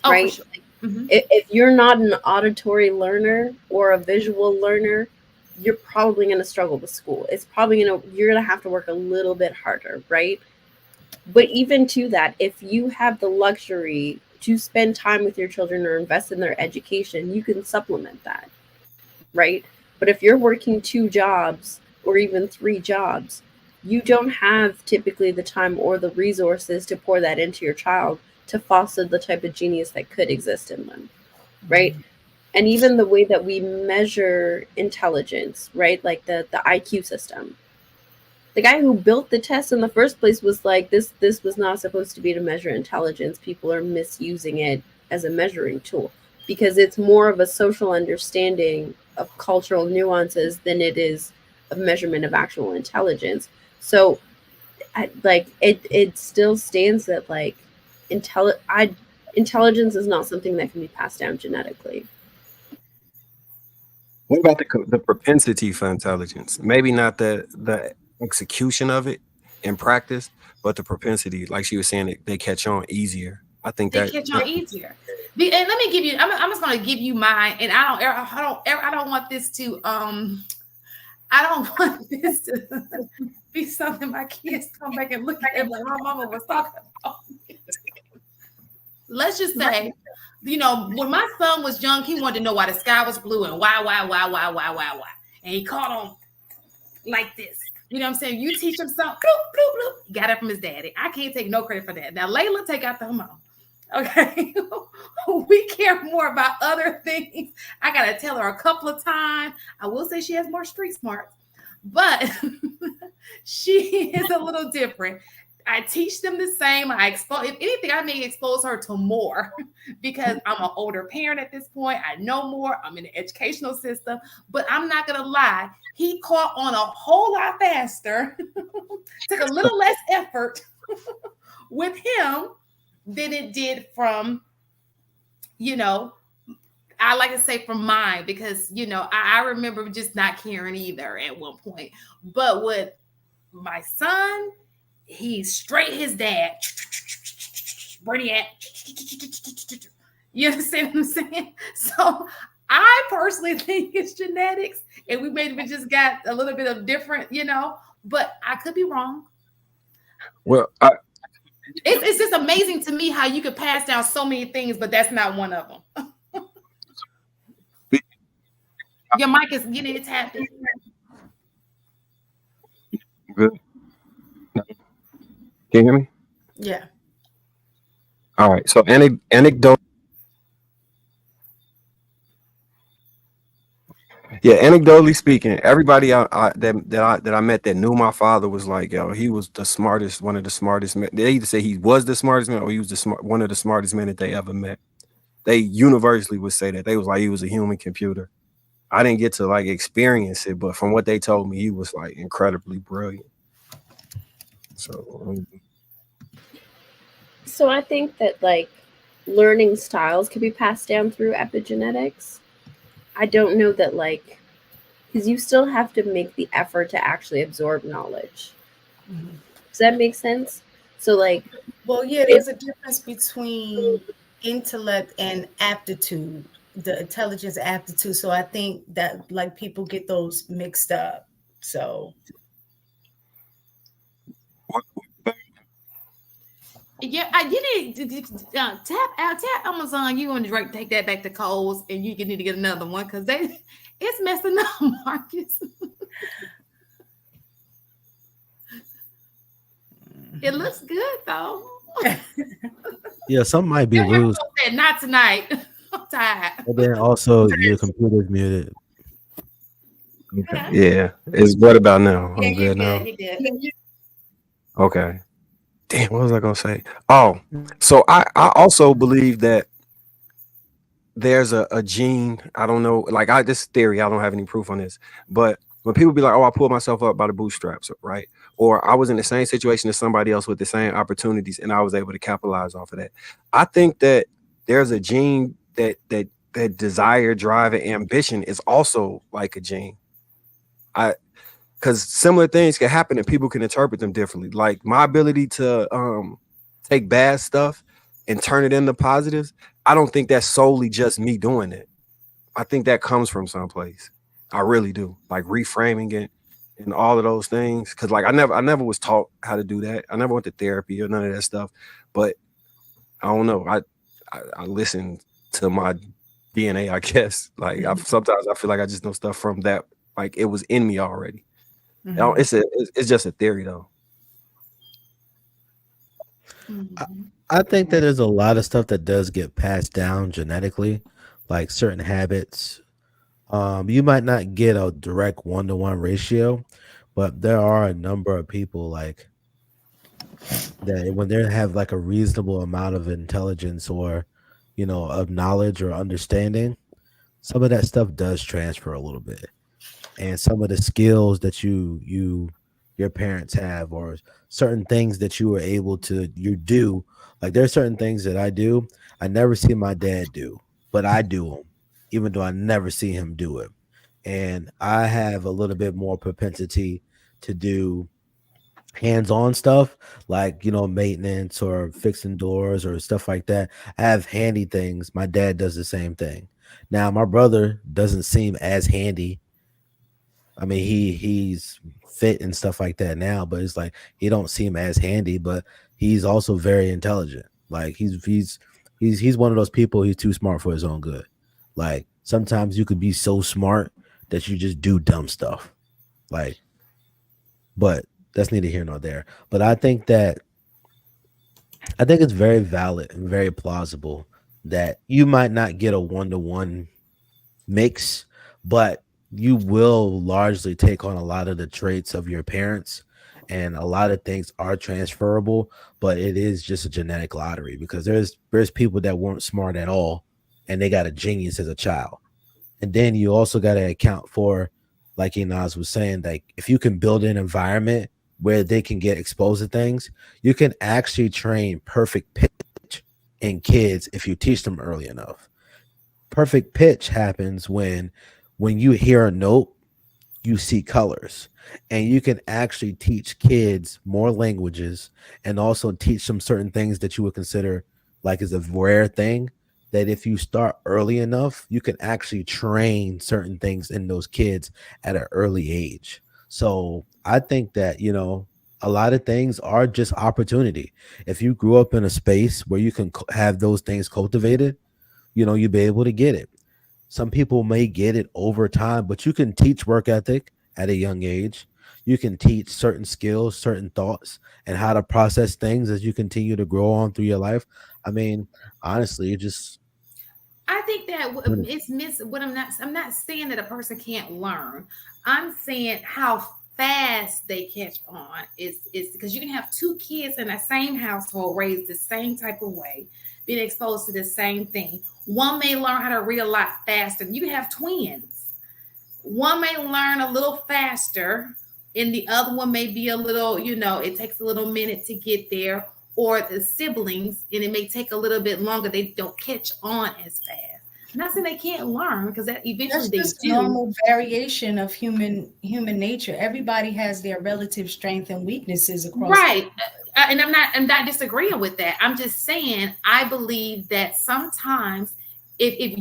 right? For sure. If you're not an auditory learner or a visual learner, you're probably going to struggle with school. It's probably you're going to have to work a little bit harder, right? But even to that, if you have the luxury to spend time with your children or invest in their education, you can supplement that, right? But if you're working 2 jobs or even 3 jobs, you don't have typically the time or the resources to pour that into your child to foster the type of genius that could exist in them, right? and even the way that we measure intelligence, right? Like the IQ system. The guy who built the test in the first place was like, this was not supposed to be to measure intelligence. People are misusing it as a measuring tool because it's more of a social understanding of cultural nuances than it is of measurement of actual intelligence. So it still stands that like intelligence is not something that can be passed down genetically. What about the propensity for intelligence? Maybe not the execution of it in practice, but the propensity, like she was saying, they catch on easier. I think they catch on easier. And let me give you. I'm just going to give you mine, and I don't want this to be something my kids come back and look at like my mama was talking about. Let's just say, you know, when my son was young, he wanted to know why the sky was blue and why. And he caught on like this. You know what I'm saying? You teach him something, bloop, bloop, bloop. He got it from his daddy. I can't take no credit for that. Now, Layla, take out the mom. Okay. We care more about other things. I got to tell her a couple of times. I will say she has more street smarts, but she is a little different. I teach them the same. If anything, I may expose her to more because I'm an older parent at this point. I know more. I'm in the educational system, but I'm not going to lie. He caught on a whole lot faster, took a little less effort with him than it did from, you know, I like to say from mine because, you know, I remember just not caring either at one point. But with my son, he's straight his dad. Brainiac. You understand what I'm saying? So I personally think it's genetics, and we maybe just got a little bit of different, you know, but I could be wrong. Well, it's just amazing to me how you could pass down so many things, but that's not one of them. Your mic is getting it tapped in. Good. Can you hear me? Yeah. All right. So anecdote. Yeah, anecdotally speaking, everybody that I met that knew my father was like, yo, he was the smartest, one of the smartest men. They either say he was the smartest man or he was one of the smartest men that they ever met. They universally would say that. They was like, he was a human computer. I didn't get to like experience it, but from what they told me, he was like incredibly brilliant. So I think that like learning styles can be passed down through epigenetics. I don't know that like, because you still have to make the effort to actually absorb knowledge. Mm-hmm. Does that make sense? So like, well, yeah, there's a difference between intellect and aptitude, the intelligence aptitude. So I think that like people get those mixed up. So yeah, you need to tap Amazon. You want to take that back to Kohl's, and you need to get another one because it's messing up, Marcus. It looks good though. Yeah, some might be loose. Not tonight. I'm tired. And then also your computer's muted. Okay. Yeah. What about now? Yeah, I'm good now. He did. Okay. Damn, what was I gonna say? Oh, so I also believe that there's a gene. I don't know, like this theory, I don't have any proof on this, but when people be like, oh, I pulled myself up by the bootstraps, right? Or I was in the same situation as somebody else with the same opportunities and I was able to capitalize off of that. I think that there's a gene that desire, drive, and ambition is also like a gene. Because similar things can happen and people can interpret them differently. Like my ability to take bad stuff and turn it into positives, I don't think that's solely just me doing it. I think that comes from someplace. I really do. Like reframing it and all of those things. Because like I never was taught how to do that. I never went to therapy or none of that stuff. But I don't know. I listen to my DNA, I guess. Like sometimes I feel like I just know stuff from that. Like it was in me already. Mm-hmm. It's just a theory though. I think that there's a lot of stuff that does get passed down genetically. like certain habits. You might not get a direct 1-to-1 ratio, but there are a number of people like that when they have like a reasonable amount of intelligence or, of knowledge or understanding, some of that stuff does transfer a little bit. And some of the skills that your parents have or certain things that you were able to do, like there's certain things that I never see my dad do, but I do them, even though I never see him do it. And I have a little bit more propensity to do hands-on stuff like maintenance or fixing doors or stuff like that. I have handy things. My dad does the same thing. Now my brother doesn't seem as handy. I mean, he's fit and stuff like that now, but it's like he don't seem as handy, but he's also very intelligent. Like he's one of those people, he's too smart for his own good. Like sometimes you could be so smart that you just do dumb stuff. Like, but that's neither here nor there. But I think it's very valid and very plausible that you might not get a 1-to-1 mix, but you will largely take on a lot of the traits of your parents, and a lot of things are transferable, but it is just a genetic lottery because there's people that weren't smart at all and they got a genius as a child. And then you also got to account for, like Inaz was saying, like if you can build an environment where they can get exposed to things, you can actually train perfect pitch in kids if you teach them early enough. Perfect pitch happens when you hear a note, you see colors, and you can actually teach kids more languages and also teach them certain things that you would consider like as a rare thing, that if you start early enough, you can actually train certain things in those kids at an early age. So I think that, a lot of things are just opportunity. If you grew up in a space where you can have those things cultivated, you'll be able to get it. Some people may get it over time, but you can teach work ethic at a young age. You can teach certain skills, certain thoughts, and how to process things as you continue to grow on through your life. I mean, honestly, I think that it's what I'm not saying that a person can't learn. I'm saying how fast they catch on is because you can have two kids in the same household raised the same type of way, being exposed to the same thing. One may learn how to read a lot faster. You can have twins. One may learn a little faster, and the other one may be a little, it takes a little minute to get there. Or the siblings, and it may take a little bit longer. They don't catch on as fast. I'm not saying they can't learn because that eventually That's just they do. Normal variation of human nature. Everybody has their relative strength and weaknesses across. Right. And I'm not disagreeing with that. I'm just saying I believe that sometimes if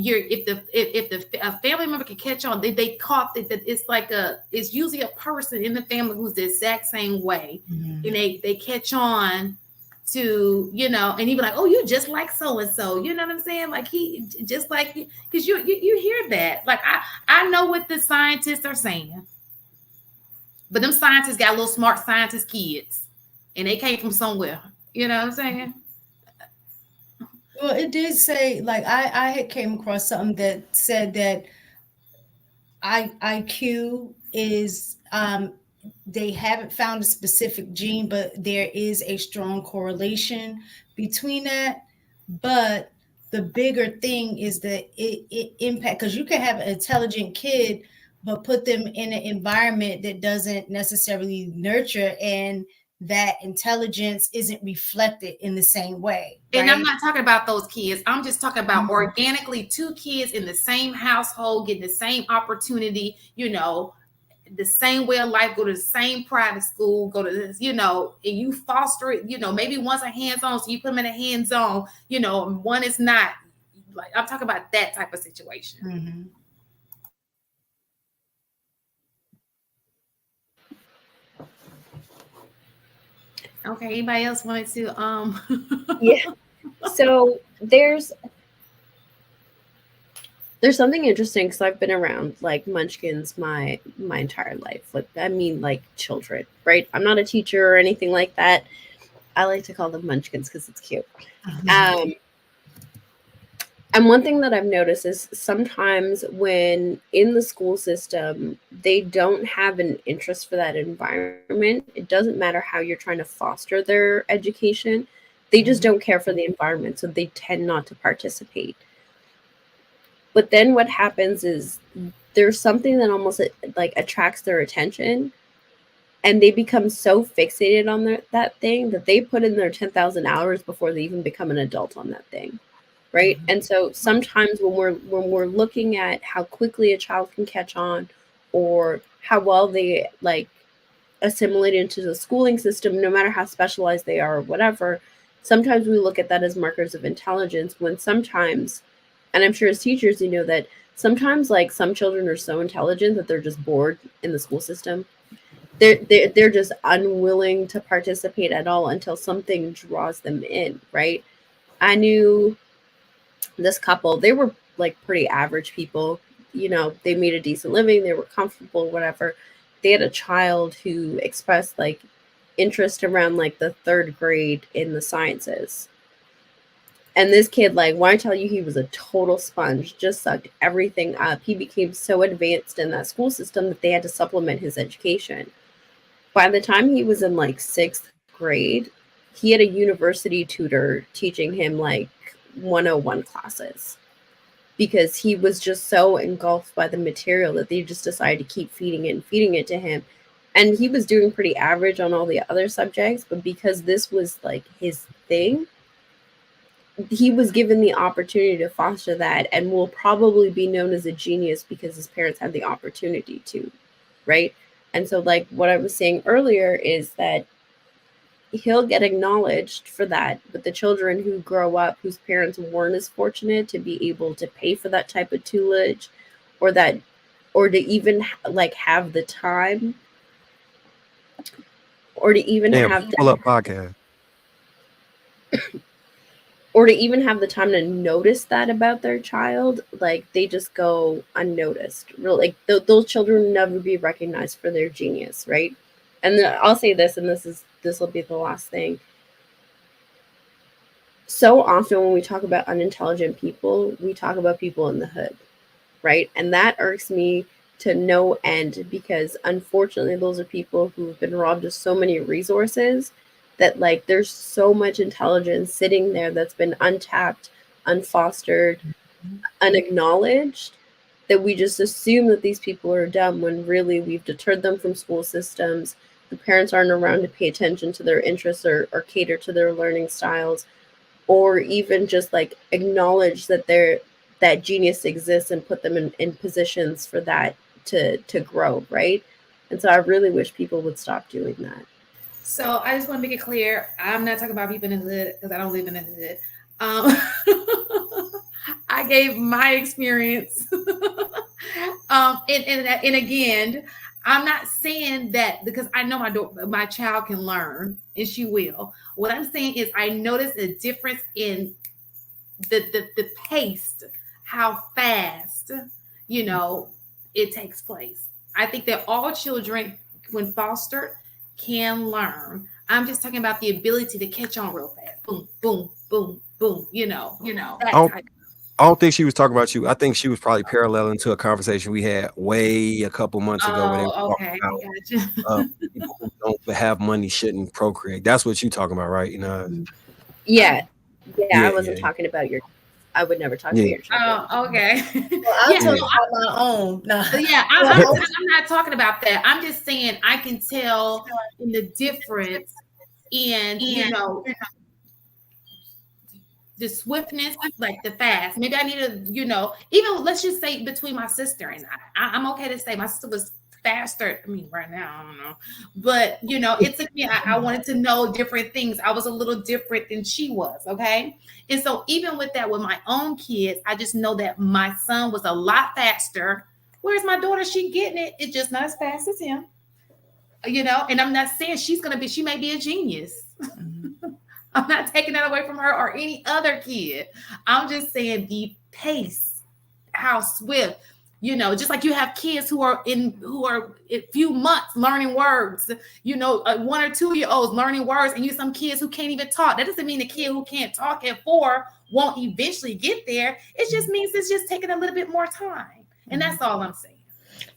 a family member can catch on, they caught that it's usually a person in the family who's the exact same way, and they catch on to, and he be like, oh, you just like so and so, you know what I'm saying? Like he just like, because you hear that. Like I know what the scientists are saying, but them scientists got little smart scientist kids, and they came from somewhere. You know what I'm saying? Well, it did say, like I had came across something that said that IQ is they haven't found a specific gene, but there is a strong correlation between that. But the bigger thing is that it impact, because you can have an intelligent kid, but put them in an environment that doesn't necessarily nurture, and that intelligence isn't reflected in the same way. Right? And I'm not talking about those kids. I'm just talking about organically two kids in the same household getting the same opportunity, the same way of life, go to the same private school, go to this, and you foster it, maybe one's a hands-on, so you put them in a hands-on, and one is not. Like I'm talking about that type of situation. Okay, anybody else wanted to Yeah. So there's something interesting, because I've been around like munchkins my entire life. Like children, right? I'm not a teacher or anything like that. I like to call them munchkins because it's cute. And one thing that I've noticed is sometimes when in the school system, they don't have an interest for that environment. It doesn't matter how you're trying to foster their education. They just don't care for the environment, so they tend not to participate. But then what happens is there's something that almost like attracts their attention, and they become so fixated on that thing that they put in their 10,000 hours before they even become an adult on that thing. Right. And so sometimes when we're looking at how quickly a child can catch on, or how well they like assimilate into the schooling system, no matter how specialized they are or whatever, sometimes we look at that as markers of intelligence, when sometimes, and I'm sure as teachers, you know, that sometimes like some children are so intelligent that they're just bored in the school system. They're just unwilling to participate at all until something draws them in. Right. I knew this couple, they were like pretty average people, you know, they made a decent living, they were comfortable, whatever. They had a child who expressed like interest around like the 3rd grade in the sciences. And this kid, like, when I tell you, he was a total sponge, just sucked everything up. He became so advanced in that school system that they had to supplement his education. By the time he was in like 6th grade, he had a university tutor teaching him like 101 classes, because he was just so engulfed by the material that they just decided to keep feeding it to him. And he was doing pretty average on all the other subjects, but because this was like his thing, he was given the opportunity to foster that, and will probably be known as a genius because his parents had the opportunity to, right? And so like what I was saying earlier is that he'll get acknowledged for that, but the children who grow up whose parents weren't as fortunate to be able to pay for that type of tutelage, or to even like have the time, or to even have pull up podcast, or to even have the time to notice that about their child, like they just go unnoticed. Real, like those children will never be recognized for their genius, right? And I'll say this, and this will be the last thing. So often when we talk about unintelligent people, we talk about people in the hood, right? And that irks me to no end, because unfortunately those are people who've been robbed of so many resources that like there's so much intelligence sitting there that's been untapped, unfostered, unacknowledged, that we just assume that these people are dumb, when really we've deterred them from school systems. The parents aren't around to pay attention to their interests or cater to their learning styles, or even just like acknowledge that that genius exists and put them in positions for that to grow, right? And so I really wish people would stop doing that. So I just want to make it clear, I'm not talking about people in the hood, because I don't live in the hood. I gave my experience. And again, I'm not saying that because I know my child can learn, and she will. What I'm saying is I noticed a difference in the pace, how fast, you know, it takes place. I think that all children, when fostered, can learn. I'm just talking about the ability to catch on real fast. Boom, boom, boom, boom. You know. I don't think she was talking about you. I think she was probably paralleling to a conversation we had a couple months ago. Where they were okay, talking about, people who don't have money shouldn't procreate. That's what you're talking about, right? You know. Yeah, I wasn't talking about your. I would never talk about your child. Oh, okay. Well, I'll talk about my own. No. Yeah, I'm not talking about that. I'm just saying I can tell in the difference in, you know, the swiftness, like the fast. Maybe I need to, you know, even let's just say between my sister and I'm okay to say my sister was faster. I mean, right now, I don't know. But, you know, it took me, I wanted to know different things. I was a little different than she was, okay? And so even with that, with my own kids, I just know that my son was a lot faster. Whereas my daughter, she getting it. It's just not as fast as him. You know, and I'm not saying she may be a genius. I'm not taking that away from her or any other kid. I'm just saying the pace, how swift. You know, just like you have kids who are a few months learning words, you know, 1 or 2 year olds learning words, and you some kids who can't even talk. That doesn't mean the kid who can't talk at 4 won't eventually get there. It just means it's just taking a little bit more time. And that's all I'm saying.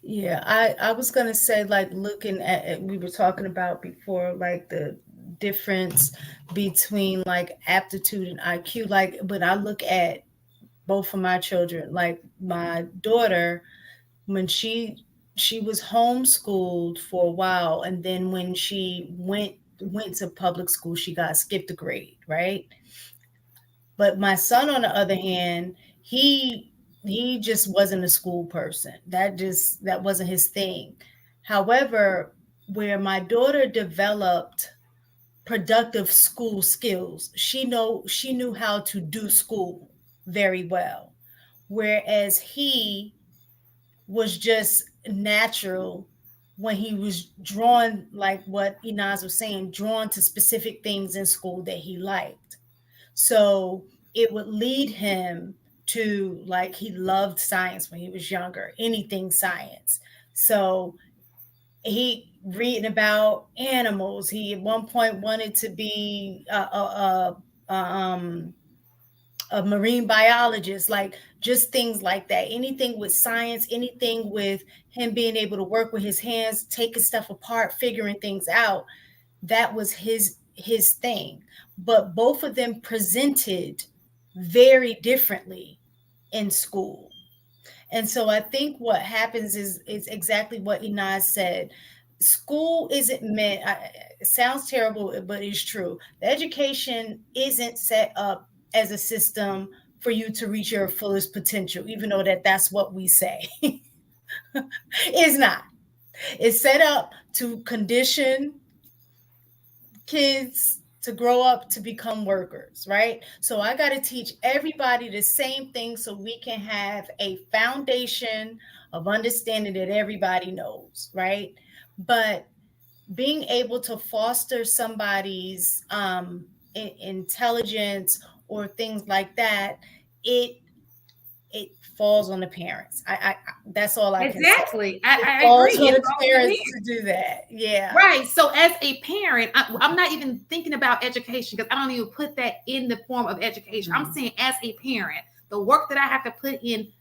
Yeah, I was going to say, like, looking at, we were talking about before, like the difference between like aptitude and IQ. Like, when I look at both of my children, like my daughter, when she was homeschooled for a while, and then when she went to public school, she got skipped a grade, right? But my son, on the other hand, he just wasn't a school person. That wasn't his thing. However, where my daughter developed productive school skills, she knew how to do school very well, whereas he was just natural when he was drawn, like what Inaz was saying, drawn to specific things in school that he liked. So it would lead him to, like, he loved science when he was younger, anything science. So he reading about animals. He at one point wanted to be a marine biologist, like just things like that. Anything with science, anything with him being able to work with his hands, taking stuff apart, figuring things out. That was his thing. But both of them presented very differently in school. And so I think what happens is exactly what Inaz said. School isn't meant, it sounds terrible, but it's true. The education isn't set up as a system for you to reach your fullest potential, even though that's what we say. It's not. It's set up to condition kids to grow up to become workers, right? So I got to teach everybody the same thing so we can have a foundation of understanding that everybody knows, right? But being able to foster somebody's intelligence or things like that, it falls on the parents. I that's all I can say. Exactly. I falls agree. on the parents to do that. Yeah. Right. So as a parent, I'm not even thinking about education because I don't even put that in the form of education. I'm saying as a parent, the work that I have to put in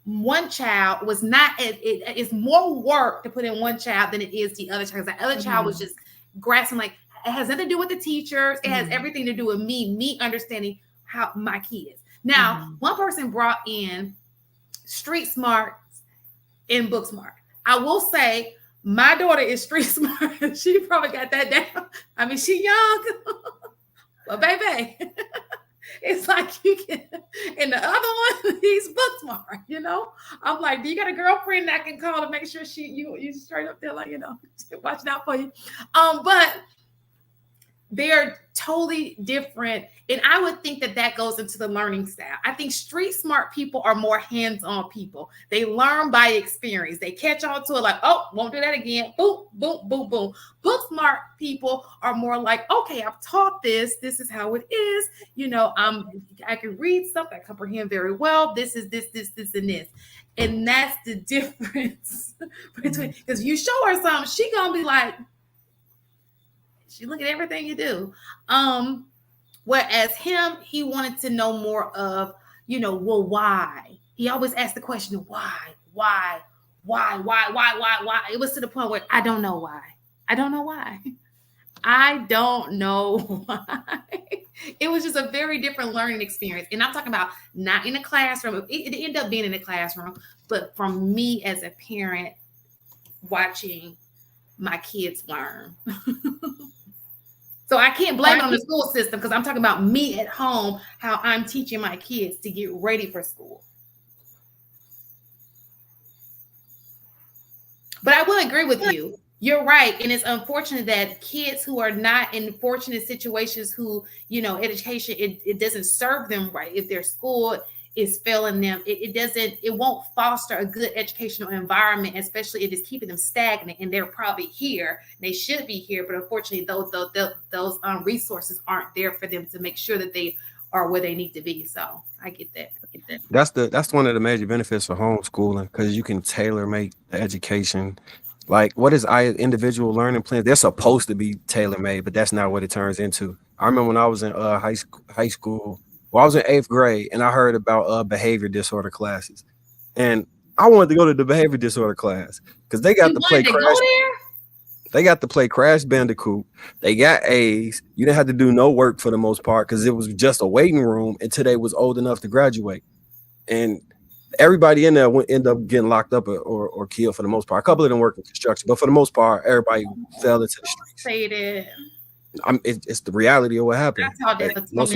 one child was not, it's more work to put in one child than it is the other child. The other child was just grasping, like, it has nothing to do with the teachers. It has everything to do with me understanding how my kids. Now, one person brought in street smart and book smart. I will say my daughter is street smart. She probably got that down. I mean, she young, but baby, it's like you can. And the other one, he's book smart. You know, I'm like, do you got a girlfriend that I can call to make sure you straight up there, like, you know, watching out for you? But they're totally different. And I would think that goes into the learning style. I think street smart people are more hands-on people. They learn by experience. They catch on to it like, oh, won't do that again. Boom, boom, boom, boom. Book smart people are more like, okay, I've taught this. This is how it is. You know, I can read stuff. I comprehend very well. This is this, and this. And that's the difference between, because you show her something, she gonna be like, she look at everything you do. Whereas him, he wanted to know more of, you know, well, why? He always asked the question, why? It was to the point where I don't know why. I don't know why. It was just a very different learning experience. And I'm talking about not in a classroom. It ended up being in a classroom, but from me as a parent watching my kids learn. So I can't blame it on the school system because I'm talking about me at home, how I'm teaching my kids to get ready for school. But I will agree with you. You're right. And it's unfortunate that kids who are not in fortunate situations, who, you know, education, it doesn't serve them right. If their school is failing them, it won't foster a good educational environment, especially if it's keeping them stagnant, and they're probably here. They should be here, but unfortunately those resources aren't there for them to make sure that they are where they need to be. So I get that. That's one of the major benefits of homeschooling, because you can tailor make the education. Like, what is individual learning plans? They're supposed to be tailor made, but that's not what it turns into. I remember when I was in high school. Well, I was in 8th grade, and I heard about behavior disorder classes, and I wanted to go to the behavior disorder class because they got You to play wanted to Crash. go there? They got to play Crash Bandicoot. They got A's. You didn't have to do no work for the most part because it was just a waiting room until they was old enough to graduate. And everybody in there would end up getting locked up or killed for the most part. A couple of them worked in construction, but for the most part, everybody fell into the streets. Faded. It's the reality of what happened. That's how they Most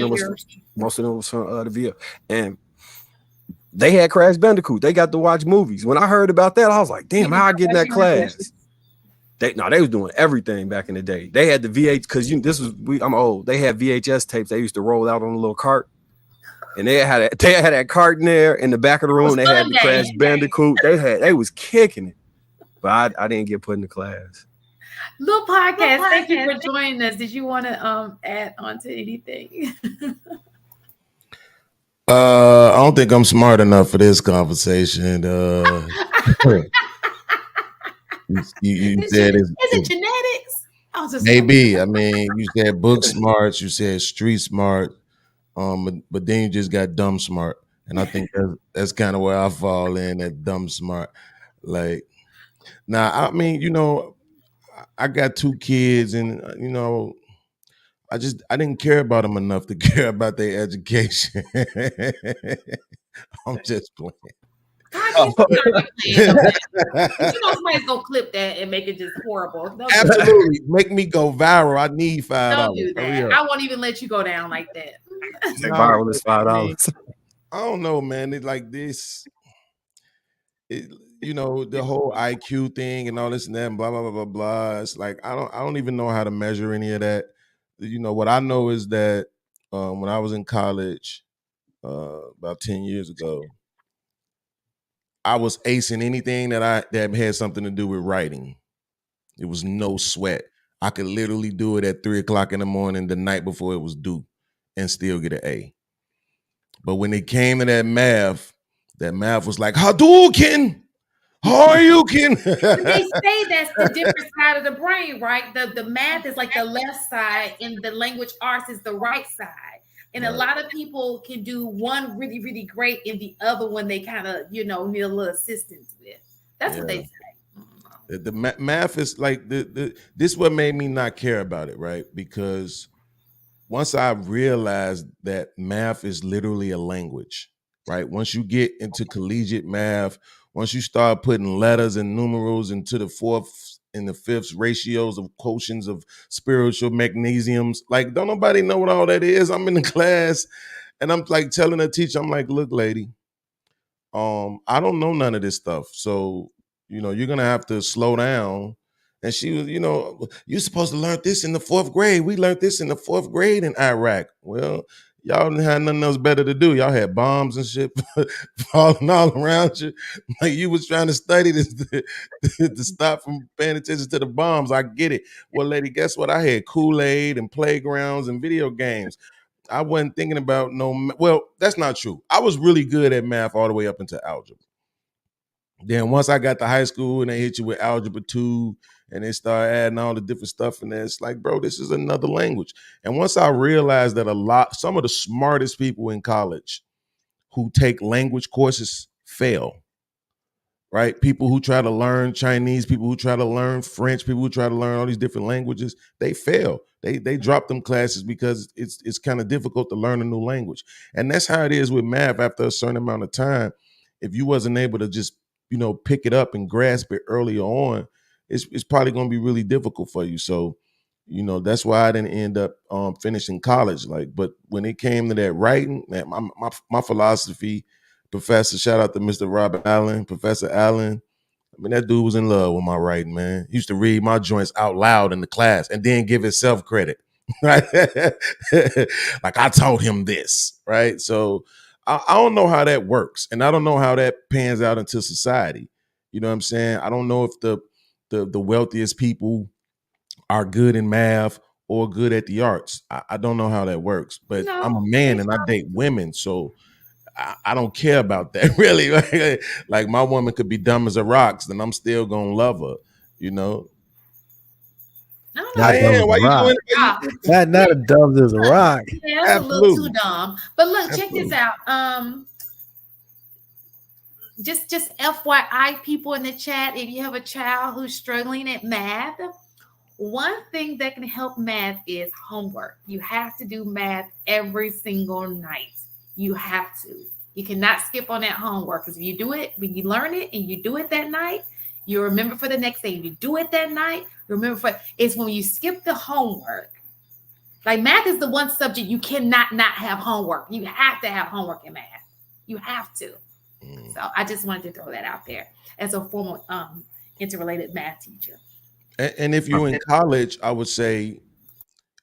of them was from the VF. And they had Crash Bandicoot. They got to watch movies. When I heard about that, I was like, damn, how I get in that class? They was doing everything back in the day. They had the VH, because I'm old. They had VHS tapes they used to roll out on a little cart. And they had that cart in there in the back of the room. They had the Crash Bandicoot. They was kicking it. But I didn't get put in the class. Little podcast. Thank you for joining us. Did you want to add on to anything? I don't think I'm smart enough for this conversation. You said is it genetics? Maybe. I mean, you said book smart, you said street smart, but then you just got dumb smart, and I think that's kind of where I fall in, at dumb smart. Like, now, I mean, I got 2 kids, and I didn't care about them enough to care about their education. I'm just playing. Somebody's gonna clip that and make it just horrible. Absolutely, make me go viral. I need $5. Don't do that. I won't even let you go down like that. Viral is $5. I don't know, man. It's like this. The whole IQ thing and all this and that, and blah blah blah blah blah. It's like I don't even know how to measure any of that. What I know is that when I was in college about 10 years ago, I was acing anything that had something to do with writing. It was no sweat. I could literally do it at 3:00 in the morning the night before it was due and still get an A. But when it came to that math was like, Hadouken! How are you, Ken? They say that's the different side of the brain, right? The math is like the left side, and the language arts is the right side. And a lot of people can do one really, really great, and the other one they kind of, need a little assistance with. That's what they say. The math is like this is what made me not care about it, right? Because once I realized that math is literally a language, right? Once you get into collegiate math, once you start putting letters and numerals into the 4th and the 5th ratios of quotients of spiritual magnesiums, like, don't nobody know what all that is. I'm in the class and I'm like telling the teacher, I'm like, look, lady, I don't know none of this stuff. So, you're going to have to slow down. And she was, you're supposed to learn this in the 4th grade. We learned this in the 4th grade in Iraq. Well, y'all didn't have nothing else better to do. Y'all had bombs and shit falling all around you. Like, you was trying to study this to stop from paying attention to the bombs. I get it. Well, lady, guess what? I had Kool-Aid and playgrounds and video games. I wasn't thinking about well, that's not true. I was really good at math all the way up into algebra. Then once I got to high school and they hit you with algebra 2 and they start adding all the different stuff in there, it's like, bro, this is another language. And once I realized that some of the smartest people in college who take language courses fail, right? People who try to learn Chinese, people who try to learn French, people who try to learn all these different languages, they fail. They drop them classes because it's kind of difficult to learn a new language. And that's how it is with math. After a certain amount of time, if you wasn't able to just pick it up and grasp it earlier on, it's probably going to be really difficult for you. So, that's why I didn't end up finishing college. But when it came to that writing, man, my philosophy professor, shout out to Mr. Robert Allen, Professor Allen. I mean, that dude was in love with my writing, man. He used to read my joints out loud in the class and then give himself credit. Right? Like, I taught him this, right? So I don't know how that works. And I don't know how that pans out into society. You know what I'm saying? I don't know if the wealthiest people are good in math or good at the arts. I don't know how that works. But I'm a man and I date women. So I don't care about that really. Like my woman could be dumb as a rocks, then I'm still gonna love her. You know. I don't know. Not dumb as Why a you rock. doing? Not a dumb as a rock. Yeah, that's a little too dumb. But look, check this out. Just FYI, people in the chat, if you have a child who's struggling at math, one thing that can help math is homework. You have to do math every single night. You have to. You cannot skip on that homework, because if you do it, when you learn it and you do it that night, you remember for the next day. If you do it that night, you remember it's when you skip the homework. Like math is the one subject you cannot not have homework. You have to have homework in math. You have to. So I just wanted to throw that out there as a former interrelated math teacher. And if you're in college, I would say,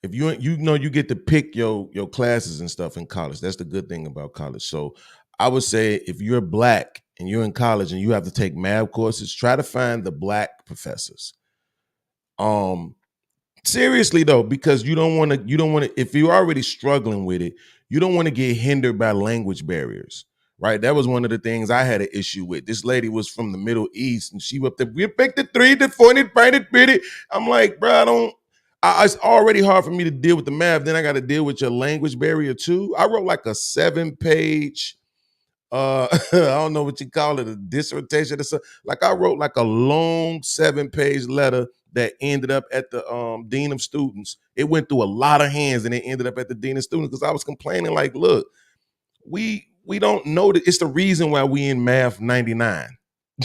if you get to pick your classes and stuff in college. That's the good thing about college. So I would say if you're Black and you're in college and you have to take math courses, try to find the Black professors. Seriously though, because you don't want to, if you're already struggling with it, you don't want to get hindered by language barriers. Right, that was one of the things I had an issue with. This lady was from the Middle East, and she up there. We picked the 3, the 40, it. I'm like, bro, it's already hard for me to deal with the math. Then I got to deal with your language barrier too. I wrote like a 7-page, I don't know what you call it, a dissertation or something. Like I wrote like a long 7-page letter that ended up at the dean of students. It went through a lot of hands, and it ended up at the dean of students because I was complaining. Like, look, we don't know that. It's the reason why we in math 99.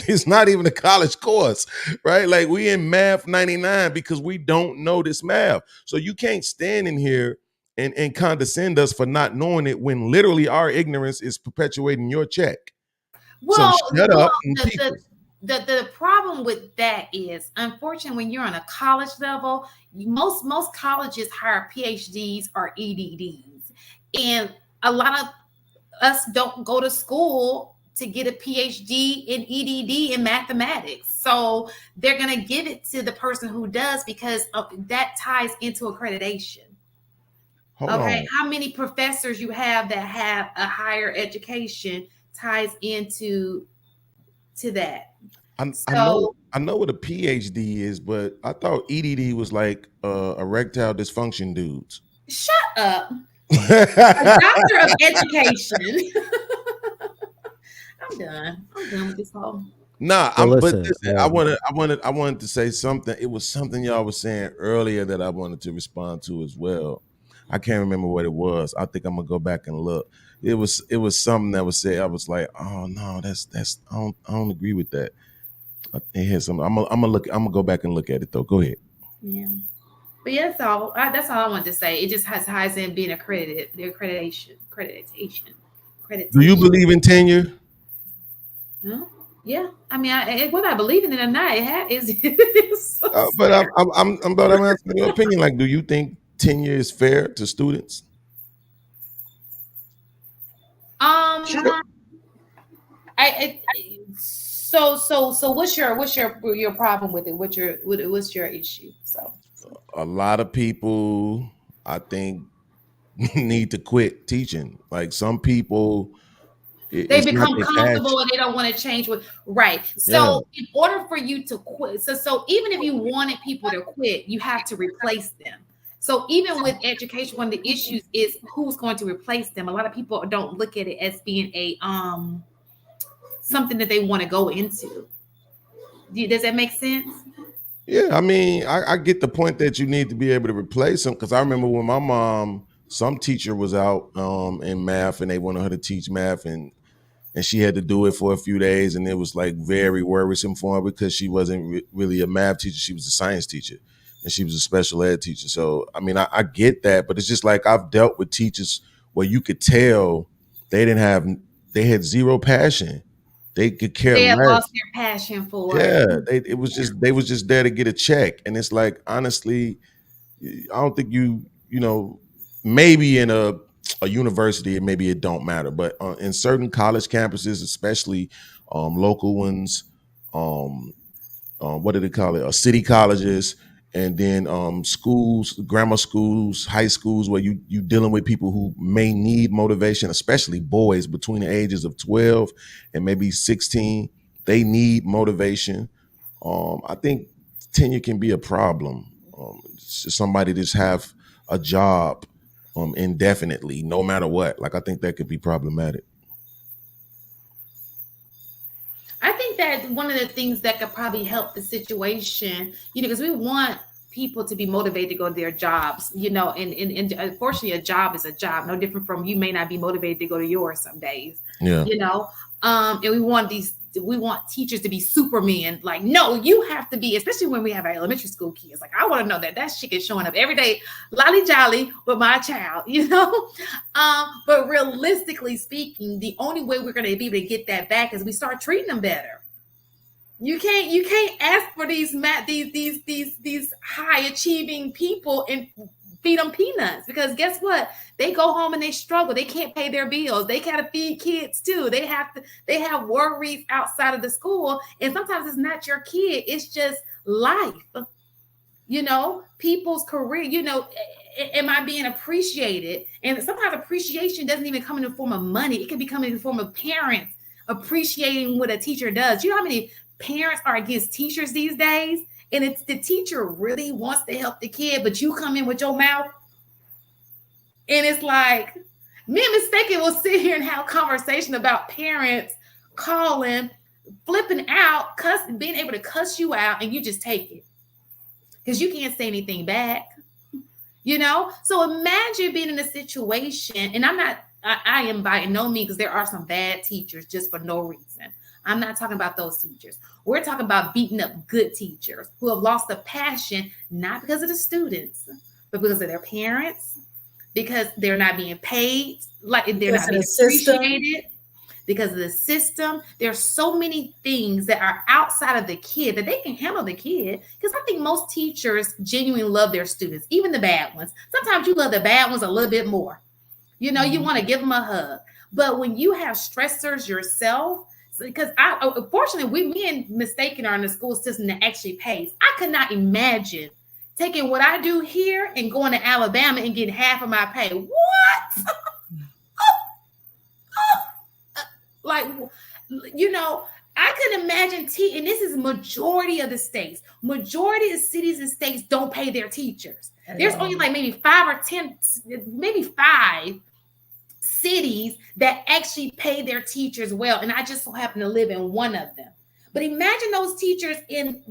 It's not even a college course, right? Like we in math 99 because we don't know this math. So you can't stand in here and condescend us for not knowing it when literally our ignorance is perpetuating your check. Well, so shut up and the problem with that is, unfortunately, when you're on a college level, most colleges hire PhDs or EDDs, and a lot of us don't go to school to get a PhD in EDD in mathematics. So they're going to give it to the person who does, because that ties into accreditation. Hold on. How many professors you have that have a higher education ties into that. I know what a PhD is, but I thought EDD was like erectile dysfunction dudes. Shut up. A doctor of education. I'm done with this whole. Nah, I wanted to say something. It was something y'all was saying earlier that I wanted to respond to as well. I can't remember what it was. I think I'm gonna go back and look. It was something that was said. I was like, oh no, that's I don't agree with that. It had something. I'm gonna go back and look at it though. Go ahead. Yeah. But yeah, that's all I wanted to say. It just ties in being accredited, the accreditation. Do you believe in tenure? No. Yeah. I mean, whether I believe in it or not, is. But I'm asking your opinion. Like, do you think tenure is fair to students? So what's your problem with it? What's your issue? So a lot of people, I think, need to quit teaching. Like some people, they become comfortable and they don't want to change right. So in order for you to quit, so even if you wanted people to quit, you have to replace them. So even with education, one of the issues is who's going to replace them. A lot of people don't look at it as being a something that they want to go into. Does that make sense? Yeah, I mean, I get the point that you need to be able to replace them, because I remember when my mom, some teacher was out in math and they wanted her to teach math, and she had to do it for a few days, and it was like very worrisome for her because she wasn't really a math teacher. She was a science teacher and she was a special ed teacher. So, I mean, I get that, but it's just like I've dealt with teachers where you could tell they had zero passion. They could care less. They had lost their passion for it. They was just there to get a check. And it's like, honestly, I don't think you know, maybe in a university, maybe it don't matter, but in certain college campuses, especially local ones, what do they call it? City colleges. and then schools, grammar schools, high schools, where you dealing with people who may need motivation, especially boys between the ages of 12 and maybe 16. They need motivation. I think tenure can be a problem. Somebody just have a job indefinitely, no matter what. Like, I think that could be problematic. I think that one of the things that could probably help the situation, because we want people to be motivated to go to their jobs, and unfortunately a job is a job, no different from you may not be motivated to go to yours some days. Yeah. And we want teachers to be supermen. Like, no, you have to be, especially when we have our elementary school kids. Like, I want to know that chick is showing up every day, lolly jolly with my child, But realistically speaking, the only way we're going to be able to get that back is we start treating them better. You can't ask for these high achieving people and feed them peanuts, because guess what? They go home and they struggle. They can't pay their bills. They gotta feed kids too. They have worries outside of the school. And sometimes it's not your kid, it's just life. People's career, am I being appreciated? And sometimes appreciation doesn't even come in the form of money. It can be coming in the form of parents appreciating what a teacher does. You know how many parents are against teachers these days? And it's the teacher really wants to help the kid, but you come in with your mouth. And it's like, me and Mistaken will sit here and have a conversation about parents calling, flipping out, being able to cuss you out, and you just take it. Because you can't say anything back. So imagine being in a situation, and I am by no means, because there are some bad teachers just for no reason. I'm not talking about those teachers. We're talking about beating up good teachers who have lost the passion, not because of the students, but because of their parents, because they're not being paid, like they're not being appreciated, because of the system. There's so many things that are outside of the kid that they can handle the kid. Because I think most teachers genuinely love their students, even the bad ones. Sometimes you love the bad ones a little bit more. You want to give them a hug. But when you have stressors yourself, because unfortunately, me and Mistaken are in the school system that actually pays. I could not imagine taking what I do here and going to Alabama and getting half of my pay. What? I could imagine and this is majority of the states. Majority of cities and states don't pay their teachers. There's only like maybe 5 or 10, maybe 5 cities that actually pay their teachers well, and I just so happen to live in one of them. But imagine those teachers in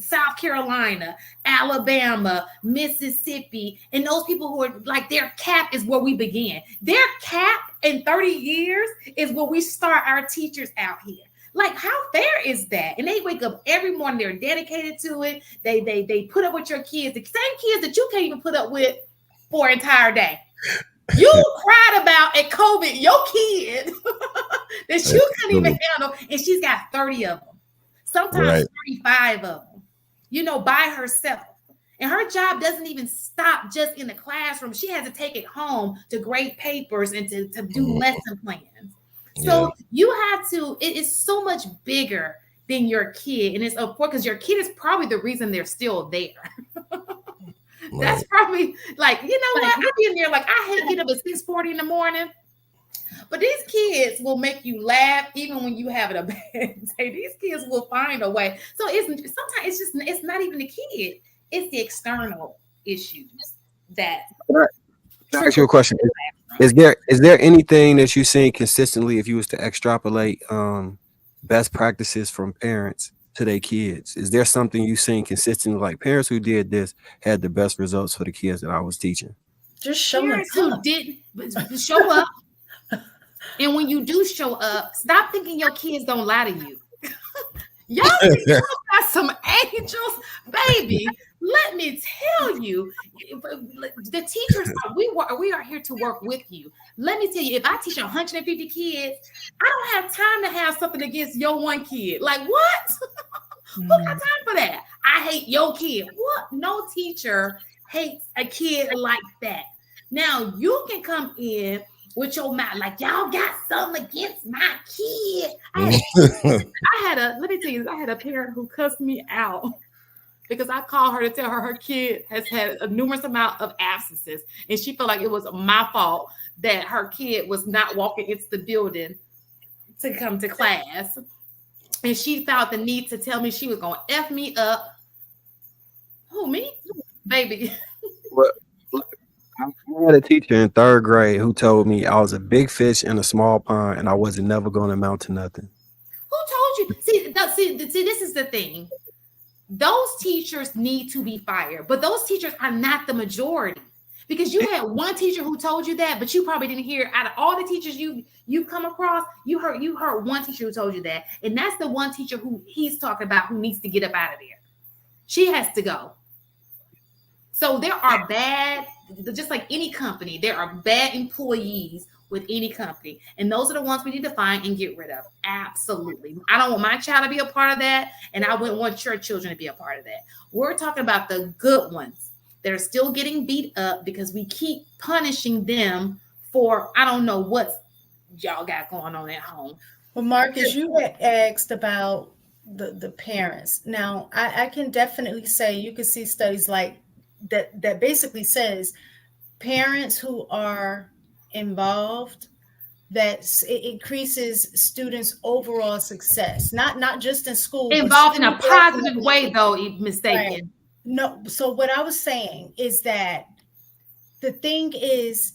South Carolina, Alabama, Mississippi, and those people who are like, their cap is where we begin. Their cap in 30 years is where we start our teachers out here. Like, how fair is that? And they wake up every morning, they're dedicated to it. They put up with your kids, the same kids that you can't even put up with for an entire day. You cried about at COVID, your kid that you couldn't even handle, and she's got 30 of them, sometimes 35 of them, by herself. And her job doesn't even stop just in the classroom. She has to take it home to grade papers and to do lesson plans. So you have to, it is so much bigger than your kid. And it's of course, because your kid is probably the reason they're still there. That's probably like, what? I be in there like, I hate getting up at 6:40 in the morning. But these kids will make you laugh even when you have it a bad day. These kids will find a way. So sometimes it's not even the kid. It's the external issues that. Can I ask you a question? Is there anything that you've seen consistently, if you was to extrapolate best practices from parents to their kids? Is there something you've seen consistently, like parents who did this had the best results for the kids that I was teaching? Just show parents who didn't show up. And when you do show up, stop thinking your kids don't lie to you. Y'all got some angels, baby. Let me tell you, the teachers, we are here to work with you. Let me tell you, if I teach 150 kids, I don't have time to have something against your one kid. Like, what? Who got time for that? I hate your kid. What? No teacher hates a kid like that. Now, you can come in with your mouth like, y'all got something against my kid. Let me tell you, I had a parent who cussed me out because I called her to tell her kid has had a numerous amount of absences, and she felt like it was my fault that her kid was not walking into the building to come to class. And she felt the need to tell me she was going to F me up. Who, me? Baby. Well, I had a teacher in 3rd grade who told me I was a big fish in a small pond and I wasn't never going to amount to nothing. Who told you? See, this is the thing. Those teachers need to be fired, but those teachers are not the majority. Because you had one teacher who told you that, but you probably didn't hear. Out of all the teachers you come across, you heard one teacher who told you that, and that's the one teacher who he's talking about who needs to get up out of there. She has to go. So there are bad, just like any company, there are bad employees with any company, and those are the ones we need to find and get rid of. Absolutely, I don't want my child to be a part of that, and I wouldn't want your children to be a part of that. We're talking about the good ones. They're still getting beat up because we keep punishing them for, I don't know what y'all got going on at home. Well, Marcus, you had asked about the parents. Now, I can definitely say you can see studies like that basically says parents who are involved, that it increases students' overall success, not just in school. Involved in a positive way, though, mistaken. Right. No, so what I was saying is that the thing is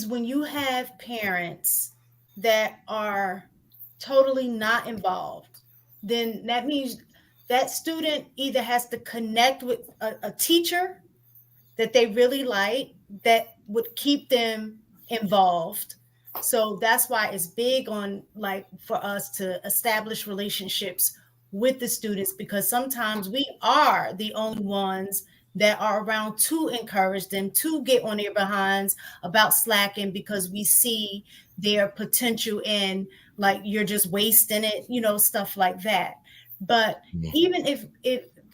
when you have parents that are totally not involved, then that means that student either has to connect with a teacher that they really like, that would keep them involved. So that's why it's big on, like, for us to establish relationships with the students, because sometimes we are the only ones that are around to encourage them to get on their behinds about slacking, because we see their potential in, like, you're just wasting it, stuff like that. But even if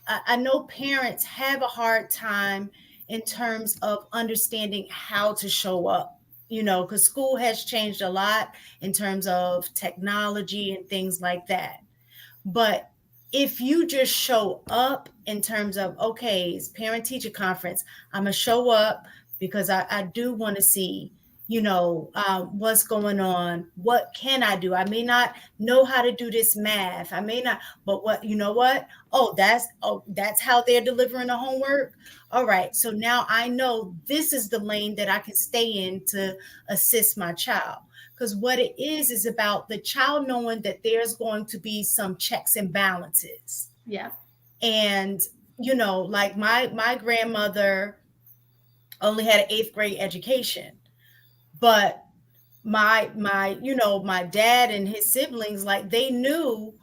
I know parents have a hard time in terms of understanding how to show up, because school has changed a lot in terms of technology and things like that. But if you just show up in terms of, okay, it's parent-teacher conference, I'm going to show up because I do want to see, what's going on. What can I do? I may not know how to do this math. I may not, but what? Oh, that's how they're delivering the homework. All right. So now I know this is the lane that I can stay in to assist my child. Because what it is about the child knowing that there's going to be some checks and balances. Yeah. And, like my grandmother only had an 8th grade education, but my dad and his siblings, like, they knew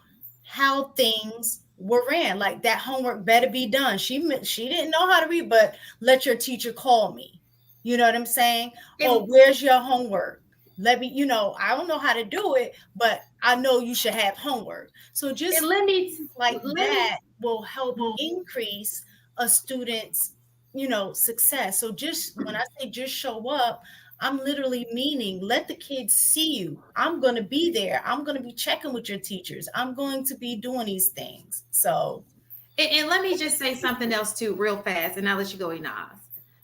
how things were ran. Like, that homework better be done. She didn't know how to read, but let your teacher call me. You know what I'm saying? Oh, where's your homework? Let me, I don't know how to do it, but I know you should have homework. So just that will help increase a student's, success. So just when I say just show up, I'm literally meaning let the kids see you. I'm going to be there. I'm going to be checking with your teachers. I'm going to be doing these things. So. And let me just say something else too, real fast, and I'll let you go, Inaz.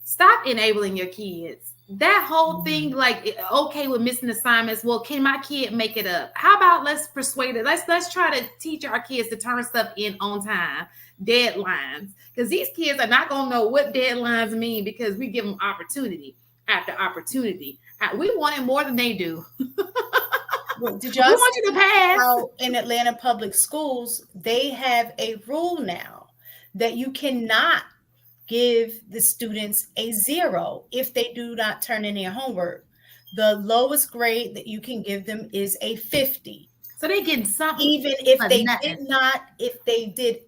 Stop enabling your kids. That whole thing, like, okay, with missing assignments. Well, can my kid make it up? How about let's persuade it? Let's try to teach our kids to turn stuff in on time, deadlines, because these kids are not gonna know what deadlines mean because we give them opportunity after opportunity. We want it more than they do. Well, did y'all want you to pass? How in Atlanta public schools they have a rule now that you cannot give the students a 0 if they do not turn in their homework. The lowest grade that you can give them is a 50. So they get something. Even if they did not, if they did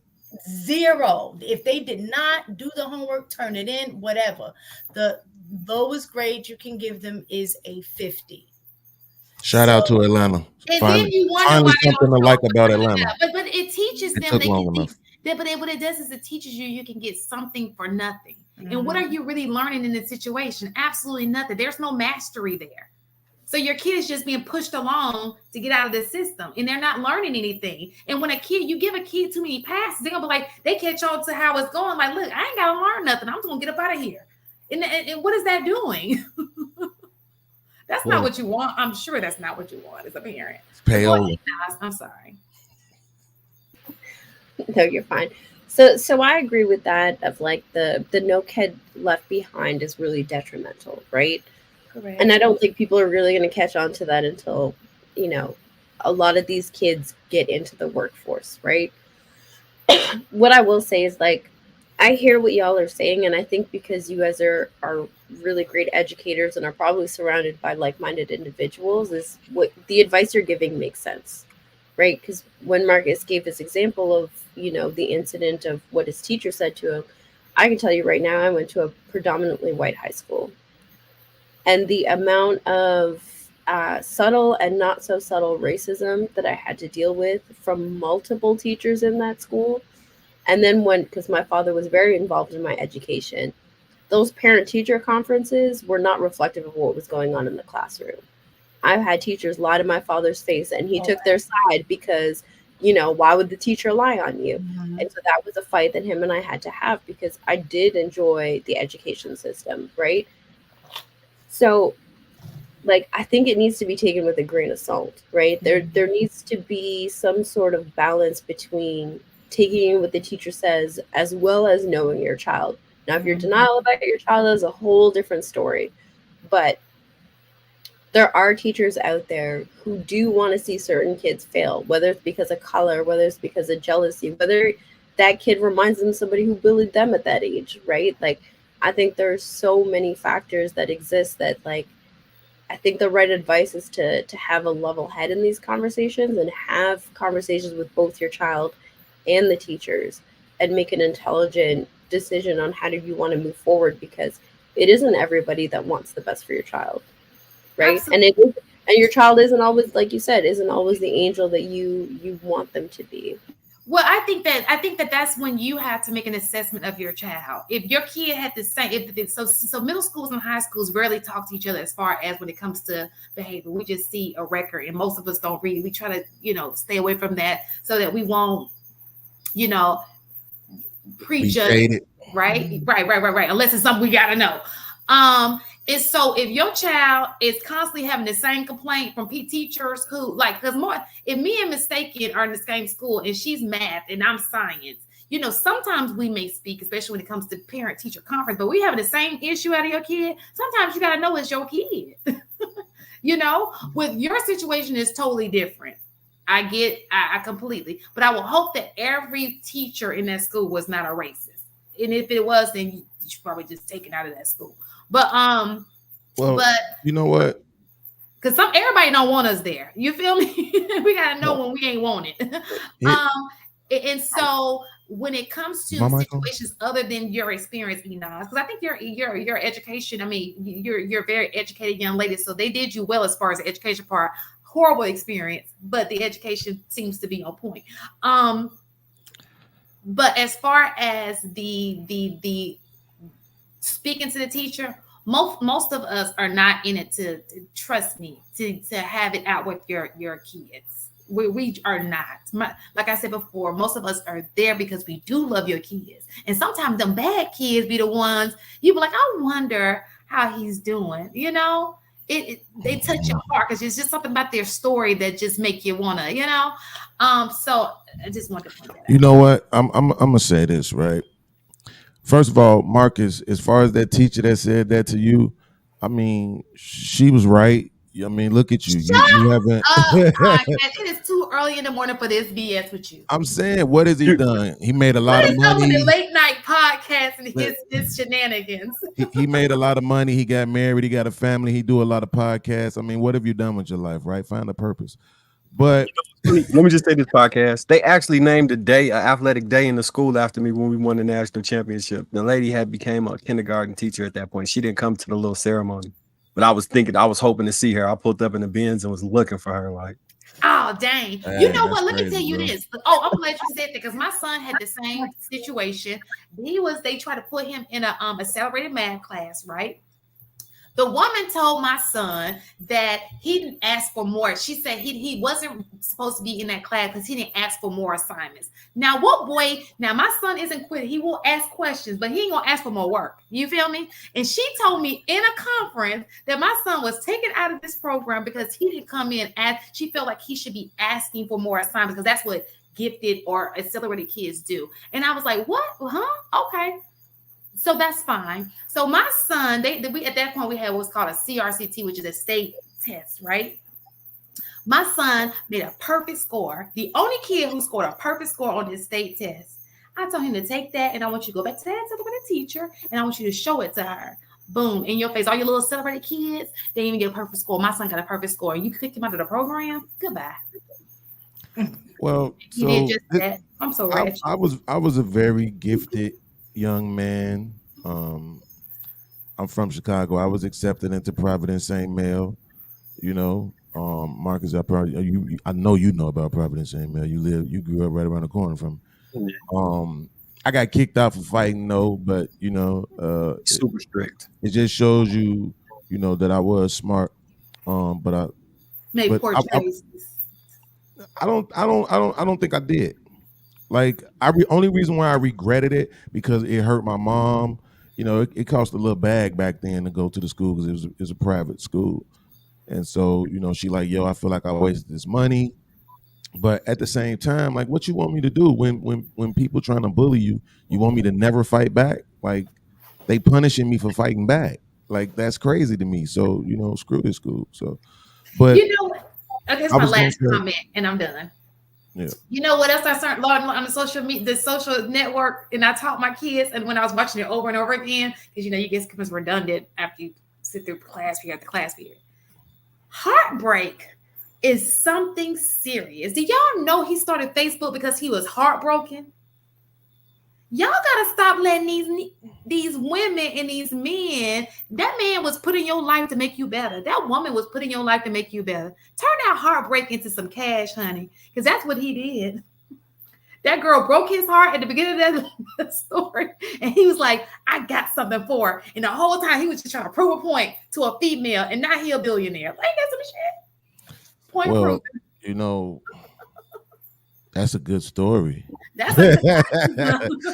0, if they did not do the homework, turn it in, whatever. The lowest grade you can give them is a 50. Shout out to Atlanta. And then you wonder why something I like about Atlanta. But it teaches them. But what it does is it teaches you can get something for nothing. Mm-hmm. And what are you really learning in this situation? Absolutely nothing. There's no mastery there. So your kid is just being pushed along to get out of the system, and they're not learning anything. And when you give a kid too many passes, they're gonna be like, they catch on to how it's going. Like, look, I ain't gotta learn nothing. I'm just gonna get up out of here. And what is that doing? That's not what you want. I'm sure that's not what you want as a parent. Payola. I'm sorry. No, you're fine. So I agree with that. Of like the no kid left behind is really detrimental, right? Correct. And I don't think people are really going to catch on to that until, you know, a lot of these kids get into the workforce, right? What I will say is, like, I hear what y'all are saying, and I think because you guys are really great educators and are probably surrounded by like-minded individuals, is what the advice you're giving makes sense, right? Because when Marcus gave his example of, you know, the incident of what his teacher said to him, I can tell you right now, I went to a predominantly white high school. And the amount of subtle and not so subtle racism that I had to deal with from multiple teachers in that school. And then because my father was very involved in my education, those parent-teacher conferences were not reflective of what was going on in the classroom. I've had teachers lie to my father's face, and he took their side because, you know, why would the teacher lie on you? Mm-hmm. And so that was a fight that him and I had to have, because I did enjoy the education system, right? So, like, I think it needs to be taken with a grain of salt, right? Mm-hmm. There needs to be some sort of balance between taking in what the teacher says as well as knowing your child. Now, if you're denial about your child, is a whole different story. But there are teachers out there who do want to see certain kids fail, whether it's because of color, whether it's because of jealousy, whether that kid reminds them of somebody who bullied them at that age, right? Like, I think there's so many factors that exist that, like, I think the right advice is to have a level head in these conversations and have conversations with both your child and the teachers and make an intelligent decision on how do you want to move forward, because it isn't everybody that wants the best for your child, right? Absolutely. And your child isn't always, like you said, isn't always the angel that you want them to be. Well, I think that that's when you have to make an assessment of your child. If your kid had the same, so middle schools and high schools rarely talk to each other as far as when it comes to behavior. We just see a record, and most of us don't read. We try to, you know, stay away from that so that we won't, you know, prejudge, right? Right. Unless it's something we got to know. And so if your child is constantly having the same complaint from teachers who, like, because more, if me and Mistaken are in the same school and she's math and I'm science, you know, sometimes we may speak, especially when it comes to parent-teacher conference, but we having the same issue out of your kid. Sometimes you got to know it's your kid. You know, with your situation is totally different. I completely, but I will hope that every teacher in that school was not a racist. And if it was, then you should probably just take it out of that school. But you know what? Because everybody don't want us there. You feel me? We gotta know when we ain't want it. And so when it comes to situations other than your experience, Enos, because I think your education, I mean, you're a very educated young lady, so they did you well as far as the education part. Horrible experience, but the education seems to be on point. But as far as the speaking to the teacher, most of us are not in it to trust me to have it out with your kids. We are not. Like I said before, most of us are there because we do love your kids, and sometimes them bad kids be the ones you be like, I wonder how he's doing. You know, they touch your heart because it's just something about their story that just make you wanna, you know. So I just wanted to point that out. You know what? I'm gonna say this, right? First of all, Marcus, as far as that teacher that said that to you, I mean, she was right. I mean, look at you. You haven't. It is too early in the morning for this BS with you. I'm saying, what has he done? He made a lot of money. With the late night podcast and his shenanigans. He made a lot of money. He got married. He got a family. He do a lot of podcasts. I mean, what have you done with your life, right? Find a purpose. But let me just say this podcast. They actually named a day, an athletic day in the school after me when we won the national championship. The lady became a kindergarten teacher at that point. She didn't come to the little ceremony. But I was hoping to see her. I pulled up in the Benz and was looking for her. Like, oh, dang. You know what? Let me tell you this. Oh, I'm glad you said that because my son had the same situation. They tried to put him in a accelerated math class, right? The woman told my son that he didn't ask for more. She said he wasn't supposed to be in that class because he didn't ask for more assignments. Now, what boy? Now, my son isn't quitting. He will ask questions, but he ain't gonna ask for more work. You feel me? And she told me in a conference that my son was taken out of this program because he didn't come in and she felt like he should be asking for more assignments because that's what gifted or accelerated kids do. And I was like, what? Huh? Okay. So that's fine. So my son, we at that point we had what's called a CRCT, which is a state test, right? My son made a perfect score. The only kid who scored a perfect score on this state test. I told him to take that, and I want you to go back to that with the teacher, and I want you to show it to her. Boom, in your face. All your little celebrated kids, they didn't even get a perfect score. My son got a perfect score. You kicked him out of the program. Goodbye. Well, he did just that. I'm so ratchet. I was a very gifted young man. I'm from Chicago. I was accepted into Providence St. Mel. You know, Marcus, I know you know about Providence St. Mel. You grew up right around the corner from. I got kicked out for fighting, but you know, super strict. It just shows you, you know, that I was smart. But I made poor choices. I don't think I did. Like, only reason why I regretted it because it hurt my mom. You know, it cost a little bag back then to go to the school because it was a private school, and so you know she like, yo, I feel like I wasted this money, but at the same time, like, what you want me to do when people trying to bully you? You want me to never fight back? Like, they punishing me for fighting back. Like, that's crazy to me. So you know, screw this school. So, but you know what? Okay, that's my last comment, and I'm done. Yeah. You know what else I started learning on the social media, the social network, and I taught my kids, and when I was watching it over and over again, because you know you get becomes redundant after you sit through class period after class period. Heartbreak is something serious. Do y'all know he started Facebook because he was heartbroken? Y'all gotta stop letting these women and these men. That man was put in your life to make you better. That woman was put in your life to make you better. Turn that heartbreak into some cash, honey, because that's what he did. That girl broke his heart at the beginning of that story, and he was like, "I got something for her." And the whole time he was just trying to prove a point to a female, and now he a billionaire. Like, that's some shit. Point proven. You know. That's a good story. That's a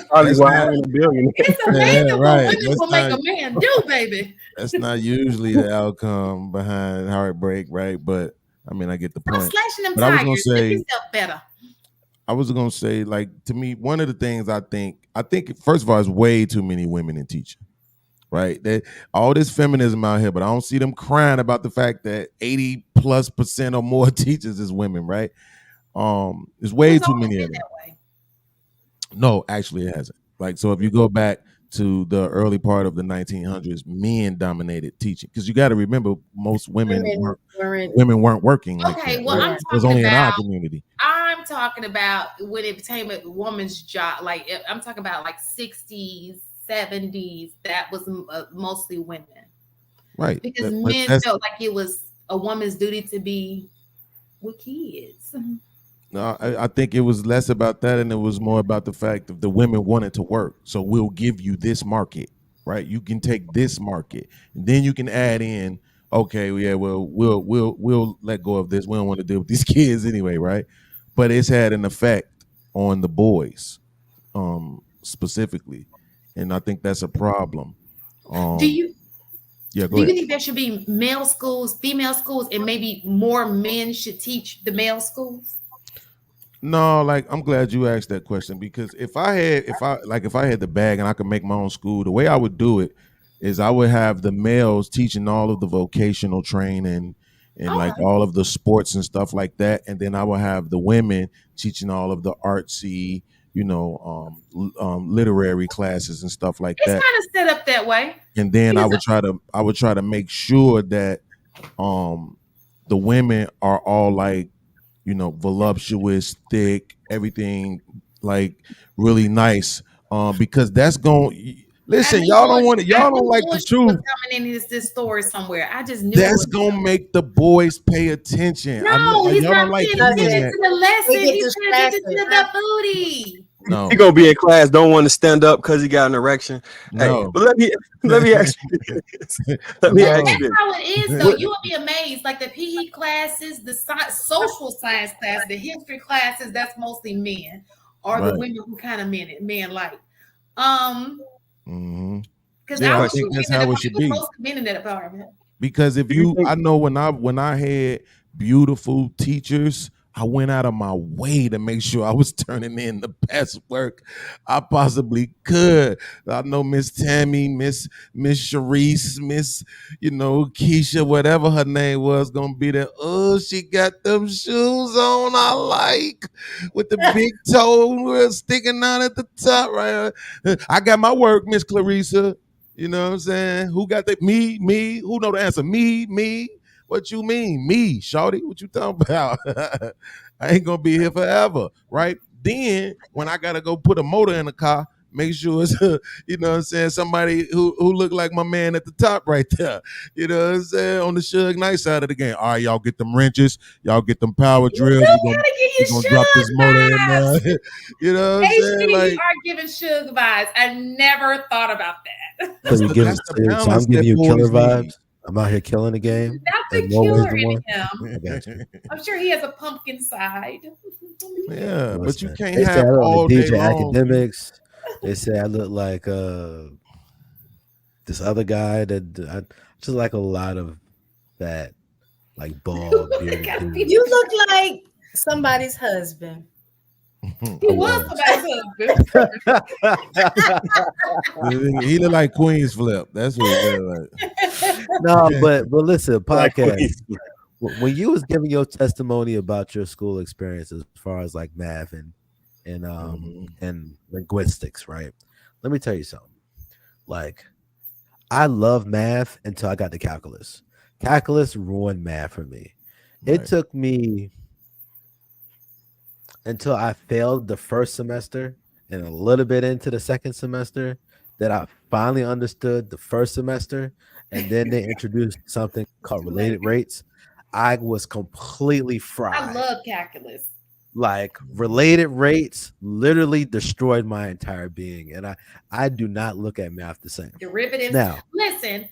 probably why I'm a billionaire. It's amazing what women will make a man do, baby. That's not usually the outcome behind heartbreak, right? But I mean, I get the point. I'm slashing them but tires. I was gonna say, make yourself better. I was gonna say, like, to me, one of the things I think first of all, is way too many women in teaching. Right? All this feminism out here, but I don't see them crying about the fact that 80+% or more teachers is women, right? There's way too many of them. No, actually it hasn't. Like, so if you go back to the early part of the 1900s, men dominated teaching because you got to remember most women weren't working. Like okay, that, well, right? It was only in our community. I'm talking about when it became a woman's job. Like, I'm talking about like 60s, 70s. That was mostly women, right? Because men felt like it was a woman's duty to be with kids. No, I think it was less about that, and it was more about the fact that the women wanted to work. So we'll give you this market, right? You can take this market, and then you can add in, okay, yeah, well, we'll let go of this. We don't want to deal with these kids anyway, right? But it's had an effect on the boys, specifically, and I think that's a problem. Do you think there should be male schools, female schools, and maybe more men should teach the male schools? No, like, I'm glad you asked that question because if I had the bag and I could make my own school, the way I would do it is I would have the males teaching all of the vocational training and like all of the sports and stuff like that, and then I would have the women teaching all of the artsy, you know, literary classes and stuff like that. It's kind of set up that way. And then I would try to make sure that the women are all like, you know, voluptuous, thick, everything like really nice. Because that's going. Listen, y'all don't want it. Y'all don't like the truth. Coming in this story somewhere. I just knew that's gonna make the boys pay attention. No, he's not like paying attention to the lesson. He's paying attention to the booty. No. He gonna be in class, don't want to stand up because he got an erection. Hey, No. but let me ask you this. Let me ask you That's this. how it is, though. You will be amazed. Like the PE classes, the social science class, the history classes, that's mostly men, or the Right. women who kind of men like. Because Yeah, I I think that's how it should be. Most men in that department. Because if I know when I had beautiful teachers, I went out of my way to make sure I was turning in the best work I possibly could. I know Miss Tammy, Miss Sharice, Miss, Keisha, whatever her name was, gonna be there. Oh, she got them shoes on I like with the big toe sticking out at the top, right? I got my work, Miss Clarissa. You know what I'm saying? Who got that? Me. Who know the answer? Me. What you mean? Me, shawty. What you talking about? I ain't gonna be here forever, right? Then when I gotta go put a motor in the car, make sure it's you know what I'm saying, somebody who look like my man at the top right there. You know what I'm saying? On the Suge Knight side of the game. All right, y'all get them wrenches, y'all get them power drills. We're gonna drop this motor in there. You know what I'm saying? Like, you Like, are giving Suge vibes. I never thought about that. So I'm giving you killer vibes. I'm out here killing the game. That's the killer in him. I'm sure he has a pumpkin side. Yeah, but you can't they have all DJ day long. Academics. They say I look like this other guy that I just like a lot of that, like bald bearded dude. You look like somebody's husband. He was somebody's husband. He look like Queen's Flip. That's what he look like. No, but listen, podcast. When you was giving your testimony about your school experiences as far as like math and linguistics, right? Let me tell you something. Like, I love math until I got to calculus. Calculus ruined math for me. Right. It took me until I failed the first semester and a little bit into the second semester that I finally understood the first semester, and then they introduced something called related rates. I was completely fried. I love calculus. Like, related rates literally destroyed my entire being, and I do not look at math the same. Derivatives. Now, listen,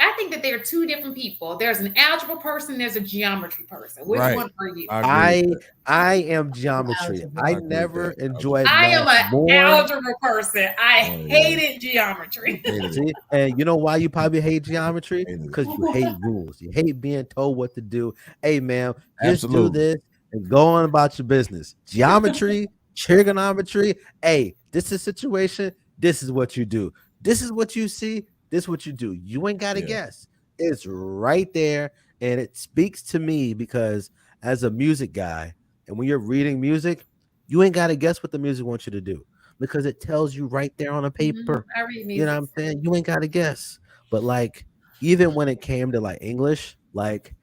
I think that there are two different people. There's an algebra person, there's a geometry person. Which one are you? I am geometry. I never enjoyed math. I am an algebra person. I hated geometry. See? And you know why you probably hate geometry? Because you hate rules. You hate being told what to do. Hey, man, just do this and go on about your business. Geometry, trigonometry. Hey, this is a situation. This is what you do. This is what you see. This is what you do. You ain't got to guess. It's right there. And it speaks to me because as a music guy, and when you're reading music, you ain't got to guess what the music wants you to do because it tells you right there on a paper. I read music. You know what I'm saying? You ain't got to guess. But like, even when it came to like English, like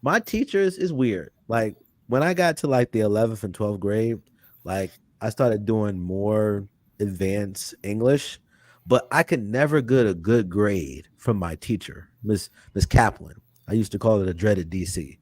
my teachers is weird. Like when I got to like the 11th and 12th grade, like I started doing more advanced English. But I could never get a good grade from my teacher, Miss Kaplan. I used to call it a dreaded DC.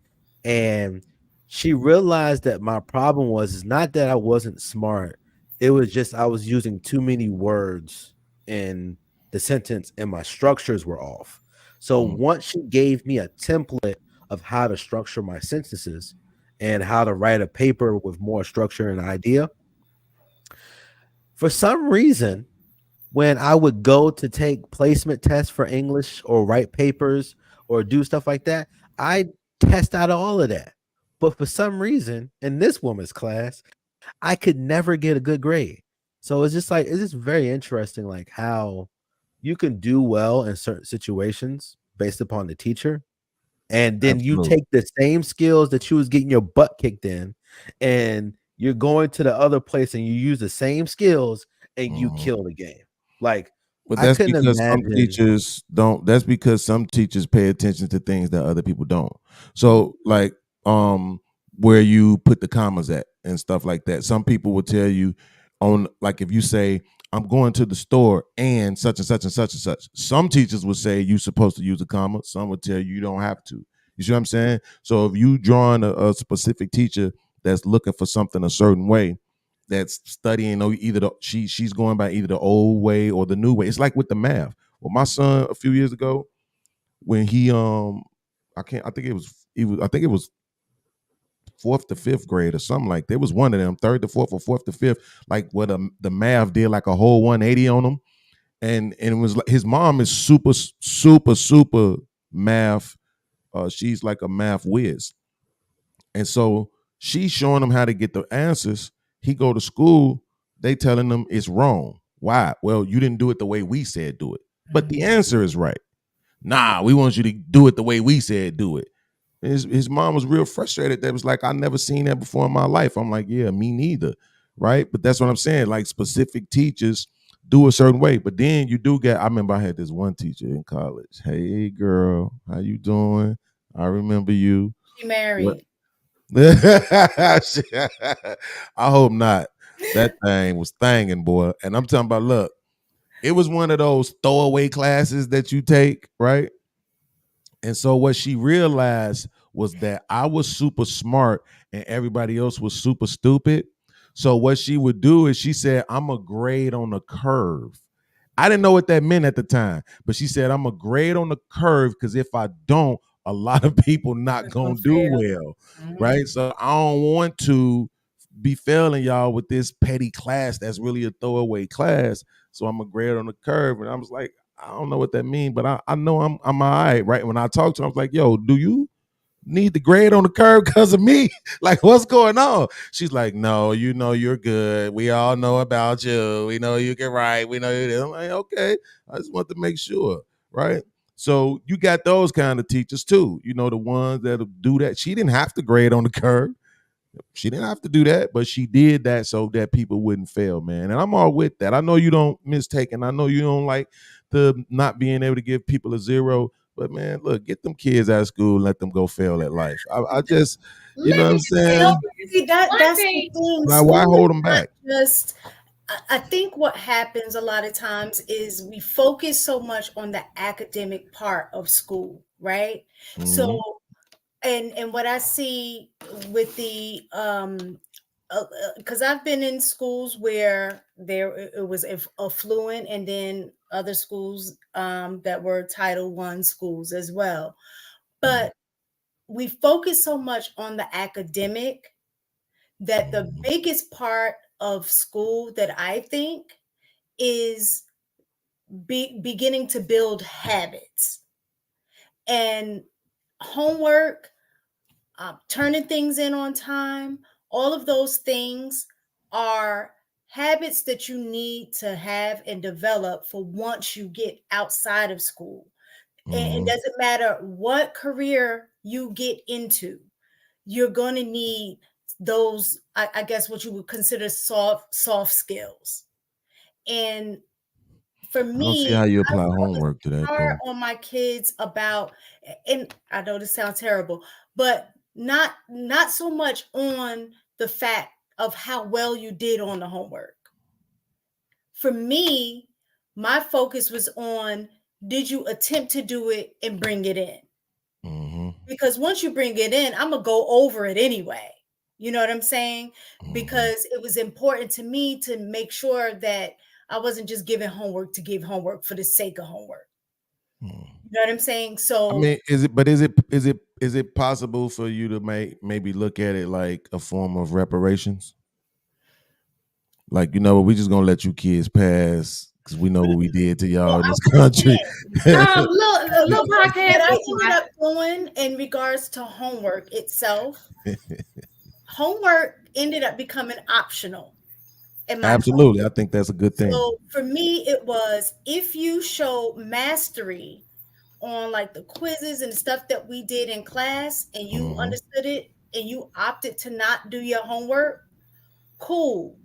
And she realized that my problem was not that I wasn't smart. It was just I was using too many words in the sentence and my structures were off. So once she gave me a template of how to structure my sentences and how to write a paper with more structure and idea, for some reason, when I would go to take placement tests for English or write papers or do stuff like that, I test out all of that. But for some reason, in this woman's class, I could never get a good grade. So it's just very interesting, like how you can do well in certain situations based upon the teacher. And then you take the same skills that you was getting your butt kicked in, and you're going to the other place and you use the same skills and you kill the game. Like, but that's because some teachers don't. That's because some teachers pay attention to things that other people don't. So, like, where you put the commas at and stuff like that. Some people will tell you on, like, if you say, "I'm going to the store and such and such and such and such." Some teachers will say you're supposed to use a comma. Some will tell you don't have to. You see what I'm saying? So if you drawing a specific teacher that's looking for something a certain way, that's studying either she's going by either the old way or the new way. It's like with the math. Well, my son a few years ago, when he I think it was fourth to fifth grade or something like that. It was one of them, third to fourth or fourth to fifth, like where the math did like a whole 180 on him. And it was like his mom is super math. She's like a math whiz. And so she's showing him how to get the answers. He go to school, they telling him it's wrong. Why? Well, you didn't do it the way we said do it. But the answer is right. Nah, we want you to do it the way we said do it. His mom was real frustrated. That was like, I never seen that before in my life. I'm like, yeah, me neither. Right. But that's what I'm saying. Like specific teachers do a certain way. But then you do get, I remember I had this one teacher in college. Hey girl, how you doing? I remember you. She married. I hope not. That thing was thangin', boy. And I'm talking about, look, it was one of those throwaway classes that you take, right? And so what she realized was that I was super smart and everybody else was super stupid. So what she would do is she said, I'm a grade on a curve. I didn't know what that meant at the time, but she said, I'm a grade on the curve because if I don't, a lot of people not going to do well, right? So I don't want to be failing y'all with this petty class that's really a throwaway class. So I'm a grade on the curve. And I was like, I don't know what that means, but I know I'm all right, right? When I talked to her, I was like, yo, do you need the grade on the curve because of me? Like, what's going on? She's like, no, you know you're good. We all know about you. We know you can write. We know you did. I'm like, okay. I just want to make sure, right? So you got those kind of teachers too. You know, the ones that'll do that. She didn't have to grade on the curve. She didn't have to do that, but she did that so that people wouldn't fail, man. And I'm all with that. I know you don't mistake, and I know you don't like the not being able to give people a zero. But man, look, get them kids out of school and let them go fail at life. I just, you know what I'm saying? See, that's the thing. Why hold them back? Just, I think what happens a lot of times is we focus so much on the academic part of school, right? Mm-hmm. So, and what I see with the because I've been in schools where it was affluent, and then other schools that were Title I schools as well. But we focus so much on the academic that the biggest part of school that I think is beginning to build habits and homework, turning things in on time. All of those things are habits that you need to have and develop for once you get outside of school. Mm-hmm. And it doesn't matter what career you get into, you're going to need those, I guess, what you would consider soft skills. And for me, I don't see how you apply homework to that. Hard on my kids about, and I know this sounds terrible, but not so much on the fact of how well you did on the homework. For me, my focus was on, did you attempt to do it and bring it in? Mm-hmm. Because once you bring it in, I'm gonna go over it anyway. You know what I'm saying? Mm-hmm. Because it was important to me to make sure that I wasn't just giving homework to give homework for the sake of homework. Mm-hmm. You know what I'm saying? So I mean, is it possible for you to maybe look at it like a form of reparations? Like, you know, we're just gonna let you kids pass because we know what we did to y'all in this country. Little podcast. What I ended up doing in regards to homework itself, homework ended up becoming optional. Absolutely, I think that's a good thing. So for me, it was, if you show mastery on like the quizzes and stuff that we did in class, and you understood it, and you opted to not do your homework, cool.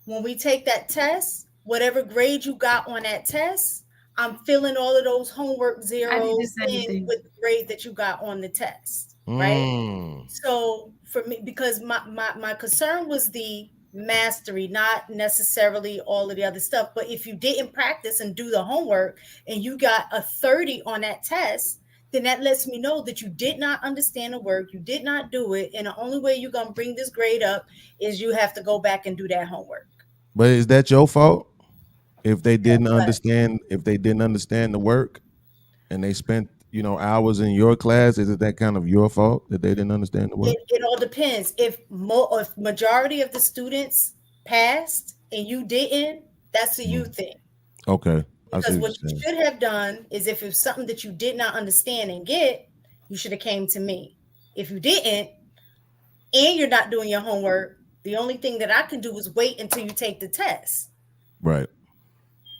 When we take that test, whatever grade you got on that test, I'm filling all of those homework zeros in with the grade that you got on the test, right? So for me, because my concern was the mastery, not necessarily all of the other stuff. But if you didn't practice and do the homework and you got a 30 on that test, then that lets me know that you did not understand the work, you did not do it, and the only way you're gonna bring this grade up is you have to go back and do that homework. But is that your fault if they didn't understand? If they didn't understand the work, and they spent hours in your class, is it that kind of your fault that they didn't understand the work? It all depends. If majority of the students passed and you didn't, that's a you thing. Okay. Because what you should have done is if it's something that you did not understand and get, you should have came to me. If you didn't, and you're not doing your homework, the only thing that I can do is wait until you take the test. Right.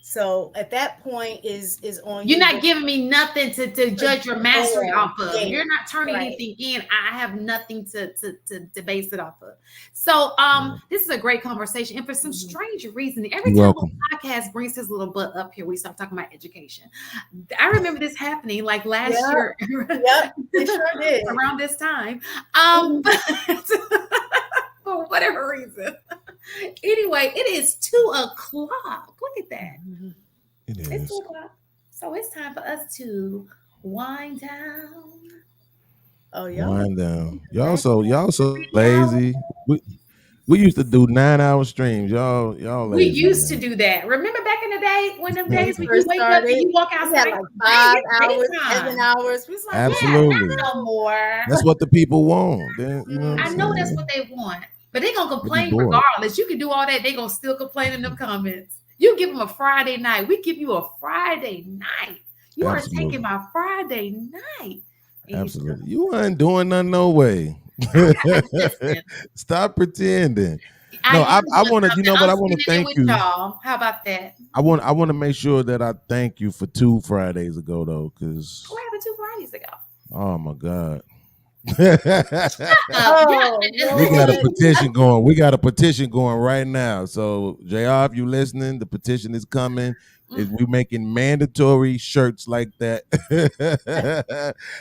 So at that point is on you're not giving me nothing to judge your mastery off of. Yeah. You're not turning anything in. I have nothing to base it off of. So this is a great conversation. And for some strange reason, every time a podcast brings his little butt up here, we start talking about education. I remember this happening like last year. Yep, it sure did. Around this time. For whatever reason. Anyway, it is 2:00. Look at that. It is. It's 2:00. So it's time for us to wind down. Oh, yeah. Wind down. Y'all so lazy. We used to do 9-hour streams. Y'all lazy. We used to do that. Remember back in the day when them days when you wake up and you walk outside like 5 hours, 7 hours. We was like, absolutely. No more. That's what the people want. I know that's what they want. But they're going to complain regardless. You can do all that. They're going to still complain in the comments. You give them a Friday night. We give you a Friday night. You are taking my Friday night. Absolutely. You ain't doing nothing no way. Stop pretending. No, I want to, but I want to thank you. How about that? I want to make sure that I thank you for 2 Fridays ago, though, because what happened 2 Fridays ago? Oh my God. Oh, we got a petition going. We got a petition going right now. So, JR, if you listening, the petition is coming. We're making mandatory shirts like that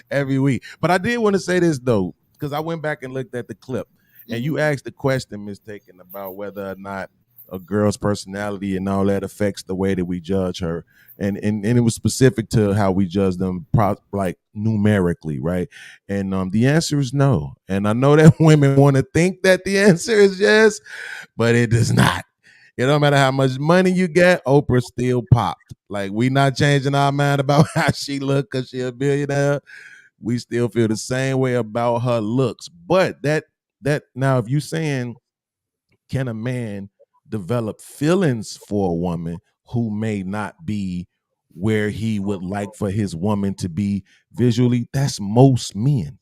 every week. But I did want to say this, though, because I went back and looked at the clip. And you asked the question, Ms. Taken, about whether or not a girl's personality and all that affects the way that we judge her. And it was specific to how we judge them, like numerically, right? And the answer is no. And I know that women want to think that the answer is yes, but it does not. It don't matter how much money you get, Oprah still popped. Like, we not changing our mind about how she look because she a billionaire. We still feel the same way about her looks. But that now, if you saying, can a man develop feelings for a woman who may not be where he would like for his woman to be visually? That's most men.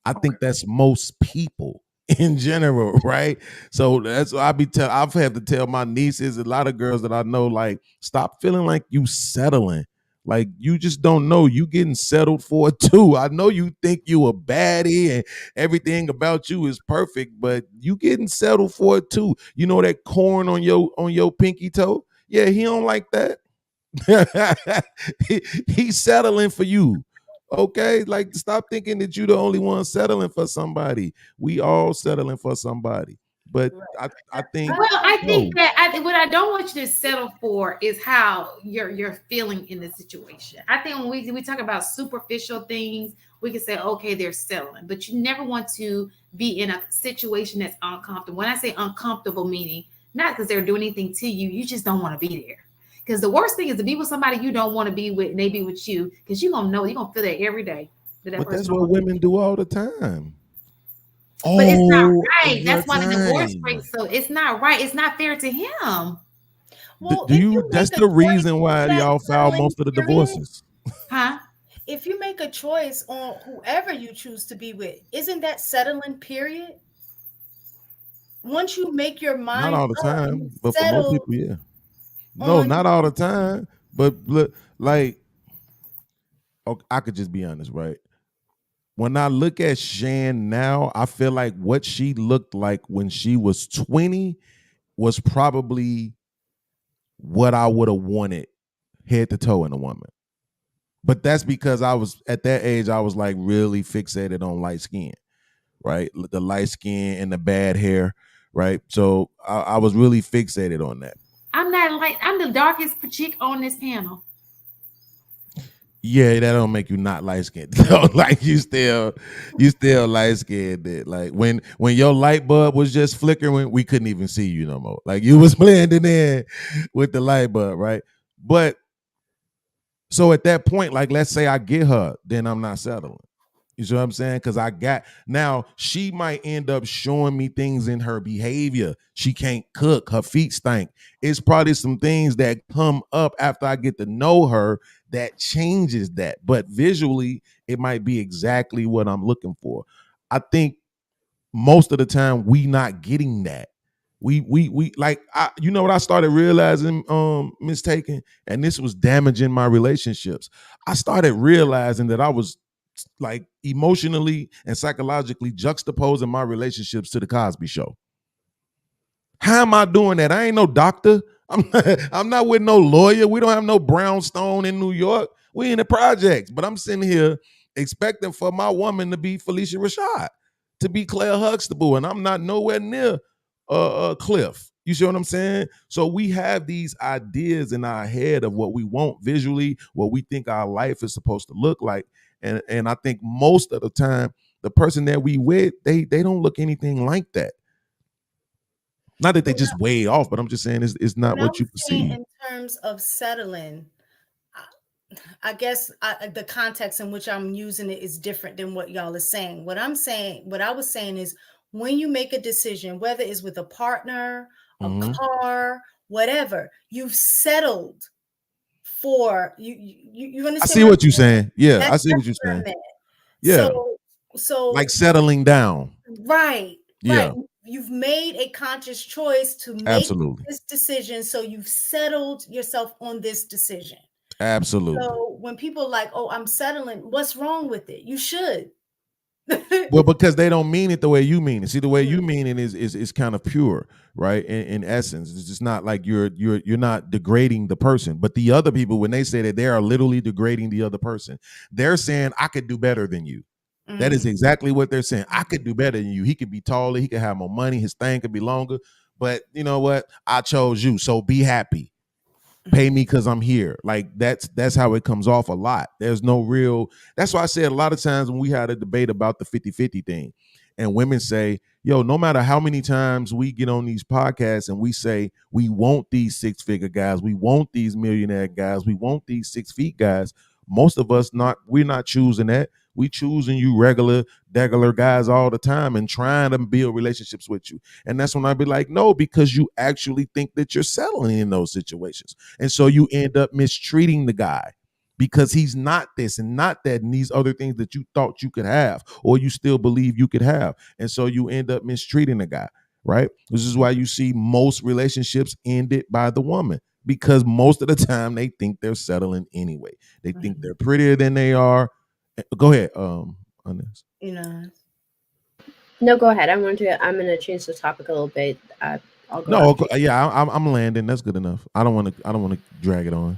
I think that's most people in general, right? So that's what I've had to tell my nieces, a lot of girls that I know, like, stop feeling like you settling. Like, you just don't know. You getting settled for too. I know you think you a baddie and everything about you is perfect, but you getting settled for it too. You know that corn on your pinky toe? Yeah, he don't like that. He's settling for you. Okay, like, stop thinking that you're the only one settling for somebody. We all settling for somebody. But I think that what I don't want you to settle for is how you're feeling in the situation. I think when we talk about superficial things, we can say, okay, they're settling, but you never want to be in a situation that's uncomfortable. When I say uncomfortable, meaning not because they're doing anything to you, you just don't want to be there. Because the worst thing is to be with somebody you don't want to be with, and they be with you, because you're gonna feel that every day. But that's what women do all the time. But it's not right. That's why the divorce breaks. So it's not right. It's not fair to him. Well, that's the reason why y'all file most of the divorces. Huh? If you make a choice on whoever you choose to be with, isn't that settling, period? Once you make your mind, not all the time, but for most people, yeah. No, not all the time. But like, okay, I could just be honest, right? When I look at Shan now, I feel like what she looked like when she was 20 was probably what I would have wanted head to toe in a woman. But that's because I was, at that age, I was like really fixated on light skin, right? The light skin and the bad hair, right? So I was really fixated on that. I'm the darkest chick on this panel. Yeah, that don't make you not light skinned. Like you still light skinned. Like when your light bulb was just flickering, we couldn't even see you no more. Like you was blending in with the light bulb, right? But so at that point, like let's say I get her, then I'm not settling. You see what I'm saying? Because now she might end up showing me things in her behavior. She can't cook, her feet stink. It's probably some things that come up after I get to know her that changes that. But visually, it might be exactly what I'm looking for. I think most of the time we not getting that. We like you know what I started realizing, mistaken, and this was damaging my relationships. I started realizing that I was like emotionally and psychologically juxtaposing my relationships to the Cosby Show. How am I doing that? I ain't no doctor. I'm not with no lawyer. We don't have no brownstone in New York. We in the projects, but I'm sitting here expecting for my woman to be Felicia Rashad, to be Claire Huxtable, and I'm not nowhere near Cliff. You see what I'm saying? So we have these ideas in our head of what we want visually, what we think our life is supposed to look like. And I think most of the time, the person that we with, they don't look anything like that. Not that they just way off, but I'm just saying it's not what you perceive. In terms of settling, I guess the context in which I'm using it is different than what y'all are saying. What I was saying is when you make a decision, whether it's with a partner, a car, whatever, you've settled for you understand. I see what you're saying. Yeah, I see what you're saying. Yeah. So like settling down. Right. Yeah. Right. You've made a conscious choice to make this decision. So you've settled yourself on this decision. Absolutely. So when people are like, oh, I'm settling, what's wrong with it? You should. Well, because they don't mean it the way you mean it. See, the way you mean it is kind of pure, right? In essence, it's just not like you're not degrading the person. But the other people, when they say that, they are literally degrading the other person. They're saying, I could do better than you. That is exactly what they're saying. I could do better than you. He could be taller. He could have more money. His thing could be longer. But you know what? I chose you. So be happy. Pay me because I'm here. Like that's how it comes off a lot. There's no real. That's why I said a lot of times when we had a debate about the 50-50 thing, and women say, yo, no matter how many times we get on these podcasts and we say we want these 6-figure guys, we want these millionaire guys, we want these 6 feet guys, most of us we're not choosing that. We choosing you regular guys all the time and trying to build relationships with you. And that's when I'd be like, no, because you actually think that you're settling in those situations. And so you end up mistreating the guy because he's not this and not that and these other things that you thought you could have or you still believe you could have. And so you end up mistreating the guy, right? This is why you see most relationships ended by the woman, because most of the time they think they're settling anyway. They think they're prettier than they are. Go ahead, on this. No, go ahead. I'm going to change the topic a little bit. I'll go. No, yeah, I'm landing. That's good enough. I don't want to drag it on.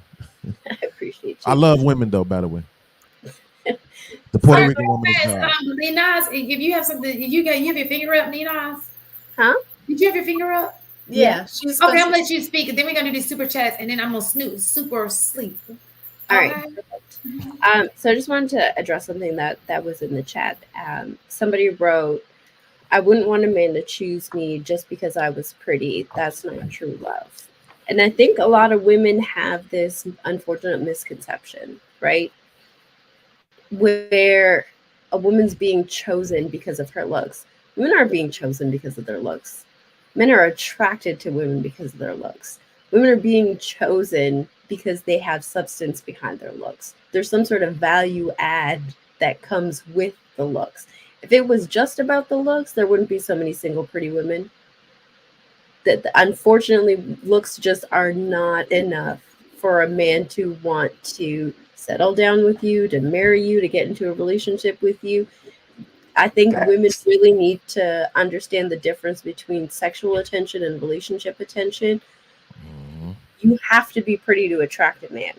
I appreciate you. I love women though, by the way. The Puerto Rican woman is hard. Ninaz, if you have something, you have your finger up, Ninaz. Huh? Did you have your finger up? Yeah. Okay, I'm gonna let you speak, and then we're gonna do super chats, and then I'm gonna super sleep. All right. So I just wanted to address something that was in the chat. Somebody wrote, I wouldn't want a man to choose me just because I was pretty. That's not true love. And I think a lot of women have this unfortunate misconception, right? Where a woman's being chosen because of her looks. Women aren't being chosen because of their looks. Men are attracted to women because of their looks. Women are being chosen because they have substance behind their looks. There's some sort of value add that comes with the looks. If it was just about the looks, there wouldn't be so many single pretty women. That unfortunately, looks just are not enough for a man to want to settle down with you, to marry you, to get into a relationship with you. I think women really need to understand the difference between sexual attention and relationship attention. You have to be pretty to attract a man,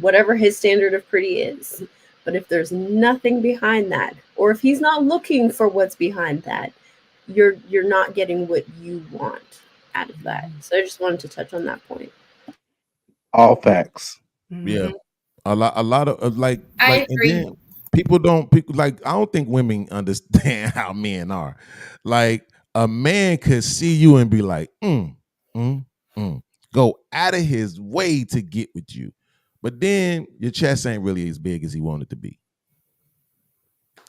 whatever his standard of pretty is. But if there's nothing behind that, or if he's not looking for what's behind that, you're not getting what you want out of that. So I just wanted to touch on that point. All facts. Yeah. A lot of I agree. and then people like, I don't think women understand how men are. Like, a man could see you and be like, go out of his way to get with you, but then your chest ain't really as big as he wanted to be.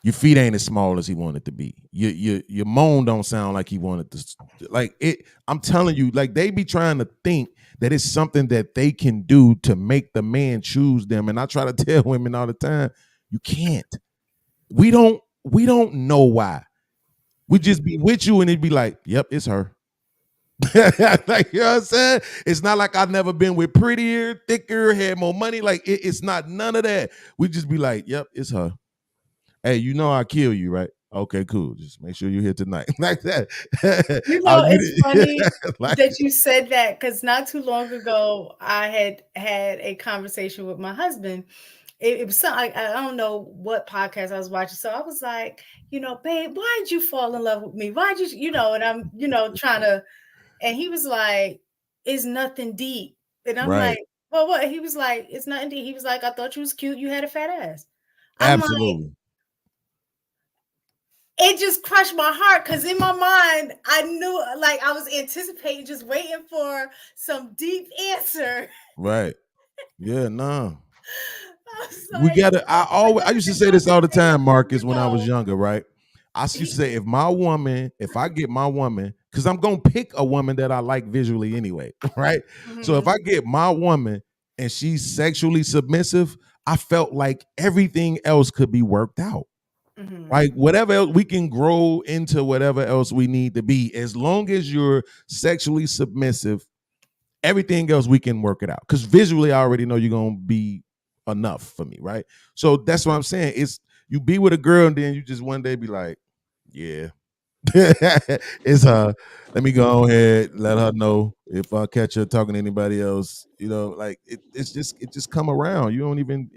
Your feet ain't as small as he wanted to be. Your moan don't sound like he wanted to. Like it, I'm telling you, like, they be trying to think that it's something that they can do to make the man choose them. And I try to tell women all the time, you can't. We don't know why. We just be with you and it'd be like, yep, it's her. Like, you know what I'm saying? It's not like I've never been with prettier, thicker, had more money. Like, it's not none of that. We just be like, yep, it's her. Hey, you know I'll kill you, right? Okay, cool. Just make sure you're here tonight. Like that. You know, it's funny that you said that, because not too long ago, I had a conversation with my husband. It was something, I don't know what podcast I was watching. So I was like, babe, why'd you fall in love with me? Why'd you, and I'm, trying to, and he was like, it's nothing deep. And I'm like, well, what? He was like, it's nothing deep. He was like, I thought you was cute. You had a fat ass. I'm Absolutely. like, it just crushed my heart, because in my mind, I knew, like, I was anticipating, just waiting for some deep answer. Right. Yeah, no. Like, I used to say this all the time, Marcus, when I was younger, right? I used to say, if I get my woman, because I'm going to pick a woman that I like visually anyway, right? Mm-hmm. So if I get my woman and she's sexually submissive, I felt like everything else could be worked out. Mm-hmm. Like, whatever else, we can grow into whatever else we need to be. As long as you're sexually submissive, everything else we can work it out. Because visually, I already know you're going to be enough for me, right? So that's what I'm saying. It's, you be with a girl and then you just one day be like, yeah, it's her. Let me go ahead, let her know if I catch her talking to anybody else. Like, it just come around. You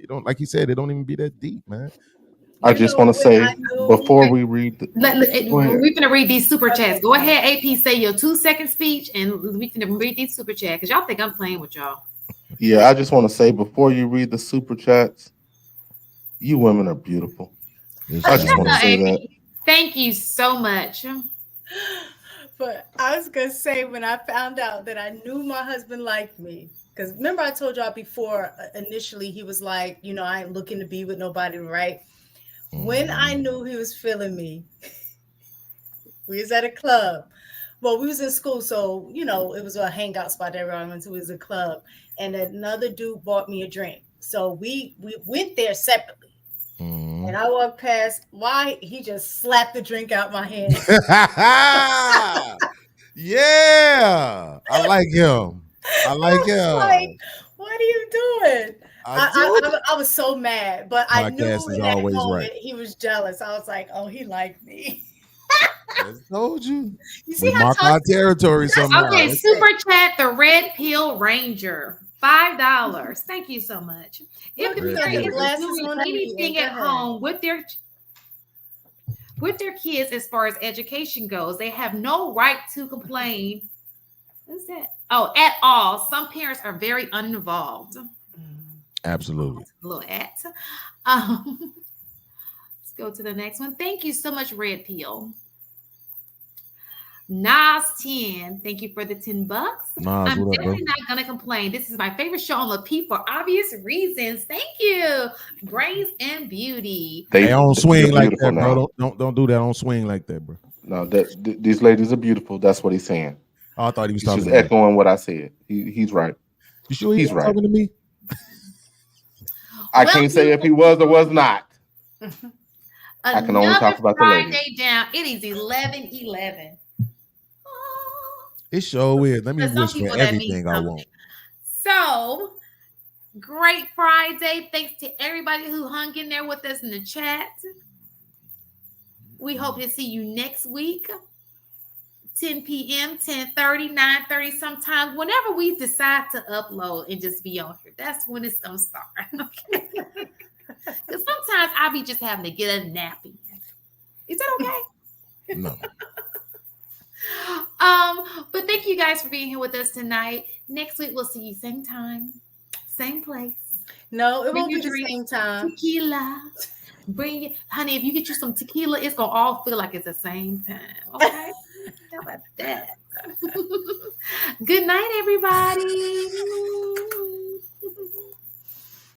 don't, like he said, it don't even be that deep, man. I just want to say, before we read we're gonna read these super chats. Go ahead, AP, say your 2-second speech, and we can read these super chats, because y'all think I'm playing with y'all. Yeah, I just want to say, before you read the super chats, you women are beautiful. I just want to say that. Thank you so much. But I was gonna say, when I found out that I knew my husband liked me, because remember I told y'all before, initially he was like, I ain't looking to be with nobody, right? When I knew he was feeling me, we was at a club. Well, we was in school, so it was a hangout spot that everyone went to. It was a club, and another dude bought me a drink. So we went there separately. And I walked past. Why? He just slapped the drink out my hand. Yeah, I like him. Like, what are you doing? I was so mad, but I knew in that moment he was jealous. I was like, oh, he liked me. I told you. You see, mark our territory somehow. Okay, super chat, the Red Pill Ranger, $5. Thank you so much. If the parent is doing anything at home with their kids as far as education goes, they have no right to complain. What's that? Oh, at all. Some parents are very uninvolved. Absolutely. A little at. Let's go to the next one. Thank you so much, Red Pill. Nas 10, thank you for the $10. Nas, I'm definitely not gonna complain. This is my favorite show on Lapeef for obvious reasons. Thank you. Brains and beauty. They don't swing like that, bro. Don't do that. Don't swing like that, bro. No, these ladies are beautiful. That's what he's saying. Oh, I thought he was talking. He's just echoing what I said. He's right. You sure he's right? Talking to me? I can't say if he was or was not. I can only talk about the ladies. Friday down. It is 11:11. It sure is. Let me wish for everything I want. So, great Friday. Thanks to everybody who hung in there with us in the chat. We hope to see you next week. 10 p.m., 10:30, 9:30, sometimes. Whenever we decide to upload and just be on here, that's when it's going to start. Okay? Because sometimes I'll be just having to get a nappy. Is that okay? No. But thank you guys for being here with us tonight. Next week we'll see you same time, same place. No, it Bring won't be your the drink. same time. Tequila. Bring it, honey. If you get you some tequila, it's gonna all feel like it's the same time. Okay, how about that? Good night, everybody.